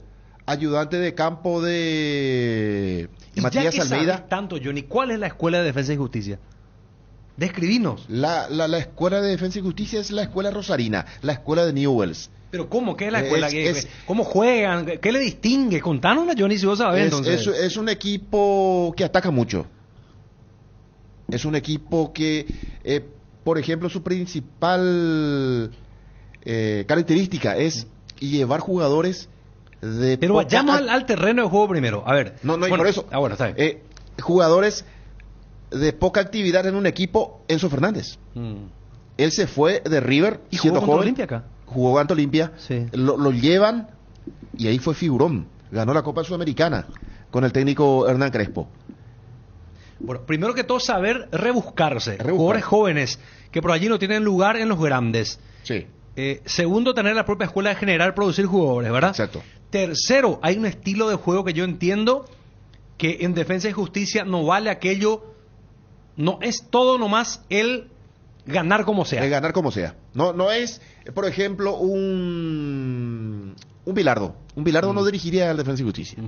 ayudante de campo de Matías Almeida. Sabes tanto, Johnny, ¿cuál es la escuela de Defensa y Justicia? Describinos. La escuela de Defensa y Justicia es la escuela rosarina, la escuela de Newells. ¿Pero cómo? ¿Qué es la escuela? ¿Cómo juegan? ¿Qué le distingue? Contanos, Johnny, si vos sabés. Entonces. Es un equipo que ataca mucho. Es un equipo que, por ejemplo, su principal característica es llevar jugadores de... Pero vayamos al terreno de juego primero. A ver. No, por eso. Bueno, está bien. Jugadores de poca actividad en un equipo, Enzo Fernández. Él se fue de River y siendo jugó joven. Olimpia acá. Jugó ante Olimpia. Sí. Lo llevan y ahí fue figurón. Ganó la Copa Sudamericana con el técnico Hernán Crespo. Bueno, primero que todo saber rebuscarse. Jugadores jóvenes que por allí no tienen lugar en los grandes. Sí. Segundo, tener la propia escuela de generar, producir jugadores, ¿verdad? Exacto. Tercero, hay un estilo de juego que yo entiendo que en Defensa y Justicia no vale aquello, no es todo nomás el ganar como sea. El ganar como sea. No es, por ejemplo, un Bilardo. Un Bilardo no dirigiría al Defensa y Justicia.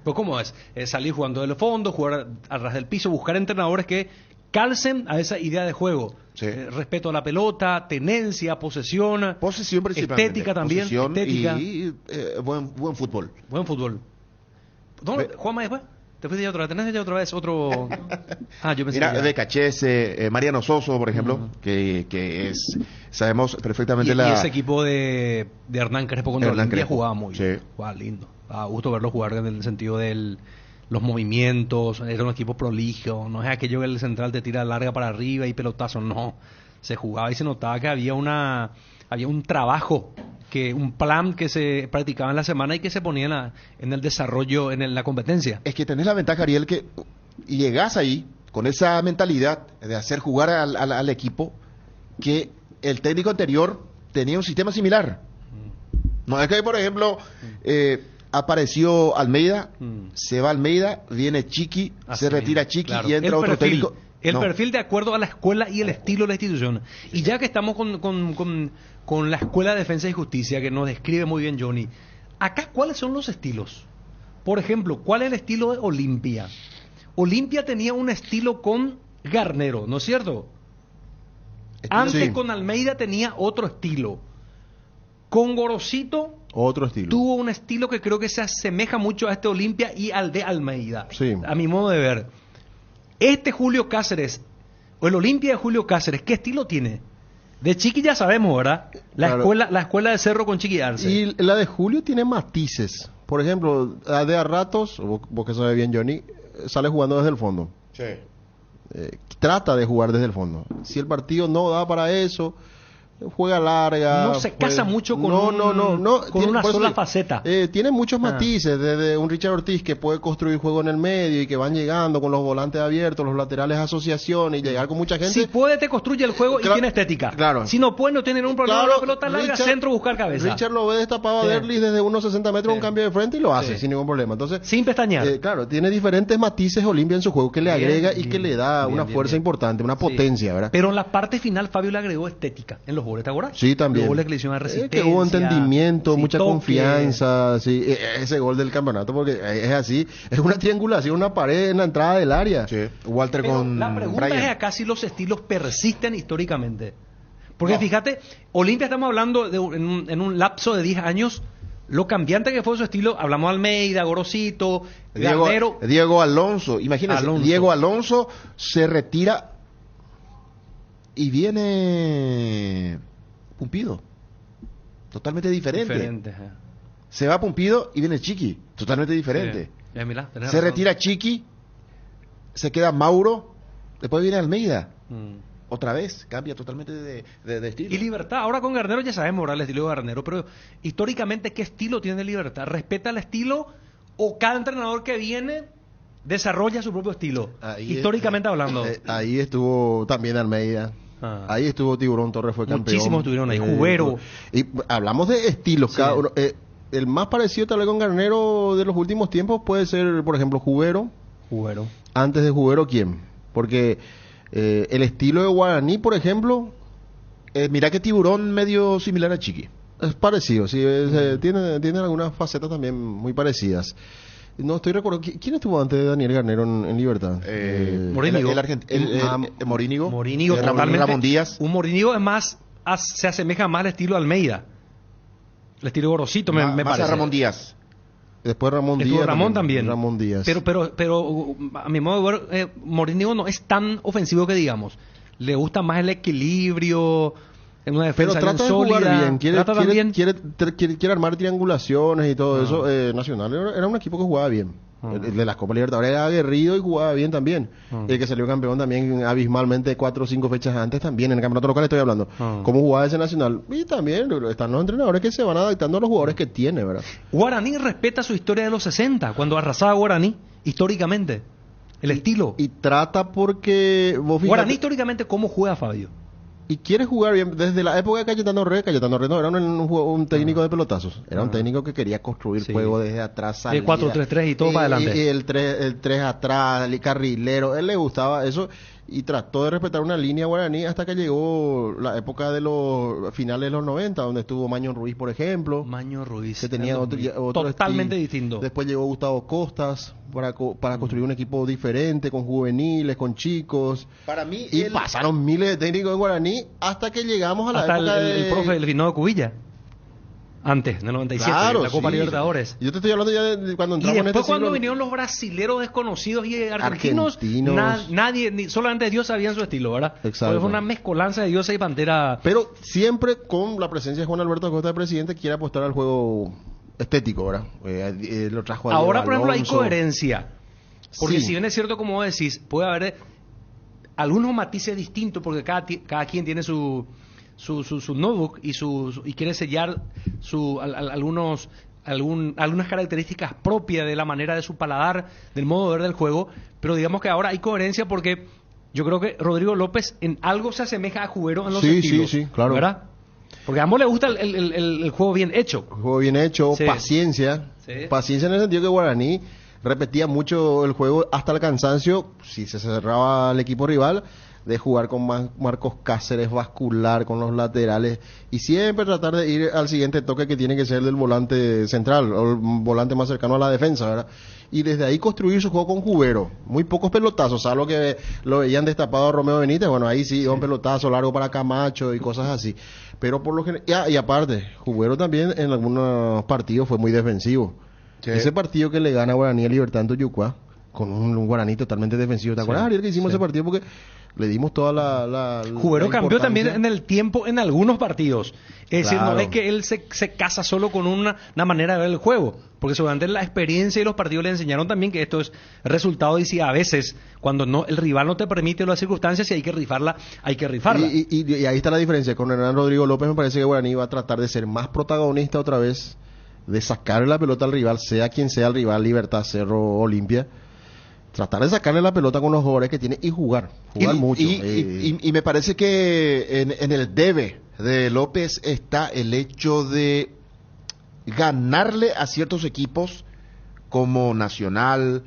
Pues ¿cómo es? Salir jugando del fondo, jugar a ras del piso, buscar entrenadores que calcen a esa idea de juego. Sí. Respeto a la pelota, tenencia, posesión principalmente. Estética también. Posesión estética. Y buen fútbol. Buen fútbol. ¿Dónde juega más después? ¿Te fuiste ya otra vez? ¿Tenés ya otra vez otro...? Yo pensé Mira, que ya. Becachese, Mariano Soso, por ejemplo, que es... Sabemos perfectamente y ese equipo de Hernán Crespo contra Olimpia jugaba muy bien. Jugaba lindo. A gusto verlo jugar en el sentido de los movimientos. Era un equipo prolijo. No es aquello que el central te tira larga para arriba y pelotazo. No. Se jugaba y se notaba que había un trabajo, un plan que se practicaba en la semana y que se ponía en el desarrollo, en la competencia. Es que tenés la ventaja, Ariel, que llegás ahí con esa mentalidad de hacer jugar al equipo que el técnico anterior tenía un sistema similar. No es que, por ejemplo, apareció Almeida, se va Almeida, viene Chiqui, se retira Chiqui y entra otro técnico. El perfil de acuerdo a la escuela y el estilo de la institución. Y ya que estamos con la Escuela de Defensa y Justicia, que nos describe muy bien Johnny, acá, ¿cuáles son los estilos? Por ejemplo, ¿cuál es el estilo de Olimpia? Olimpia tenía un estilo con Garnero, ¿no es cierto? Antes con Almeida tenía otro estilo. Con Gorosito otro estilo. Tuvo un estilo que creo que se asemeja mucho a este Olimpia y al de Almeida, a mi modo de ver. Este Julio Cáceres, o el Olimpia de Julio Cáceres, ¿qué estilo tiene? De Chiqui ya sabemos, ¿verdad? La escuela de Cerro con Chiqui Arce. Y la de Julio tiene matices. Por ejemplo, de a ratos, vos que sabes bien, Johnny, sale jugando desde el fondo. Sí. Trata de jugar desde el fondo. Si el partido no da para eso, juega larga. No se casa mucho con con una sola faceta. Tiene muchos matices, desde un Richard Ortiz que puede construir juego en el medio y que van llegando con los volantes abiertos, los laterales asociaciones y llegar con mucha gente. Si puede, te construye el juego y tiene estética. Claro. Si no puede, no tiene ningún problema. La pelota larga, centro, buscar cabeza. Richard lo ve destapado a Derlis desde unos 60 metros, un cambio de frente y lo hace sin ningún problema. Entonces, sin pestañear. Claro, tiene diferentes matices Olimpia en su juego que le agrega y que le da una fuerza importante, una potencia, ¿verdad? Pero en la parte final Fabio le agregó estética en los goles, ¿te acuerdas? Sí, también. Los goles que le hicieron a Resistencia. Que hubo entendimiento, sí, mucha toque. confianza, sí, ese gol del campeonato, porque es así, es una triangulación, una pared en la entrada del área. Sí. Walter Pero con la pregunta Brian. es acá si los estilos persisten históricamente. Porque fíjate, Olimpia estamos hablando en un lapso de 10 años, lo cambiante que fue su estilo, hablamos de Almeida, Gorosito, Garnero. Diego Alonso, imagínense, Alonso. Diego Alonso se retira y viene Pumpido. Totalmente diferente. Se va Pumpido y viene Chiqui, totalmente diferente. Sí. Ya, mira, tenés Se razón. retira Chiqui, se queda Mauro, después viene Almeida. Mm. Otra vez, cambia totalmente de estilo. Y Libertad, ahora con Garnero ya sabemos ahora el estilo de Garnero, pero históricamente, ¿qué estilo tiene Libertad? ¿Respeta el estilo o cada entrenador que viene desarrolla su propio estilo? Históricamente hablando. Ahí estuvo también Almeida. Ahí estuvo Tiburón Torres, fue campeón. Muchísimos estuvieron ahí, Jubero. Y hablamos de estilos, cada uno. El más parecido tal vez con Garnero de los últimos tiempos puede ser, por ejemplo, Jubero. Antes de Jubero, ¿quién? Porque el estilo de Guaraní, por ejemplo, mira que Tiburón medio similar a Chiqui. Es parecido, sí, tiene algunas facetas también muy parecidas. No estoy recordando, ¿quién estuvo antes de Daniel Garnero en Libertad? Morínigo. Morínigo. Morínigo, totalmente. Ramón Díaz. Un Morínigo es más, se asemeja más al estilo de Almeida. El estilo Gorosito, me más parece. a Ramón Díaz. Después Ramón Estuvo Díaz. Ramón también. Ramón Díaz. Pero a mi modo de ver, Morínigo no es tan ofensivo que digamos. Le gusta más el equilibrio, en una Pero defensa trata bien de jugar sólida. bien, quiere armar triangulaciones y todo eso. Nacional era un equipo que jugaba bien. El de las Copas Libertadores era aguerrido y jugaba bien también. El que salió campeón también abismalmente 4 o 5 fechas antes también. En el campeonato local estoy hablando. ¿Cómo jugaba ese Nacional? Y también están los entrenadores que se van adaptando a los jugadores que tiene, ¿verdad? Guaraní respeta su historia de los 60, cuando arrasaba Guaraní, históricamente. El estilo. Y trata porque... vos fíjate, Guaraní históricamente, ¿cómo juega Fabio? Y quiere jugar bien desde la época de Cayetano Rey no era un técnico de pelotazos, era un técnico que quería construir juego desde atrás, el 4-3-3 y todo para adelante. Y el 3 atrás, el carrilero, él le gustaba eso y trató de respetar una línea Guaraní hasta que llegó la época de los finales de los 90, donde estuvo Maño Ruiz, por ejemplo. Maño Ruiz. Que tenía otro totalmente distinto. Después llegó Gustavo Costas para construir un equipo diferente, con juveniles, con chicos. Para mí... Y pasaron miles de técnicos en Guaraní hasta que llegamos a la época el profe Delfinado Cubilla. Antes, en el 97, claro, la Copa Libertadores. Yo te estoy hablando ya de cuando Y entramos después cuando siglo... vinieron los brasileros desconocidos y argentinos. Nadie, solamente Dios sabía su estilo, ¿verdad? Exacto. Fue una mezcolanza de Diosa y Pantera. Pero siempre con la presencia de Juan Alberto Acosta, de presidente, quiere apostar al juego estético, ¿verdad? Lo trajo Ahora, por ejemplo, hay Alonso. coherencia. Porque Sí. si bien es cierto, como vos decís, puede haber algunos matices distintos, porque cada quien tiene su notebook y quiere sellar algunas características propias de la manera de su paladar, del modo de ver del juego, pero digamos que ahora hay coherencia porque yo creo que Rodrigo López en algo se asemeja a Jubero en los estilos. Sí, claro. ¿Verdad? Porque a ambos les gusta el juego bien hecho. El juego bien hecho, Sí. paciencia. Sí. Paciencia en el sentido que Guaraní repetía mucho el juego hasta el cansancio, si se cerraba el equipo rival, de jugar con Marcos Cáceres, bascular con los laterales y siempre tratar de ir al siguiente toque que tiene que ser del volante central o el volante más cercano a la defensa, ¿verdad? Y desde ahí construir su juego con Jubero. Muy pocos pelotazos, salvo que lo veían destapado a Romeo Benítez, bueno, ahí sí, un pelotazo largo para Camacho y cosas así. Pero por lo general, y aparte, Jubero también en algunos partidos fue muy defensivo. Sí. Ese partido que le gana Guaraní a Libertad en Toyucuá, con un Guaraní totalmente defensivo, ¿te acuerdas, Ariel, que hicimos ese partido? Porque le dimos toda la Jubero cambió también en el tiempo en algunos partidos. Es decir, no es que él se casa solo con una manera de ver el juego, porque seguramente la experiencia y los partidos le enseñaron también que esto es resultado y si a veces cuando el rival no te permite las circunstancias y hay que rifarla, hay que rifarla. Y ahí está la diferencia. Con Hernán Rodrigo López me parece que Guaraní va a tratar de ser más protagonista otra vez, de sacarle la pelota al rival, sea quien sea el rival, Libertad, Cerro, Olimpia. Tratar de sacarle la pelota con los jugadores que tiene y jugar mucho. Y me parece que en el debe de López está el hecho de ganarle a ciertos equipos como Nacional,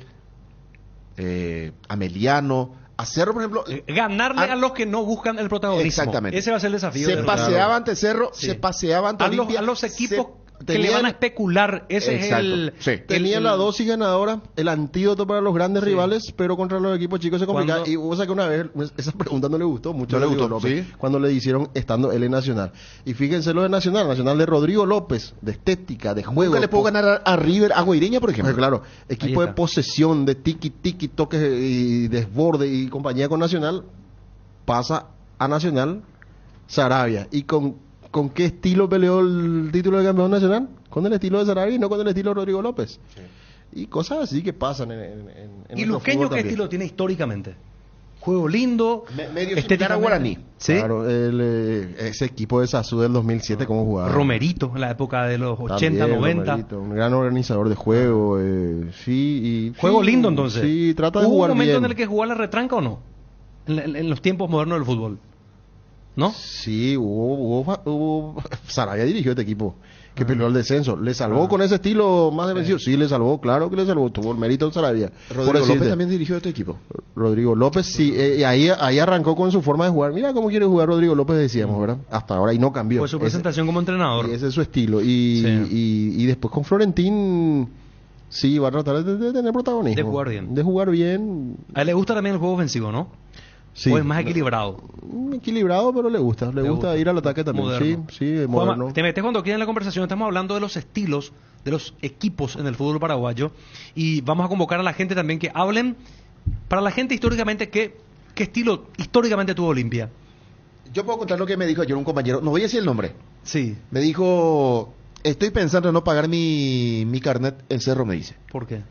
Ameliano, A Cerro, por ejemplo... ganarle a los que no buscan el protagonismo. Exactamente. Ese va a ser el desafío. Se paseaba ante Cerro, Sí. se paseaba ante Olimpia. A los equipos que le van a especular. Ese Exacto. es el... Sí. Tenía la dosis ganadora, el antídoto para los grandes rivales, pero contra los equipos chicos se complicaba. Cuando- Y vos sabés que una vez, esa pregunta no le gustó mucho. No le a Rodrigo gustó, López, sí. cuando le hicieron estando él en Nacional. Y fíjense lo de Nacional de Rodrigo López, de estética, de juego. Nunca le puedo ganar a River, a Guaireña, por ejemplo. Claro, equipo Ahí de está. posesión, de tiki, toques y desborde y compañía con Nacional, pasa a Nacional Sarabia. ¿Y con qué estilo peleó el título de campeón nacional? Con el estilo de Sarabia y no con el estilo de Rodrigo López. Y cosas así que pasan en ¿Y nuestro Luqueño fútbol qué también. estilo tiene históricamente? Juego lindo, Medio estéticamente. similar a Guaraní. Sí. Claro, ese equipo de Sasú del 2007, ¿cómo jugaba? Romerito, en la época de los 80, También, 90. Romerito, un gran organizador de juego, sí. Y, Juego sí, lindo entonces. Sí, trata de ¿Hubo jugar un momento bien. en el que jugaba la retranca o no? En los tiempos modernos del fútbol. ¿No? Sí, hubo Sarabia dirigió este equipo que peleó el descenso. ¿Le salvó con ese estilo más defensivo? Sí, le salvó, claro que le salvó. Tuvo el mérito en Sarabia. Rodrigo López también dirigió este equipo. Rodrigo López, sí, y ahí arrancó con su forma de jugar. Mira cómo quiere jugar Rodrigo López, decíamos, ¿verdad? Hasta ahora, y no cambió. Fue su presentación como entrenador. Y ese es su estilo. Y después con Florentín, sí, va a tratar de tener protagonismo. De jugar bien. De jugar bien. A él le gusta también el juego ofensivo, ¿no? Sí. O es más equilibrado. Equilibrado, pero le gusta ir al ataque también. Moderno. Sí, Juanma, moderno. te metes cuando quieras en la conversación. Estamos hablando de los estilos, de los equipos en el fútbol paraguayo. Y vamos a convocar a la gente también que hablen, para la gente históricamente, ¿qué estilo históricamente tuvo Olimpia? Yo puedo contar lo que me dijo ayer un compañero, no voy a decir el nombre. Sí. Me dijo, estoy pensando en no pagar mi carnet en Cerro, me dice. ¿Por qué?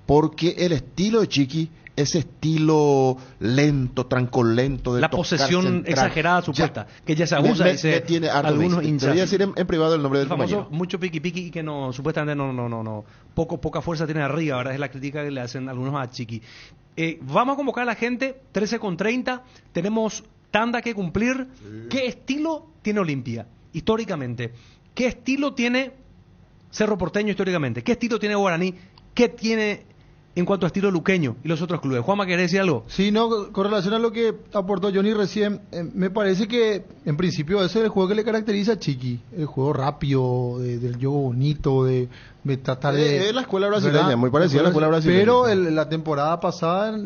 Porque el estilo de Chiqui, ese estilo lento, trancolento, de La tocar, posesión centrar, exagerada supuesta, que ya se abusa, me dice tiene harto, algunos me dice. hinchas. Te voy a decir en privado el nombre del El famoso compañero. mucho piqui que no, supuestamente no, poca fuerza tiene arriba, ¿verdad? Es la crítica que le hacen algunos a Chiqui. Vamos a convocar a la gente, 13:30, tenemos tanda que cumplir. ¿Qué estilo tiene Olimpia históricamente? ¿Qué estilo tiene Cerro Porteño históricamente? ¿Qué estilo tiene Guaraní? ¿Qué tiene en cuanto a estilo luqueño y los otros clubes? Juanma, ¿querés decir algo? Sí, no, con relación a lo que aportó Johnny recién, me parece que en principio ese es el juego que le caracteriza a Chiqui, el juego rápido, del juego bonito, de tratar de... Es la escuela brasileña, ¿verdad? muy parecida a la escuela brasileña. Pero la temporada pasada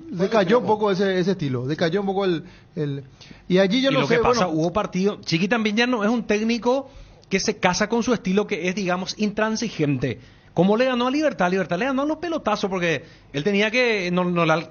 decayó un poco ese estilo, decayó un poco y allí yo y no lo sé, que pasa, bueno, hubo partido. Chiqui también ya no es un técnico que se casa con su estilo, que es, digamos, intransigente. Como le ganó a Libertad le ganó a los pelotazos porque él tenía que,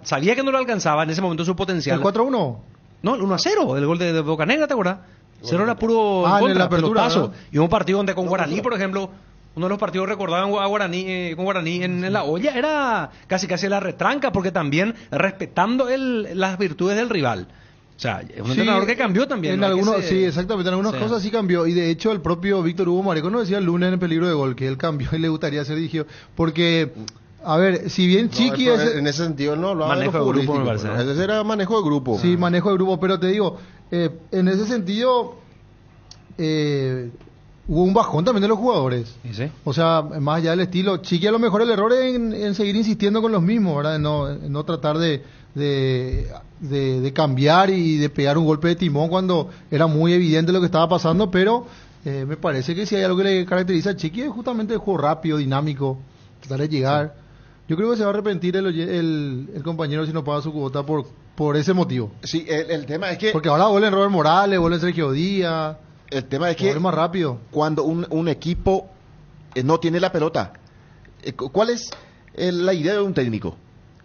sabía que no lo alcanzaba en ese momento su potencial. ¿el 4-1? No, el 1-0, el gol de Bocanegra, ¿te acuerdas? Cero era puro en contra, la apertura, pelotazo. ¿no? Y un partido donde con Guaraní, por ejemplo, uno de los partidos recordaban a Guaraní, con Guaraní en la olla, era casi la retranca, porque también respetando las virtudes del rival. O sea, es un entrenador que cambió también. En ¿no? algunos, sí, exactamente, en algunas Sí. cosas sí cambió. Y de hecho el propio Víctor Hugo Mareco nos decía el lunes en el peligro de gol que él cambió y le gustaría ser dirigido. Porque, a ver, si bien Chiqui en ese sentido no hablaba Manejo de lo de grupo, futbolístico, me parece, pero ese era manejo de grupo. Sí, manejo de grupo, pero te digo, en ese sentido hubo un bajón también de los jugadores. ¿Sí? O sea, más allá del estilo, Chiqui a lo mejor el error es en seguir insistiendo con los mismos, ¿verdad? En no tratar de cambiar y de pegar un golpe de timón cuando era muy evidente lo que estaba pasando, pero me parece que si hay algo que le caracteriza a Chiqui es justamente el juego rápido, dinámico, tratar de llegar. Yo creo que se va a arrepentir el compañero si no paga su cuota por ese motivo. Sí, el tema es que... Porque ahora vuelven Robert Morales, vuelven Sergio Díaz. El tema es que más rápido. Cuando un equipo no tiene la pelota, ¿cuál es la idea de un técnico?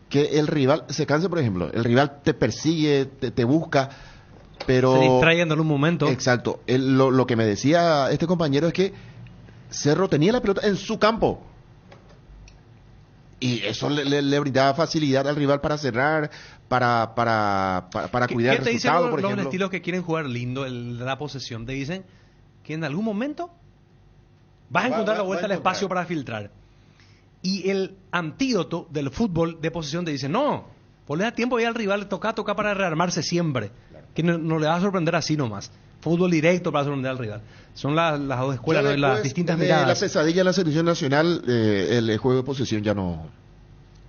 Que el rival se canse, por ejemplo. El rival te persigue, te busca, pero... Se distrae en un momento. Exacto. Lo que me decía este compañero es que Cerro tenía la pelota en su campo. Y eso le brindaba facilidad al rival para cerrar, para cuidar el ¿Qué te dicen resultado, los por ejemplo? estilos que quieren jugar lindo, la posesión? Te dicen que en algún momento vas a encontrar la vuelta al espacio para filtrar. Y el antídoto del fútbol de posesión te dice, no, vos le da tiempo ahí al rival, toca para rearmarse siempre. Claro. Que no le va a sorprender así nomás. Fútbol directo para sorprender al rival. Son las dos escuelas, ¿no? Las distintas miradas. La pesadilla de la selección nacional, el juego de posesión ya no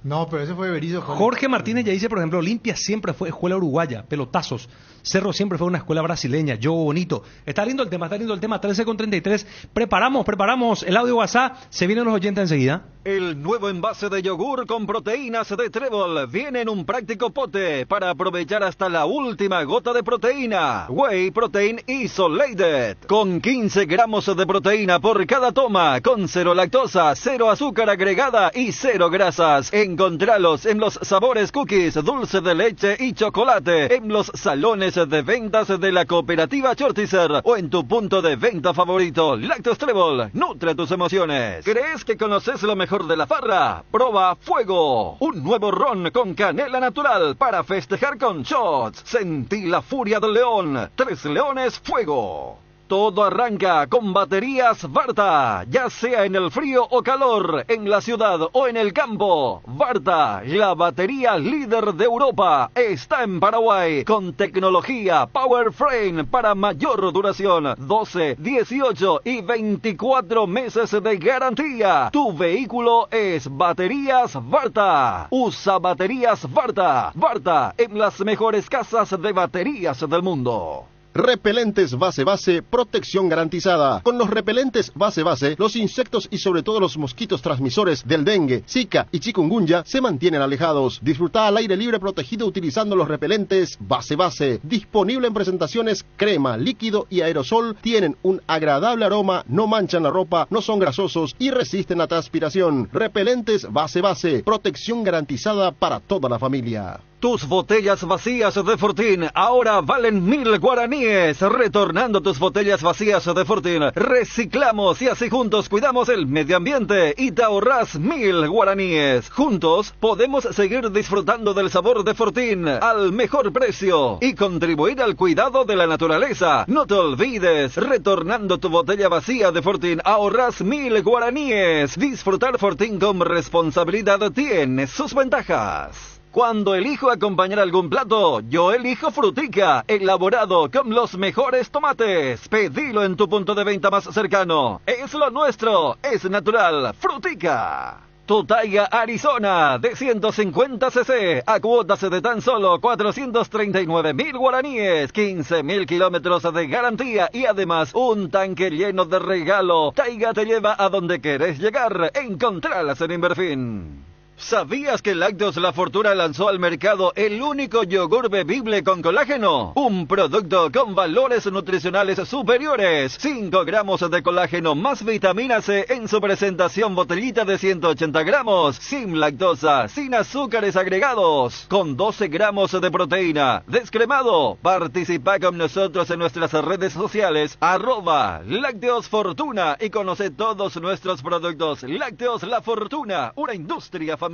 No, pero ese fue Berizzo. Jorge Martínez ya dice, por ejemplo, Olimpia siempre fue escuela uruguaya, pelotazos. Cerro siempre fue una escuela brasileña, yo bonito. Está lindo el tema, 13:33. Preparamos el audio WhatsApp, se vienen los oyentes enseguida. El nuevo envase de yogur con proteínas de Trébol viene en un práctico pote para aprovechar hasta la última gota de proteína. Whey Protein Isolated, con 15 gramos de proteína por cada toma, con 0 lactosa, 0 azúcar agregada y 0 grasas. Encontralos en los sabores cookies, dulce de leche y chocolate, en los salones de ventas de la cooperativa Chortizer o en tu punto de venta favorito. Lácteos Trébol, nutre tus emociones. ¿Crees que conoces lo mejor de la farra? Proba Fuego, un nuevo ron con canela natural para festejar con shots. Sentí la furia del león. 3 leones Fuego. Todo arranca con baterías Varta, ya sea en el frío o calor, en la ciudad o en el campo. Varta, la batería líder de Europa, está en Paraguay con tecnología Power Frame para mayor duración, 12, 18 y 24 meses de garantía. Tu vehículo es baterías Varta. Usa baterías Varta. Varta en las mejores casas de baterías del mundo. Repelentes base, protección garantizada. Con los repelentes base, los insectos y sobre todo los mosquitos transmisores del dengue, zika y chikungunya se mantienen alejados. Disfruta al aire libre protegido utilizando los repelentes base. Disponible en presentaciones crema, líquido y aerosol. Tienen un agradable aroma, no manchan la ropa, no son grasosos y resisten la transpiración. Repelentes base, protección garantizada para toda la familia. Tus botellas vacías de Fortín ahora valen 1000 guaraníes. Retornando tus botellas vacías de Fortín, reciclamos y así juntos cuidamos el medio ambiente y te ahorras 1000 guaraníes. Juntos podemos seguir disfrutando del sabor de Fortín al mejor precio y contribuir al cuidado de la naturaleza. No te olvides, retornando tu botella vacía de Fortín ahorras 1000 guaraníes. Disfrutar Fortín con responsabilidad tiene sus ventajas. Cuando elijo acompañar algún plato, yo elijo Frutica, elaborado con los mejores tomates. Pedilo en tu punto de venta más cercano. Es lo nuestro, es natural. Frutica. Tu Taiga Arizona de 150 cc a cuotas de tan solo 439.000 guaraníes, 15.000 kilómetros de garantía y además un tanque lleno de regalo. Taiga te lleva a donde querés llegar. Encontralas en Inverfin. ¿Sabías que Lácteos La Fortuna lanzó al mercado el único yogur bebible con colágeno? Un producto con valores nutricionales superiores. 5 gramos de colágeno más vitamina C en su presentación botellita de 180 gramos. Sin lactosa, sin azúcares agregados. Con 12 gramos de proteína. Descremado. Participa con nosotros en nuestras redes sociales. @Lácteos Fortuna y conoce todos nuestros productos. Lácteos La Fortuna, una industria familiar.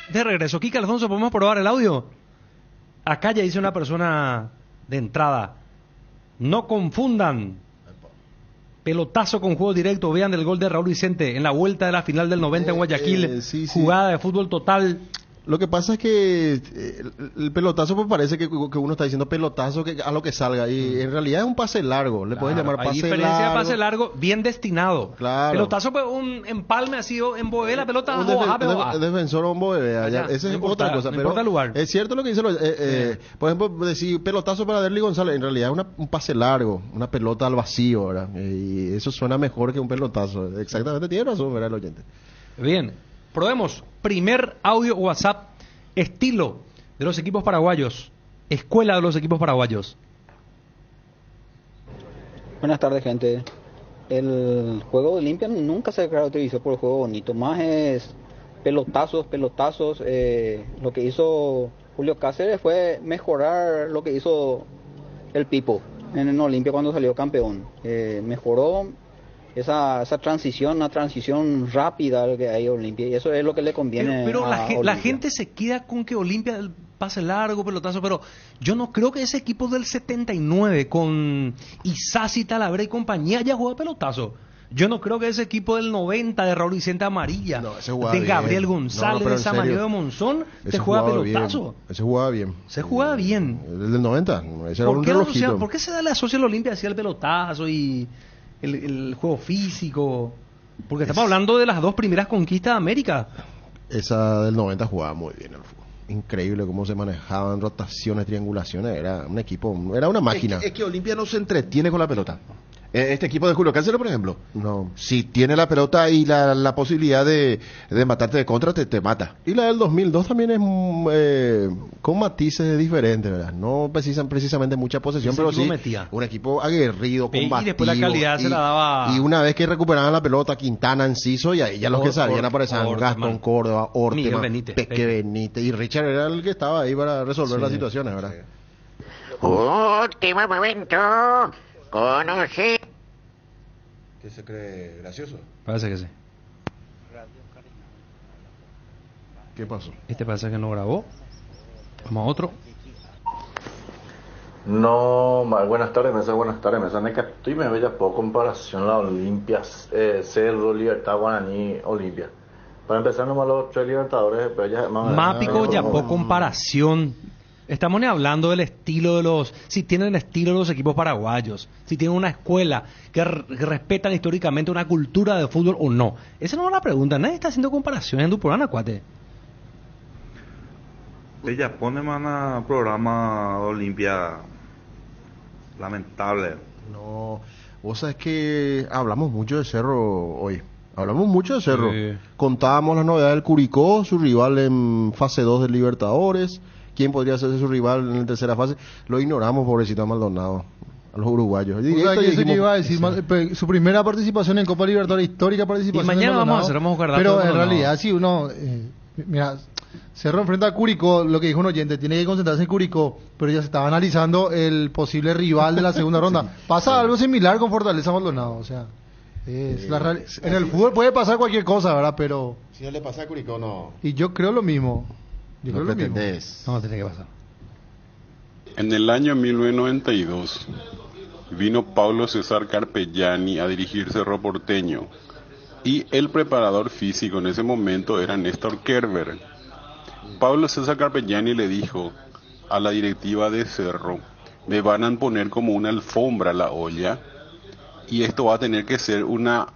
De regreso, Kika Alfonso, ¿podemos probar el audio? Acá ya dice una persona de entrada: no confundan pelotazo con juego directo. Vean el gol de Raúl Vicente en la vuelta de la final del 90 en Guayaquil. Jugada de fútbol total. Lo que pasa es que el pelotazo pues parece que uno está diciendo pelotazo a lo que salga y en realidad es un pase largo, le pueden llamar pase largo. Hay diferencia de pase largo bien destinado. Claro. Pelotazo pues un empalme así, embobé la pelota. Un defensor o embobé, esa es otra cosa. No pero importa el lugar. Es cierto lo que dice, por ejemplo, decir pelotazo para Derly González, en realidad es un pase largo, una pelota al vacío, ¿verdad? Y eso suena mejor que un pelotazo. Exactamente, tiene razón, ¿verdad, el oyente? Bien. Probemos. Primer audio WhatsApp, estilo de los equipos paraguayos, escuela de los equipos paraguayos. Buenas tardes, gente. El juego de Olimpia nunca se caracterizó por el juego bonito, más es pelotazos. Lo que hizo Julio Cáceres fue mejorar lo que hizo el Pipo en Olimpia cuando salió campeón. Mejoró esa transición, una transición rápida que hay en Olimpia, y eso es lo que le conviene. Pero a la gente se queda con que Olimpia pase largo, pelotazo, pero yo no creo que ese equipo del 79 con Isasi, Talabre y compañía haya jugado pelotazo. Yo no creo que ese equipo del 90 de Raúl Vicente Amarilla, de Gabriel González, de Samario de Monzón, te juega pelotazo. Ese jugaba bien. Se jugaba bien. El del 90, ese era un relojito. ¿Por qué se da la asocia a la Olimpia hacia el pelotazo y el juego físico? Porque estamos hablando de las 2 primeras conquistas de América. Esa del 90 jugaba muy bien el fútbol. Increíble cómo se manejaban rotaciones, triangulaciones. Era un equipo, era una máquina. Es que Olimpia no se entretiene con la pelota. Este equipo de Julio Cáceres, por ejemplo, No. si tiene la pelota y la posibilidad de matarte de contra, te mata. Y la del 2002 también es con matices diferentes, ¿verdad? No precisan precisamente mucha posesión, Ese pero equipo sí metía. un equipo aguerrido, Y combativo. después la calidad se la daba. Y una vez que recuperaban la pelota, Quintana, Enciso, y ahí ya los que sabían aparecían Gastón Córdoba, Miguel Ortema, Benítez, Peque Benítez. Y Richard era el que estaba ahí para resolver las situaciones, ¿verdad? Último momento. Conoce. ¿Qué se cree gracioso? Parece que sí. ¿Qué pasó? Este parece que no grabó. Vamos a otro. No, buenas tardes, mesa, Necatuy me veía poco comparación la Olimpia, Cerro, Libertad, Guaraní, Olimpia. Para empezar nomás los 3 Libertadores, pero ya Mápico ya por comparación. Estamos ni hablando del estilo de los... Si tienen el estilo de los equipos paraguayos, si tienen una escuela que respetan históricamente una cultura de fútbol o no. Esa no es la pregunta. Nadie está haciendo comparaciones en Dupurana, cuate. Ella pone mana programa Olimpia lamentable. No, vos sabés que hablamos mucho de Cerro hoy. Hablamos mucho de Cerro. Sí. Contábamos las novedades del Curicó, su rival en fase 2 del Libertadores. ¿Quién podría ser su rival en la tercera fase? Lo ignoramos, pobrecito a Maldonado, a los uruguayos. O sea, que eso que iba a decir, su primera participación en Copa Libertadores, histórica participación. Y mañana de Maldonado, vamos a buscar datos pero de en Maldonado. realidad, si uno... mira, Cerro enfrenta a Curicó, lo que dijo un oyente, tiene que concentrarse en Curicó, pero ya se estaba analizando el posible rival de la segunda ronda. Pasa algo similar con Fortaleza Maldonado, o sea... en el fútbol puede pasar cualquier cosa, ¿verdad? Pero... Si no le pasa a Curicó, no. Y yo creo lo mismo. Yo No creo lo mismo. pretendés. No, tiene que pasar. En el año 1992 vino Paulo César Carpegiani a dirigir Cerro Porteño y el preparador físico en ese momento era Néstor Kerber. Paulo César Carpegiani le dijo a la directiva de Cerro: me van a poner como una alfombra a la olla y esto va a tener que ser una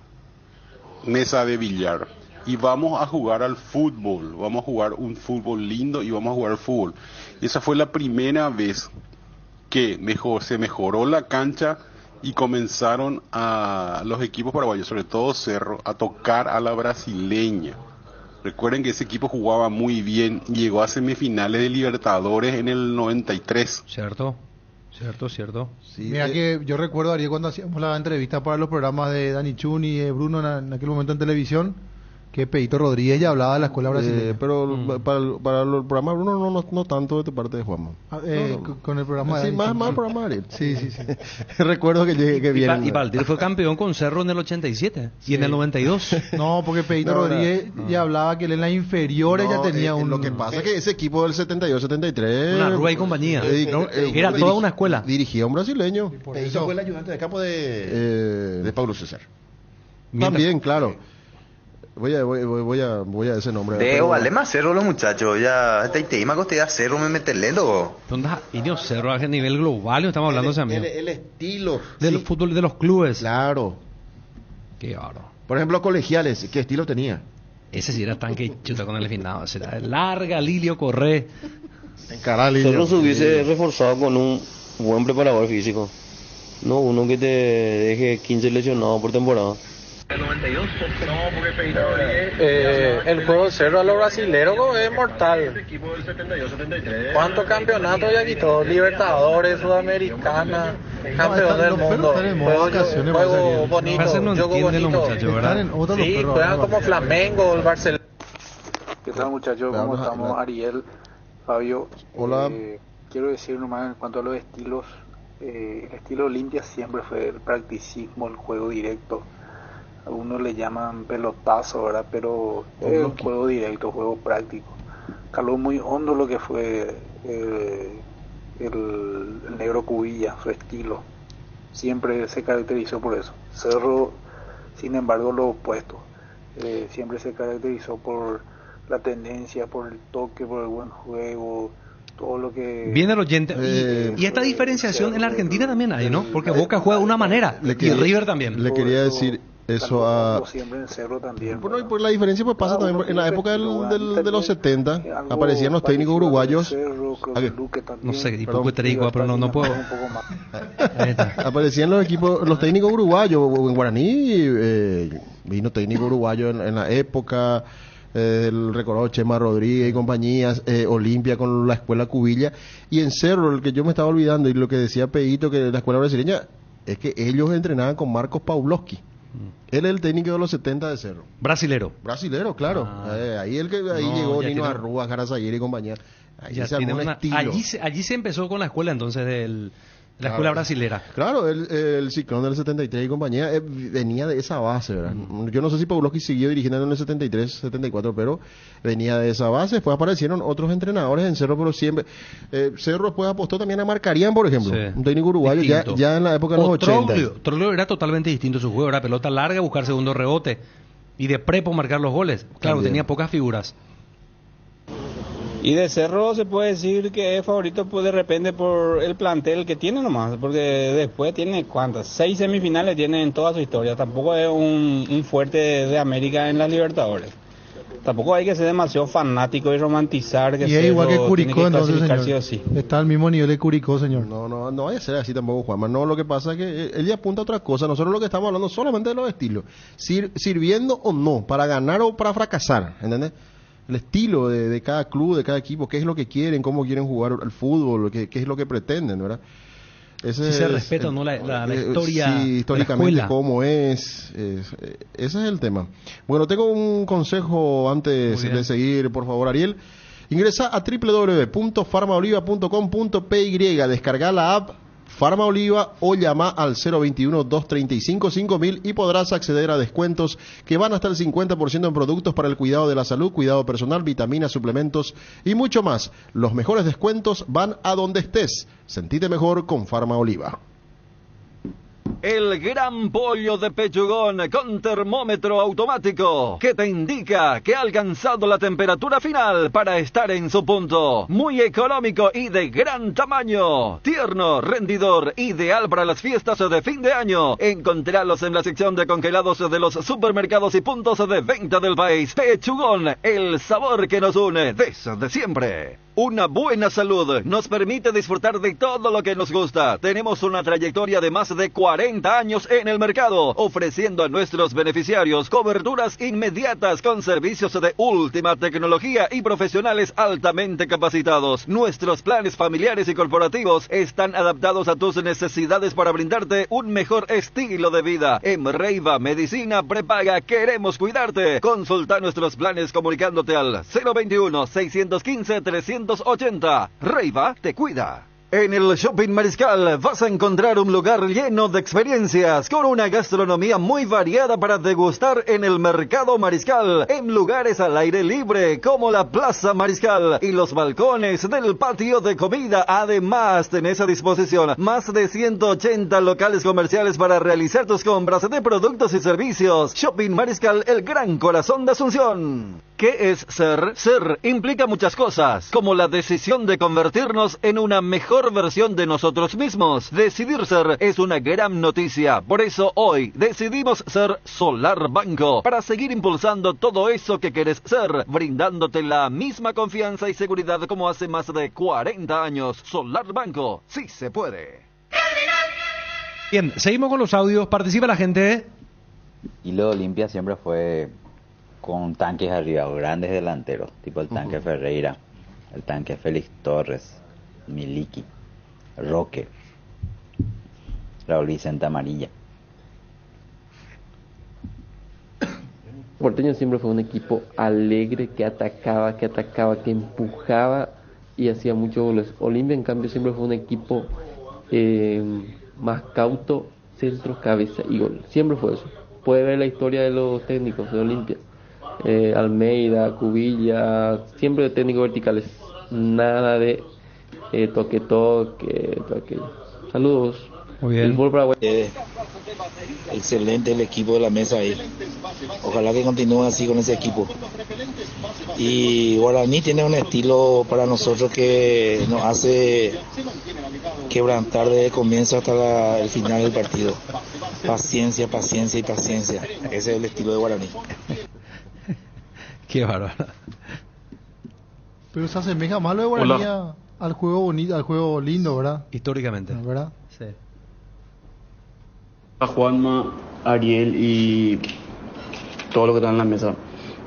mesa de billar y vamos a jugar al fútbol, vamos a jugar un fútbol lindo y vamos a jugar al fútbol. Y esa fue la primera vez que se mejoró la cancha y comenzaron a los equipos paraguayos, sobre todo Cerro, a tocar a la brasileña. Recuerden que ese equipo jugaba muy bien, llegó a semifinales de Libertadores en el 93. Cierto. Sí, mira que yo recuerdo, Ariel, cuando hacíamos la entrevista para los programas de Dani Chun y de Bruno en aquel momento en televisión, que Peito Rodríguez ya hablaba de la escuela brasileña. Pero para el programa Bruno no tanto de parte de Juanma. Con el programa sí, de más programa Ariel. Sí. Recuerdo que llegué que bien. Y Valdir fue campeón con Cerro en el 87 y en el 92. No, porque Peito Rodríguez ya hablaba que él en las inferiores ya tenía un... Lo que pasa es que ese equipo del 72-73... Una Rúa y compañía. Era toda una escuela. Dirigía a un brasileño. Eso fue el ayudante de campo de Paulo César. También, claro. Voy a ese nombre. Vale más Cerro los muchachos, ya te iba a costar Cerro me meterle luego. ¿Dónde Indio Cerro a nivel global? Estamos hablando el estilo del fútbol de los clubes. Claro. Qué bárbaro. Por ejemplo, Colegiales, ¿qué estilo tenía? Ese sí era tanque chuta con el finado, era larga, Lilio Corré. Cerro se hubiese reforzado con un buen preparador físico, no uno que te deje 15 lesionados por temporada. El 92, el juego de Cerro a los brasileros es mortal. ¿Cuántos campeonatos ya quitó? Libertadores, Sudamericana, campeón del mundo. Juego bonito, juego bonito. Sí, juegan como Flamengo, el Barcelona. ¿Qué tal, muchachos? ¿Cómo estamos? Ariel, Fabio. Hola. Quiero decir nomás en cuanto a los estilos, el estilo Olimpia siempre fue el practicismo, el juego directo. Algunos le llaman pelotazo, ¿verdad? Pero es un juego directo, juego práctico. Caló muy hondo lo que fue el negro Cubilla, su estilo. Siempre se caracterizó por eso. Cerro, sin embargo, lo opuesto. Siempre se caracterizó por la tendencia, por el toque, por el buen juego, todo lo que... Viene el oyente. Y esta diferenciación en la Argentina también hay, ¿no? Porque Boca juega de una manera y River también. Le quería decir... eso a... siempre en Cerro también. Bueno, y por la diferencia pues pasa también en la época de los 70, aparecían los técnicos uruguayos. No sé, tipo cuetricua, pero no puedo. Aparecían los técnicos uruguayos. En Guaraní vino técnico uruguayo en la época, el recordado Chema Rodríguez y compañías, Olimpia con la escuela Cubilla, y en Cerro, el que yo me estaba olvidando, y lo que decía Peito, que la escuela brasileña, es que ellos entrenaban con Marcos Pawlowski. Él es el técnico de los 70 de Cerro. Brasilero, claro. Ahí llegó Nino Arrua, Jarazaguer y compañía. Ahí se armó un estilo. Allí se empezó con la escuela entonces la escuela brasilera. Claro, el Ciclón del 73 y compañía venía de esa base, ¿verdad? Yo no sé si Pawlowski siguió dirigiendo en el 73, 74, pero venía de esa base. Después aparecieron otros entrenadores en Cerro, pero siempre... Cerro después apostó también a Marcarían, por ejemplo. Sí. Un técnico uruguayo ya en la época de los 80. Troglio era totalmente distinto su juego, era pelota larga, buscar segundo rebote y de prepo marcar los goles. Claro, tenía pocas figuras. Y de Cerro se puede decir que es favorito pues de repente por el plantel que tiene nomás, porque después tiene ¿cuántas? 6 semifinales tiene en toda su historia, tampoco es un fuerte de América en las Libertadores. Tampoco hay que ser demasiado fanático y romantizar que y es igual que Curicó, entonces, señor. Sí o sí. Está al mismo nivel de Curicó, señor. No vaya a ser así tampoco, Juanma. No, lo que pasa es que él ya apunta a otra cosa. Nosotros lo que estamos hablando solamente de los estilos, sirviendo o no, para ganar o para fracasar, ¿entendés? El estilo de cada club, de cada equipo, qué es lo que quieren, cómo quieren jugar al fútbol, qué es lo que pretenden, ¿verdad? Si se respeta, ¿no? La historia. Sí, históricamente cómo es. Ese es el tema. Bueno, tengo un consejo antes de seguir, por favor, Ariel. Ingresa a www.farmaoliva.com.py, descarga la app Farma Oliva o llama al 021-235-5000 y podrás acceder a descuentos que van hasta el 50% en productos para el cuidado de la salud, cuidado personal, vitaminas, suplementos y mucho más. Los mejores descuentos van a donde estés. Sentite mejor con Farma Oliva. El gran pollo de Pechugón con termómetro automático que te indica que ha alcanzado la temperatura final para estar en su punto. Muy económico y de gran tamaño. Tierno, rendidor, ideal para las fiestas de fin de año. Encontralos en la sección de congelados de los supermercados y puntos de venta del país. Pechugón, el sabor que nos une desde siempre. Una buena salud nos permite disfrutar de todo lo que nos gusta. Tenemos una trayectoria de más de 40 años en el mercado, ofreciendo a nuestros beneficiarios coberturas inmediatas con servicios de última tecnología y profesionales altamente capacitados. Nuestros planes familiares y corporativos están adaptados a tus necesidades para brindarte un mejor estilo de vida. En Reiva Medicina Prepaga queremos cuidarte. Consulta nuestros planes comunicándote al 021-615-380. Reiva te cuida. En el Shopping Mariscal vas a encontrar un lugar lleno de experiencias, con una gastronomía muy variada para degustar en el Mercado Mariscal, en lugares al aire libre como la Plaza Mariscal y los balcones del patio de comida. Además, tenés a disposición más de 180 locales comerciales para realizar tus compras de productos y servicios. Shopping Mariscal, el gran corazón de Asunción. ¿Qué es ser? Ser implica muchas cosas, como la decisión de convertirnos en una mejor versión de nosotros mismos. Decidir ser es una gran noticia. Por eso hoy decidimos ser Solar Banco, para seguir impulsando todo eso que querés ser, brindándote la misma confianza y seguridad como hace más de 40 años. Solar Banco, sí se puede. Bien, seguimos con los audios. Participa la gente. Y lo Olimpia siempre fue con tanques arriba, grandes delanteros, tipo el tanque Ferreira, el tanque Félix Torres, Miliki, Roque, Raúl Vicente Amarilla. Porteño siempre fue un equipo alegre, que atacaba, que empujaba y hacía muchos goles. Olimpia, en cambio, siempre fue un equipo más cauto, centro, cabeza y gol. Siempre fue eso. Puede ver la historia de los técnicos de Olimpia. Almeida, Cubilla, siempre de técnicos verticales. Nada de toque, todo aquello. Saludos. Muy bien. El fútbol paraguayo. Excelente el equipo de la mesa ahí. Ojalá que continúe así con ese equipo. Y Guaraní tiene un estilo para nosotros que nos hace quebrantar desde el comienzo hasta el final del partido. Paciencia, paciencia y paciencia. Ese es el estilo de Guaraní. Qué bárbaro. Pero se asemeja más lo de Guaraní al juego bonito, al juego lindo, ¿verdad? Históricamente. ¿Verdad? Sí. A Juanma, Ariel y todo lo que está en la mesa.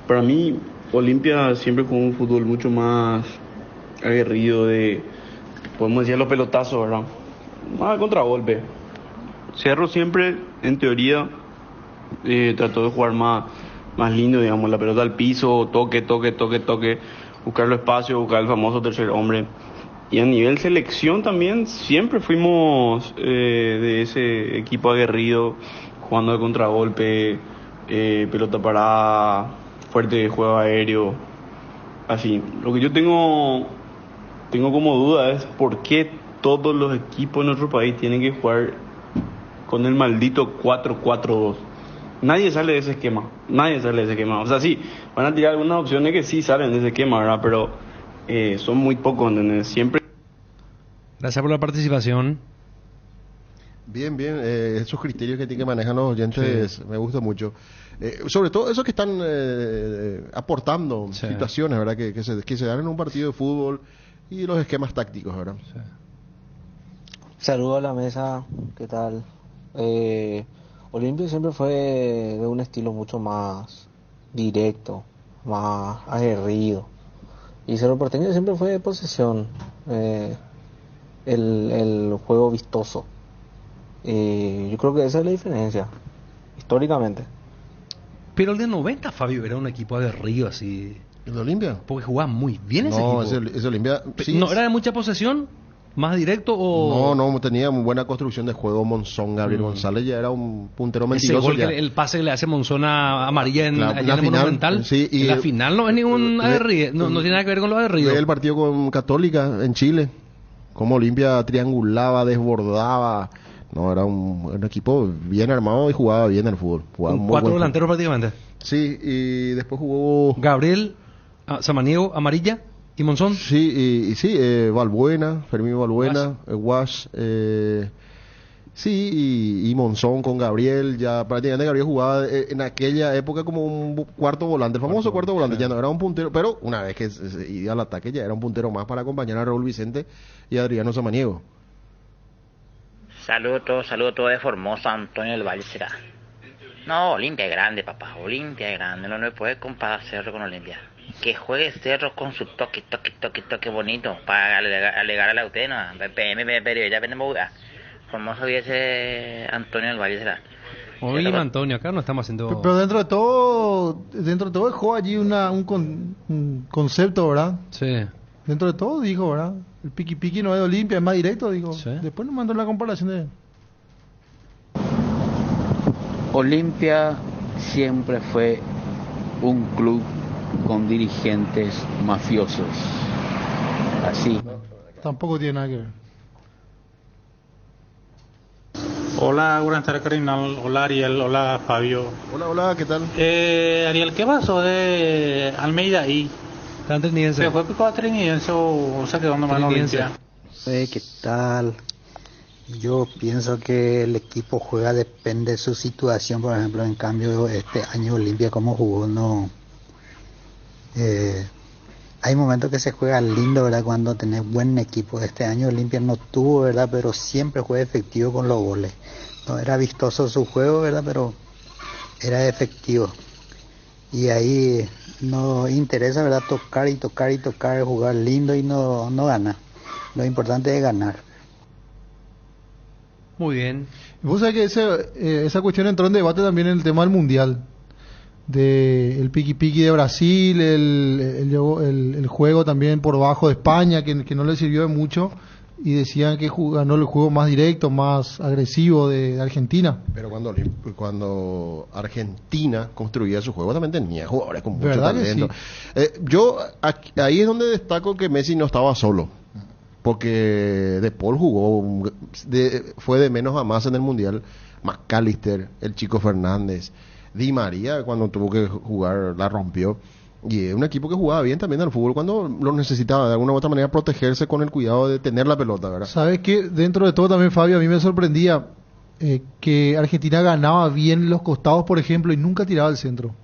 Para mí, Olimpia siempre jugó un fútbol mucho más aguerrido, podemos decir, los pelotazos, ¿verdad? Más de contragolpe. Cerro siempre, en teoría, trató de jugar más lindo, digamos, la pelota al piso, toque, buscar los espacios, buscar el famoso tercer hombre. Y a nivel selección también siempre fuimos de ese equipo aguerrido, jugando de contragolpe, pelota parada, fuerte juego aéreo, así. Lo que yo tengo como duda es por qué todos los equipos en nuestro país tienen que jugar con el maldito 4-4-2. Nadie sale de ese esquema. O sea, sí, van a tirar algunas opciones que sí salen de ese esquema, ¿verdad? Pero son muy pocos, ¿entendés? Siempre. Gracias por la participación. Bien, esos criterios que manejan los oyentes, sí, me gusta mucho. Sobre todo esos que están aportando situaciones, ¿verdad? Que se dan en un partido de fútbol y los esquemas tácticos, ¿verdad? Sí. Saludos a la mesa, ¿qué tal? Olimpia siempre fue de un estilo mucho más directo, más aguerrido. Y Cerro Porteño siempre fue de posesión, el juego vistoso. Yo creo que esa es la diferencia, históricamente. Pero el de 90, Fabio, era un equipo aguerrido así. ¿El de Olimpia? Porque jugaba muy bien ese equipo. No, ese Olimpia... Sí, ¿no era de mucha posesión? ¿Más directo o...? No, tenía muy buena construcción de juego. Monzón, Gabriel González ya era un puntero mentiroso. Ese gol el pase que le hace Monzón a Amarilla allá en el Monumental. Sí, y en la final no es ningún aguerrido. No tiene nada que ver con los aguerridos. El partido con Católica en Chile. Como Olimpia triangulaba, desbordaba. No, era un equipo bien armado y jugaba bien el fútbol. Con 4 delanteros prácticamente. Sí, y después jugó... Gabriel, Samaniego, Amarilla y Monzón. Sí, Valbuena, Fermín Valbuena, Wash, sí, y Monzón con Gabriel. Ya prácticamente Gabriel jugaba en aquella época como un cuarto volante, el famoso cuarto volante. Sí. Ya no era un puntero, pero una vez que se iba al ataque ya era un puntero más para acompañar a Raúl Vicente y a Adriano Samaniego. Saludos todo de Formosa, Antonio del Valle será. No, Olimpia es grande, papá. Olimpia es grande. No le puedes comparar Cerro con Olimpia. Que juegue Cerro con su toque bonito para alegar a la UTE, ¿no? Pero ya venimos a Formosa hubiese Antonio del Valle será. Oye, Antonio, acá no estamos haciendo... Pero dentro de todo dejó allí un concepto, ¿verdad? Sí. Dentro de todo dijo, ¿verdad? El piqui no es de Olimpia, es más directo, digo. Sí. Después nos mandó la comparación de... Olimpia siempre fue un club con dirigentes mafiosos. Así. Tampoco tiene nada que ver. Hola, buenas tardes, Cardenal. Hola, Ariel. Hola, Fabio. Hola, ¿qué tal? Ariel, ¿qué pasó de Almeida ahí? ¿Se fue picado a Trinidense o se quedó nomás en Olimpia? ¿Qué tal? Yo pienso que el equipo juega, depende de su situación. Por ejemplo, en cambio, este año Olimpia como jugó, no... hay momentos que se juega lindo, ¿verdad? Cuando tenés buen equipo. Este año Olimpia no tuvo, ¿verdad? Pero siempre fue efectivo con los goles. No era vistoso su juego, ¿verdad? Pero era efectivo. Y ahí nos interesa, ¿verdad? Tocar, jugar lindo y no gana. Lo importante es ganar. Muy bien. Vos sabés que esa cuestión entró en debate también en el tema del Mundial. El piqui de Brasil, el juego también por bajo de España, que no le sirvió de mucho, y decían que ganó el juego más directo, más agresivo de Argentina. Pero cuando Argentina construía su juego también tenía jugadores con mucho talento. Sí. Ahí es donde destaco que Messi no estaba solo, porque De Paul fue de menos a más en el Mundial. McAllister, el Chico Fernández, Di María cuando tuvo que jugar la rompió. Y es un equipo que jugaba bien también al fútbol cuando lo necesitaba de alguna u otra manera protegerse con el cuidado de tener la pelota, ¿verdad? ¿Sabes qué? Dentro de todo también, Fabio, a mí me sorprendía que Argentina ganaba bien los costados, por ejemplo, y nunca tiraba al centro.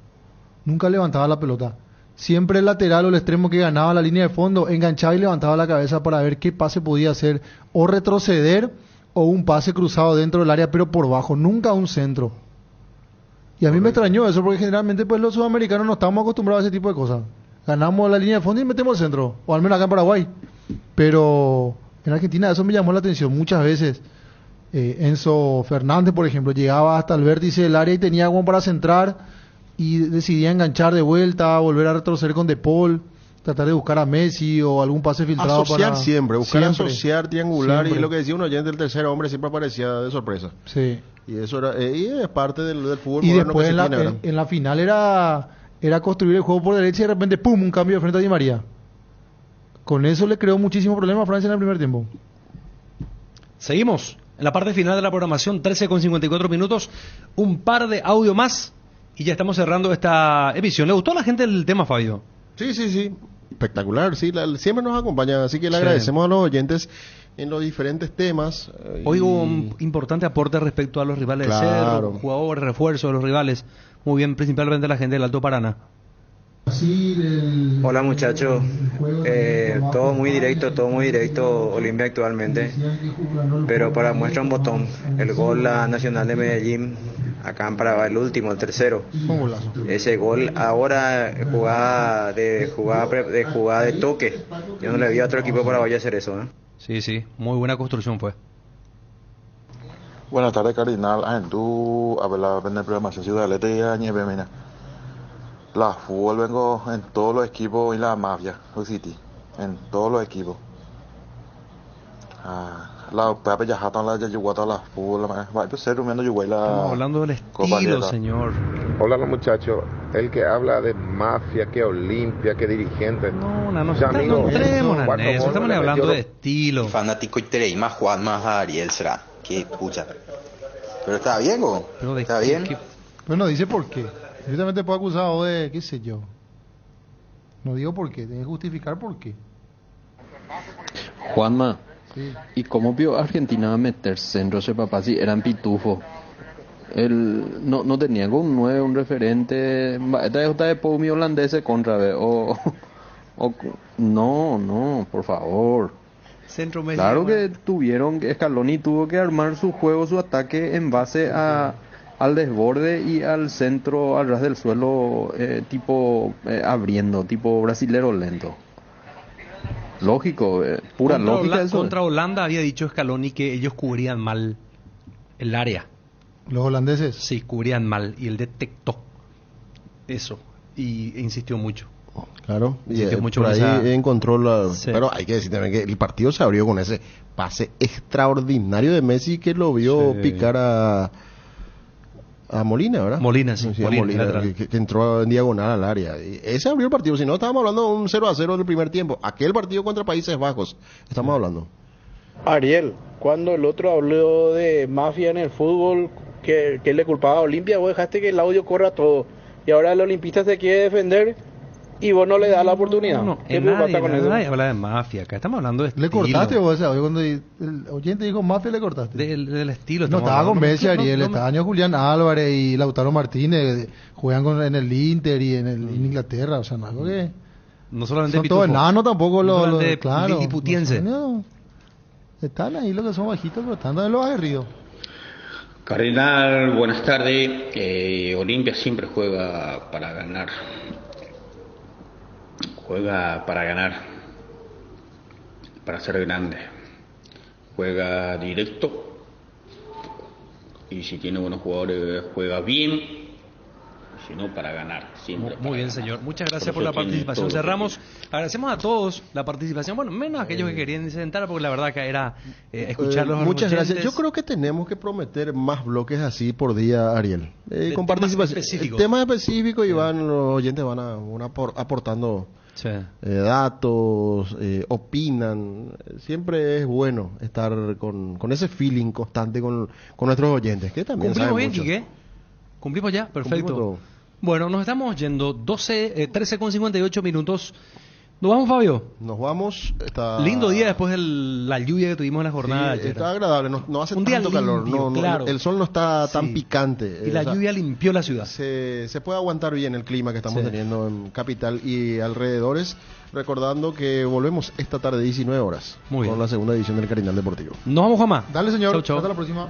Nunca levantaba la pelota. Siempre el lateral o el extremo que ganaba la línea de fondo enganchaba y levantaba la cabeza para ver qué pase podía hacer, o retroceder, o un pase cruzado dentro del área, pero por bajo, nunca un centro. Y a mí me extrañó eso, porque generalmente pues los sudamericanos no estamos acostumbrados a ese tipo de cosas. Ganamos la línea de fondo y metemos el centro, o al menos acá en Paraguay. Pero en Argentina eso me llamó la atención muchas veces. Enzo Fernández, por ejemplo, llegaba hasta el vértice del área y tenía como para centrar y decidía enganchar de vuelta, volver a retroceder con De Paul, tratar de buscar a Messi o algún pase filtrado. Asociar para... siempre, buscar asociar, triangular, siempre. y lo que decía un oyente, el tercer hombre siempre aparecía de sorpresa. Sí. Y eso era, y es parte del fútbol Y moderno después que se tiene, en la final era construir el juego por derecha y de repente ¡pum! Un cambio de frente a Di María. Con eso le creó muchísimo problema a Francia en el primer tiempo. Seguimos en la parte final de la programación, 13:54 minutos, un par de audio más y ya estamos cerrando esta emisión. ¿Le gustó a la gente el tema, Fabio? Sí, sí, sí. Espectacular, sí. Siempre nos acompaña, así que le agradecemos a los oyentes en los diferentes temas. Hoy hubo un importante aporte respecto a los rivales de Cerro, jugadores, refuerzos de los rivales. Muy bien, principalmente la gente del Alto Paraná. Hola muchachos, todo muy directo Olimpia actualmente, pero para muestra un botón, el gol a Nacional de Medellín, acá en Paraguay, el último, el tercero, ese gol ahora jugada de toque, yo no le vi a otro equipo paraguayo hacer eso, ¿eh? Sí, sí, muy buena construcción fue. Buenas tardes, Cardinal, tú habla de programación Ciudad Lete y Añeve, mira. La fútbol vengo en todos los equipos y la mafia, City, en todos los equipos. La Pepe ya jatan la Yayuguata, la fútbol, va a ser rumiando Yugüey la. Estamos hablando del estilo, señor. Hola los muchachos, el que habla de mafia, que Olimpia, que dirigente. No entremos en eso, estamos hablando de estilo. Fanático y Tereima, Juan más Ariel será, qué pucha. Pero está bien, ¿o? ¿Está bien? Bueno, dice por qué. Directamente puedo acusado de, qué sé yo. No digo por qué, tiene que justificar por qué. Juanma, sí. ¿Y cómo vio Argentina meterse en Roche Papá si eran pitufo? Él no tenía un 9, un referente. Esta de Poumi holandés contra no, por favor. Centro medio. Claro que Scaloni tuvo que armar su juego, su ataque en base al desborde y al centro, al ras del suelo, abriendo, tipo brasilero lento. Lógico, pura lógica eso. Contra Holanda había dicho Scaloni que ellos cubrían mal el área. ¿Los holandeses? Sí, cubrían mal y él detectó eso e insistió mucho. Claro, y mucho por ahí encontró la... Sí. Pero hay que decir también que el partido se abrió con ese pase extraordinario de Messi que lo vio picar a Molina, ¿verdad? Molina, sí. Molina que entró en diagonal al área. Y ese abrió el partido. Si no, estábamos hablando de un 0-0 del primer tiempo. Aquel partido contra Países Bajos estamos hablando. Ariel, cuando el otro habló de mafia en el fútbol, que le culpaba a Olimpia, vos dejaste que el audio corra todo. Y ahora el olimpista se quiere defender y vos no le das la oportunidad. ¿Qué pasa con eso? Nadie habla de mafia. Acá estamos hablando de estilo. ¿Le cortaste vos ese audio? Cuando el oyente dijo mafia, ¿le cortaste? Del estilo. No estaba con Messi, Ariel. Estaba Julián Álvarez y Lautaro Martínez. Juegan en el Inter y en Inglaterra. O sea, no algo que... No solamente son todos enanos tampoco los... Claro. Liliputiense. Están ahí los que son bajitos, pero están en los aguerridos. Cardinal, buenas tardes. Olimpia siempre juega para ganar. Juega para ganar, para ser grande. Juega directo y si tiene buenos jugadores juega bien. Si no, para ganar siempre. Muy bien, señor. Muchas gracias por la participación. Cerramos. Agradecemos a todos la participación. Bueno, menos a aquellos que querían sentar, porque la verdad que era escucharlos. Muchas gracias. Yo creo que tenemos que prometer más bloques así por día, Ariel. Con participación. Temas específicos y van los oyentes van aportando datos, opinan. Siempre es bueno estar con ese feeling constante con nuestros oyentes, que también ¿Cumplimos bien, mucho. Quique? ¿Cumplimos ya? Perfecto. Bueno, nos estamos yendo 13:58 minutos. ¿Nos vamos, Fabio? Nos vamos. Está... Lindo día después de la lluvia que tuvimos en la jornada. Sí, está agradable, no hace un día tanto calor. limpio, claro. El sol no está tan picante. Y la lluvia limpió la ciudad. Se puede aguantar bien el clima que estamos teniendo en Capital y alrededores. Recordando que volvemos esta tarde 19 horas con la segunda edición del Cardinal Deportivo. Nos vamos, Juanma. Dale, señor. Chau, chau. Hasta la próxima.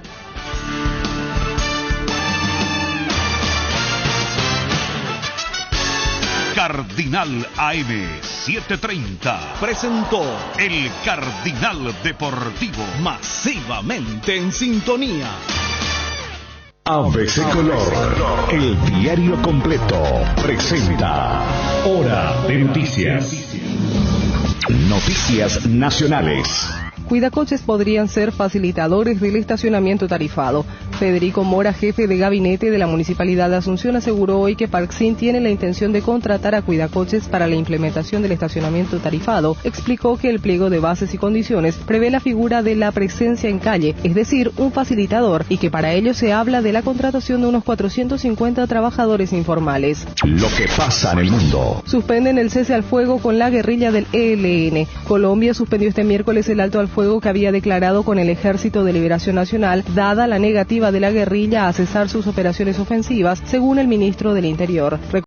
Cardinal AM 730 presentó el Cardinal Deportivo, masivamente en sintonía. ABC Color, el diario completo, presenta Hora de Noticias. Noticias nacionales. Cuidacoches podrían ser facilitadores del estacionamiento tarifado. Federico Mora, jefe de gabinete de la Municipalidad de Asunción, aseguró hoy que Parksin tiene la intención de contratar a Cuidacoches para la implementación del estacionamiento tarifado. Explicó que el pliego de bases y condiciones prevé la figura de la presencia en calle, es decir, un facilitador, y que para ello se habla de la contratación de unos 450 trabajadores informales. Lo que pasa en el mundo. Suspenden el cese al fuego con la guerrilla del ELN. Colombia suspendió este miércoles el alto al fuego que había declarado con el Ejército de Liberación Nacional, dada la negativa de la guerrilla a cesar sus operaciones ofensivas, según el ministro del Interior.